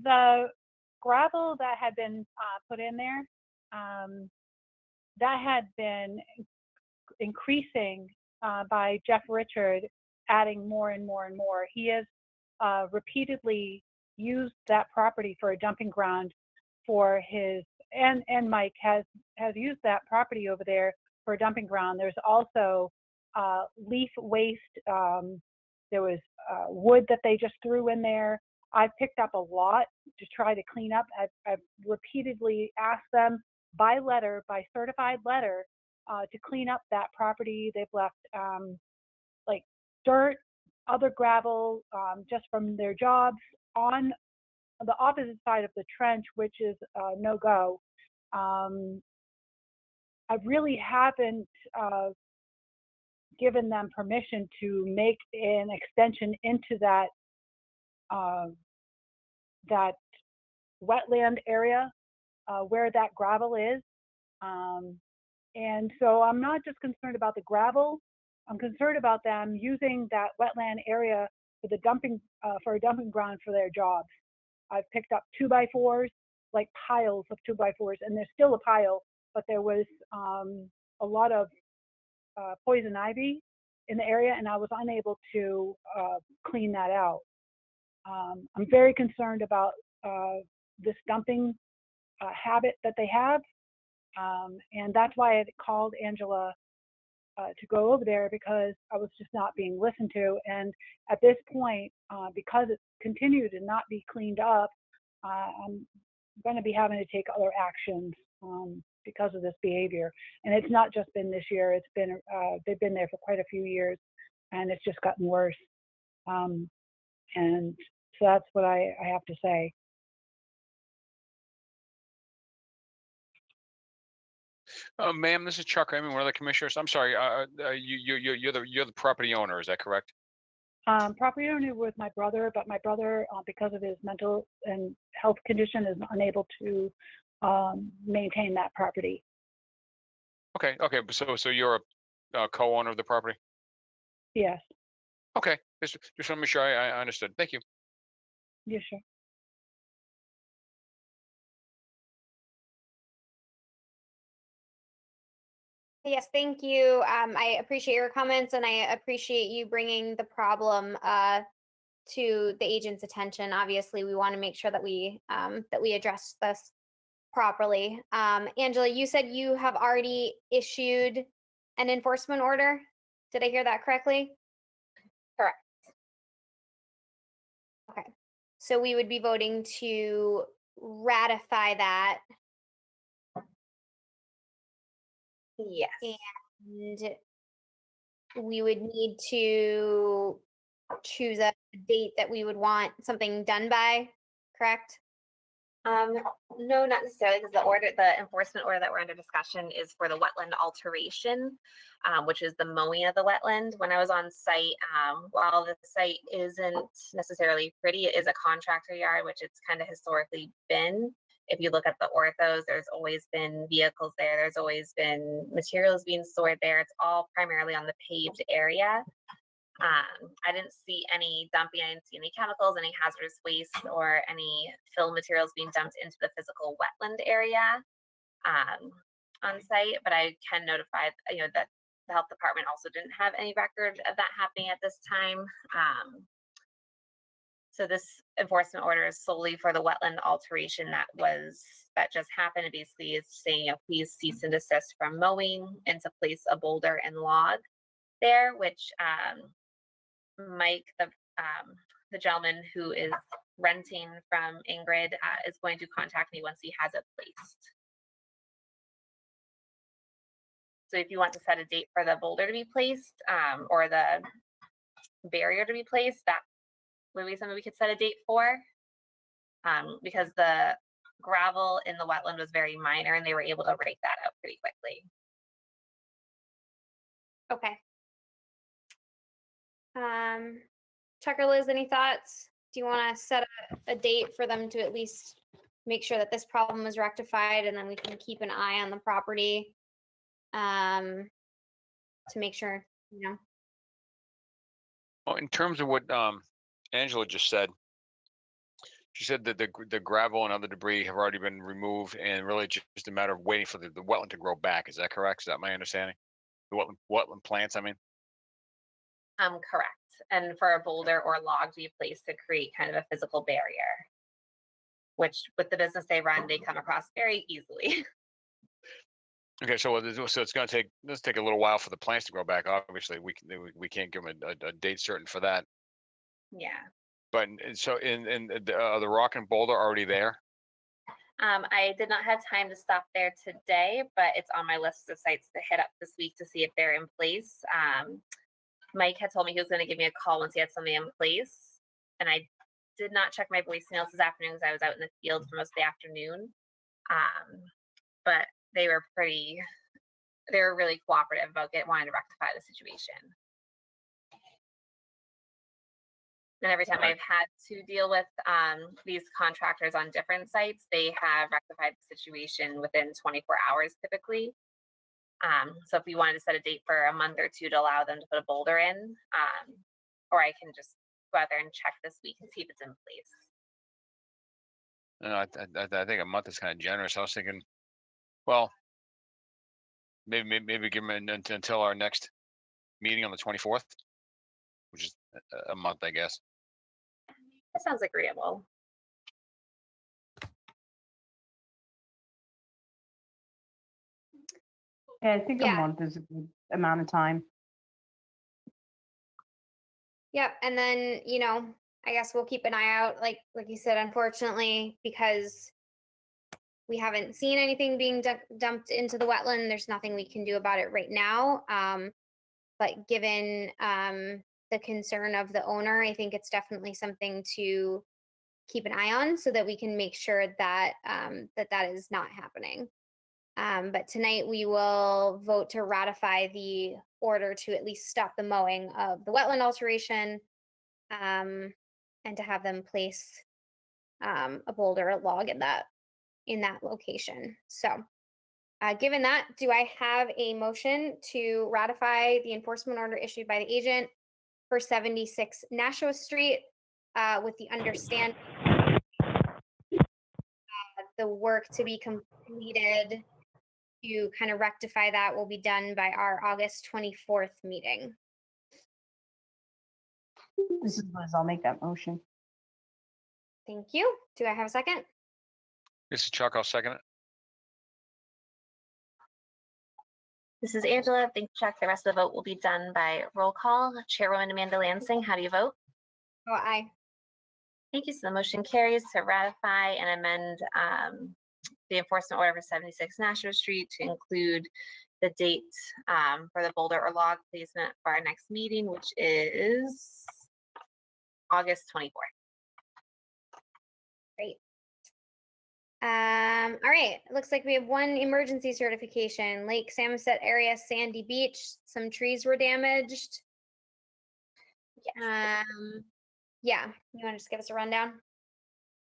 The gravel that had been put in there, that had been increasing by Jeff Richard, adding more and more and more. He has repeatedly used that property for a dumping ground for his, and Mike has used that property over there for a dumping ground. There's also leaf waste. There was wood that they just threw in there. I picked up a lot to try to clean up. I've repeatedly asked them by letter, by certified letter, to clean up that property. They've left like dirt, other gravel, just from their jobs on the opposite side of the trench, which is no-go. I really haven't given them permission to make an extension into that that wetland area where that gravel is. And so I'm not just concerned about the gravel. I'm concerned about them using that wetland area for the dumping for a dumping ground for their jobs. I've picked up 2x4s, like piles of 2x4s, and there's still a pile, but there was a lot of poison ivy in the area, and I was unable to clean that out. I'm very concerned about this dumping habit that they have, and that's why I called Angela to go over there, because I was just not being listened to. And at this point, because it continued to not be cleaned up, I'm going to be having to take other actions because of this behavior. And it's not just been this year. It's been they've been there for quite a few years, and it's just gotten worse. And so that's what I have to say. Ma'am, this is Chuck. I mean, one of the commissioners. I'm sorry. You're the property owner. Is that correct? Property owner with my brother, but my brother, because of his mental and health condition, is unable to maintain that property. Okay. Okay. So you're a co-owner of the property. Yes. Okay. Just want to make sure I understood. Thank you. Yeah, sure. Yes, thank you. I appreciate your comments and I appreciate you bringing the problem to the agent's attention. Obviously, we want to make sure that we address this properly. Angela, you said you have already issued an enforcement order. Did I hear that correctly? Correct. Okay. So we would be voting to ratify that. Yes. And we would need to choose a date that we would want something done by, correct? No, not necessarily, because the enforcement order that we're under discussion is for the wetland alteration, which is the mowing of the wetland. When I was on site, while the site isn't necessarily pretty, it is a contractor yard, which it's kind of historically been. If you look at the orthos, there's always been vehicles there. There's always been materials being stored there. It's all primarily on the paved area. I didn't see any dumping. I didn't see any chemicals, any hazardous waste, or any fill materials being dumped into the physical wetland area on site. But I can notify, that the health department also didn't have any record of that happening at this time. So this enforcement order is solely for the wetland alteration that just happened. It basically is saying, please cease and desist from mowing and to place a boulder and log there, which Mike, the gentleman who is renting from Ingrid, is going to contact me once he has it placed. So if you want to set a date for the boulder to be placed, or the barrier to be placed, that would be something we could set a date for. Because the gravel in the wetland was very minor and they were able to rake that out pretty quickly. Okay. Chuck or Liz, any thoughts? Do you want to set a date for them to at least make sure that this problem is rectified, and then we can keep an eye on the property to make sure, Well, in terms of what Angela just said, she said that the gravel and other debris have already been removed, and really just a matter of waiting for the wetland to grow back. Is that correct? Is that my understanding? The wetland plants, I mean? Correct. And for a boulder or log to be placed to create kind of a physical barrier, which with the business they run, they come across very easily. Okay, so it's going to take a little while for the plants to grow back. Obviously, we can't give them a date certain for that. Yeah. But so in the rock and boulder already there? I did not have time to stop there today, but it's on my list of sites to hit up this week to see if they're in place. Mike had told me he was going to give me a call once he had something in place, and I did not check my voicemails this afternoon because I was out in the field for most of the afternoon. But they were really cooperative about wanting to rectify the situation. And every time I've had to deal with these contractors on different sites, they have rectified the situation within 24 hours typically. So if you wanted to set a date for a month or two to allow them to put a boulder in, or I can just go out there and check this week and see if it's in place. I think a month is kind of generous. I was thinking, well, maybe give them until our next meeting on the 24th, which is a month, I guess. That sounds agreeable. Yeah, I think a month is a good amount of time. Yep. And then, I guess we'll keep an eye out, like you said, unfortunately, because we haven't seen anything being dumped into the wetland. There's nothing we can do about it right now. But given the concern of the owner, I think it's definitely something to keep an eye on so that we can make sure that that is not happening. But tonight we will vote to ratify the order to at least stop the mowing of the wetland alteration, and to have them place a boulder, a log in that location. So given that, do I have a motion to ratify the enforcement order issued by the agent for 76 Nashua Street with the understanding the work to be completed to kind of rectify that will be done by our August 24th meeting. This is Liz. I'll make that motion. Thank you. Do I have a second? This is Chuck. I'll second it. This is Angela. Thank you, Chuck. The rest of the vote will be done by roll call. Chairwoman Amanda Lansing, how do you vote? Oh, aye. Thank you. So the motion carries to ratify and amend the enforcement order for 76 Nashua Street to include the date for the boulder or log placement for our next meeting, which is August 24th. Great. All right, it looks like we have one emergency certification, Lake Samoset area, Sandy Beach. Some trees were damaged. Yes. Yeah, you want to just give us a rundown?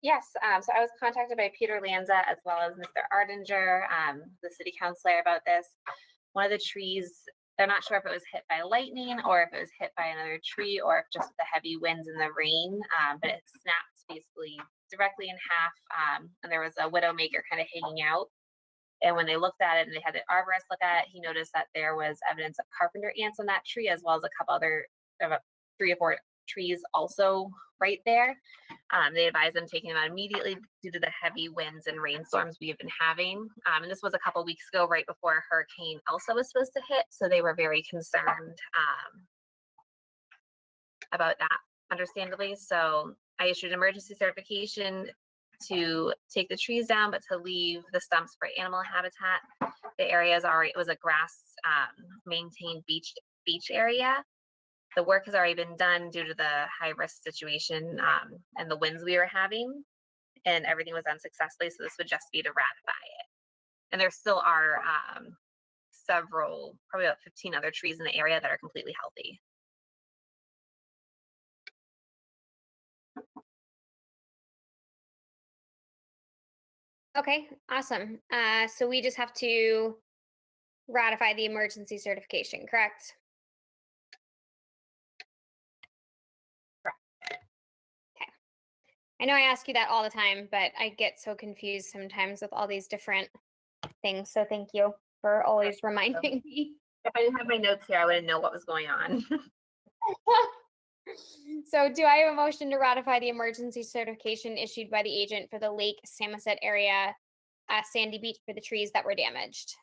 Yes, so I was contacted by Peter Lanza as well as Mr. Ardinger, the city councilor, about this. One of the trees, they're not sure if it was hit by lightning or if it was hit by another tree or if just the heavy winds and the rain, but it snapped basically directly in half, and there was a widowmaker kind of hanging out. And when they looked at it and they had the arborist look at it, he noticed that there was evidence of carpenter ants on that tree, as well as a couple other, about 3 or 4 trees also right there. They advised them taking them out immediately due to the heavy winds and rainstorms we have been having. And this was a couple weeks ago, right before Hurricane Elsa was supposed to hit. So they were very concerned about that, understandably. So I issued an emergency certification to take the trees down, but to leave the stumps for animal habitat. The area is already, it was a grass maintained beach area. The work has already been done due to the high risk situation and the winds we were having, and everything was done successfully. So this would just be to ratify it. And there still are several, probably about 15 other trees in the area that are completely healthy. Okay, awesome. So we just have to ratify the emergency certification, correct? Okay. I know I ask you that all the time, but I get so confused sometimes with all these different things. So thank you for always reminding me. If I didn't have my notes here, I wouldn't know what was going on. So do I have a motion to ratify the emergency certification issued by the agent for the Lake Samoset area, Sandy Beach, for the trees that were damaged?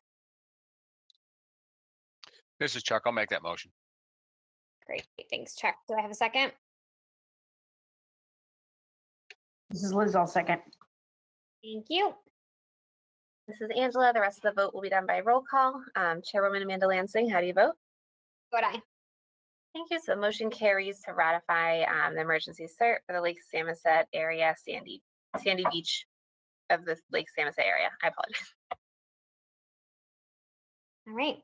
This is Chuck. I'll make that motion. Great, thanks, Chuck. Do I have a second? This is Liz. I'll second. Thank you. This is Angela. The rest of the vote will be done by roll call. Chairwoman Amanda Lansing, how do you vote? Vote aye. Thank you. So the motion carries to ratify the emergency cert for the Lake Samoset area, Sandy Beach of the Lake Samoset area. I apologize. All right.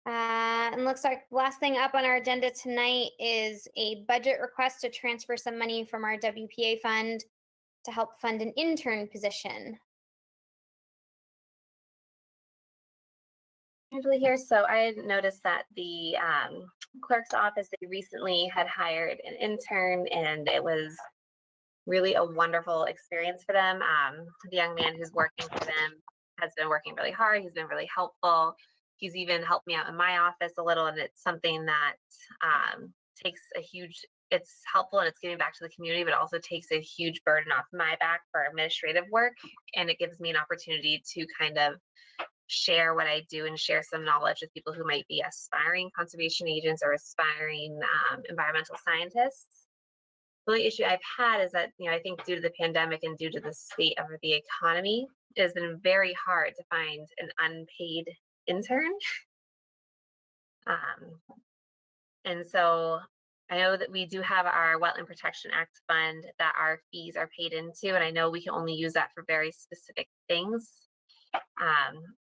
And looks like last thing up on our agenda tonight is a budget request to transfer some money from our WPA fund to help fund an intern position. Angela here. So I had noticed that the clerk's office, they recently had hired an intern, and it was really a wonderful experience for them. The young man who's working for them has been working really hard. He's been really helpful. He's even helped me out in my office a little, and it's something that takes a huge, it's helpful and it's giving back to the community, but also takes a huge burden off my back for administrative work. And it gives me an opportunity to kind of share what I do and share some knowledge with people who might be aspiring conservation agents or aspiring environmental scientists. The only issue I've had is that, I think due to the pandemic and due to the state of the economy, it has been very hard to find an unpaid intern. And so I know that we do have our Wetland Protection Act fund that our fees are paid into, and I know we can only use that for very specific things.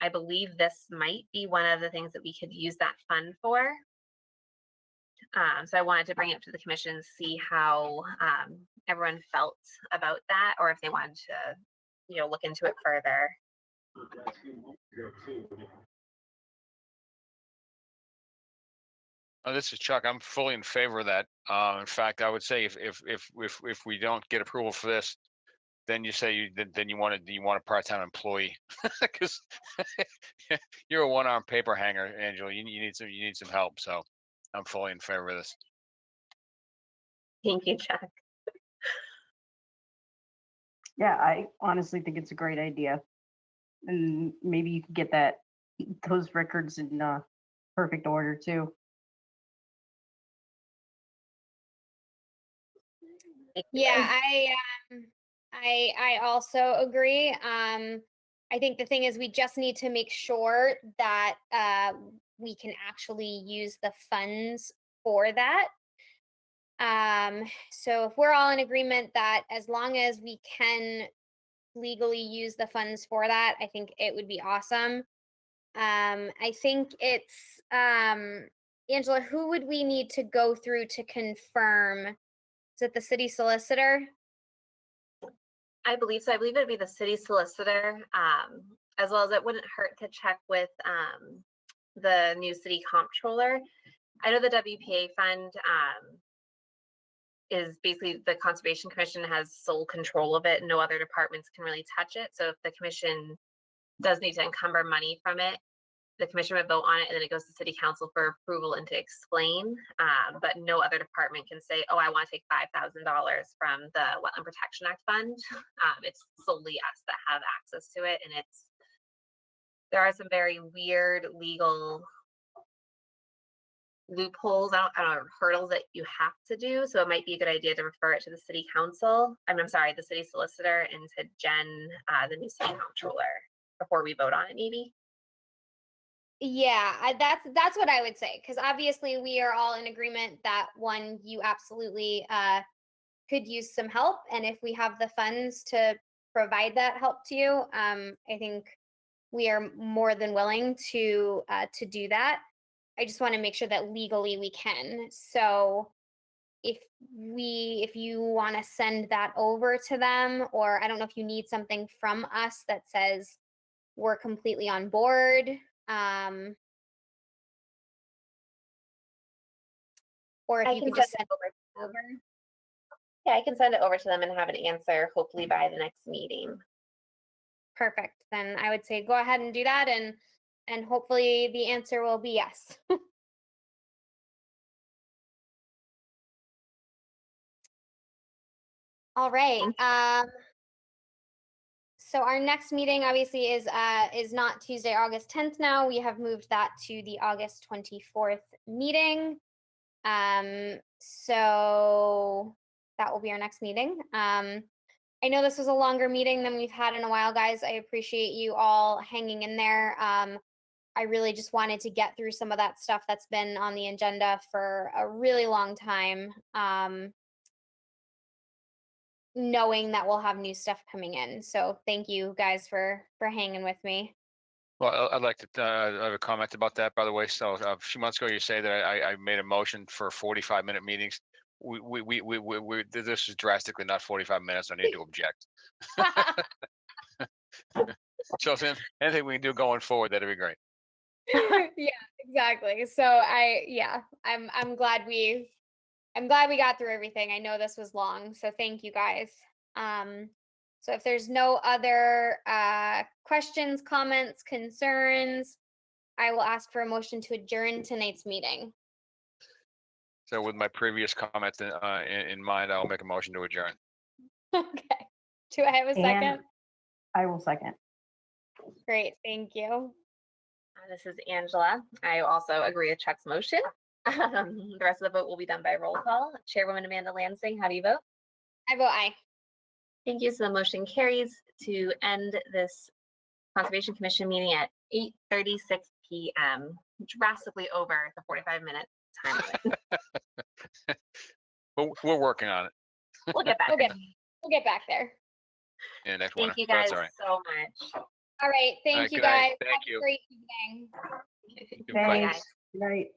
I believe this might be one of the things that we could use that fund for. So I wanted to bring it to the commission, see how everyone felt about that, or if they wanted to, look into it further. Oh, this is Chuck. I'm fully in favor of that. In fact, I would say if we don't get approval for this, then you say then you want a part-time employee because you're a one-arm paper hanger, Angela. You need some help. So I'm fully in favor of this. Thank you, Chuck. Yeah, I honestly think it's a great idea. And maybe you can get those records in perfect order too. Yeah, I also agree. I think the thing is we just need to make sure that we can actually use the funds for that. So if we're all in agreement that as long as we can legally use the funds for that, I think it would be awesome. I think it's Angela, who would we need to go through to confirm? Is it the city solicitor? I believe so. I believe it'd be the city solicitor, as well as it wouldn't hurt to check with the new city comptroller. I know the WPA fund is basically the Conservation Commission has sole control of it. No other departments can really touch it. So if the commission does need to encumber money from it, the commission would vote on it and then it goes to city council for approval and to explain. But no other department can say, oh, I want to take $5,000 from the Wetland Protection Act fund. It's solely us that have access to it. And there are some very weird legal loopholes, I don't know, hurdles that you have to do. So it might be a good idea to refer it to the city council. I'm sorry, the city solicitor, and to Jen, the new city comptroller, before we vote on it, maybe. Yeah, that's what I would say, because obviously we are all in agreement that one, you absolutely could use some help, and if we have the funds to provide that help to you, I think we are more than willing to do that. I just want to make sure that legally we can. So if you want to send that over to them, or I don't know if you need something from us that says we're completely on board. Or if I you can could just send send it over. Yeah, I can send it over to them and have an answer hopefully by the next meeting. Perfect. Then I would say go ahead and do that, and hopefully the answer will be yes. All right. So our next meeting obviously is not Tuesday, August 10th now. We have moved that to the August 24th meeting. So that will be our next meeting. I know this was a longer meeting than we've had in a while, guys. I appreciate you all hanging in there. I really just wanted to get through some of that stuff that's been on the agenda for a really long time. Knowing that we'll have new stuff coming in. So thank you guys for hanging with me. Well, I'd like to have a comment about that, by the way. So a few months ago, you say that I made a motion for 45-minute meetings. This is drastically not 45 minutes. I need to object. So if anything we can do going forward, that'd be great. Yeah, exactly. So I'm glad we got through everything. I know this was long, so thank you guys. So if there's no other questions, comments, concerns, I will ask for a motion to adjourn tonight's meeting. So with my previous comment in mind, I'll make a motion to adjourn. Okay. Do I have a second? And I will second. Great, thank you. This is Angela. I also agree with Chuck's motion. The rest of the vote will be done by roll call. Chairwoman Amanda Lansing, how do you vote? I vote aye. Thank you. So the motion carries to end this Conservation Commission meeting at 8:36 p.m., drastically over the 45-minute time limit. But we're working on it. We'll get back. We'll get back there. Yeah, next Thank winter. you That's guys all right. so much. All right, thank All right, you good night. guys. Thank Have you. a great evening. Bye. Thanks. Good night.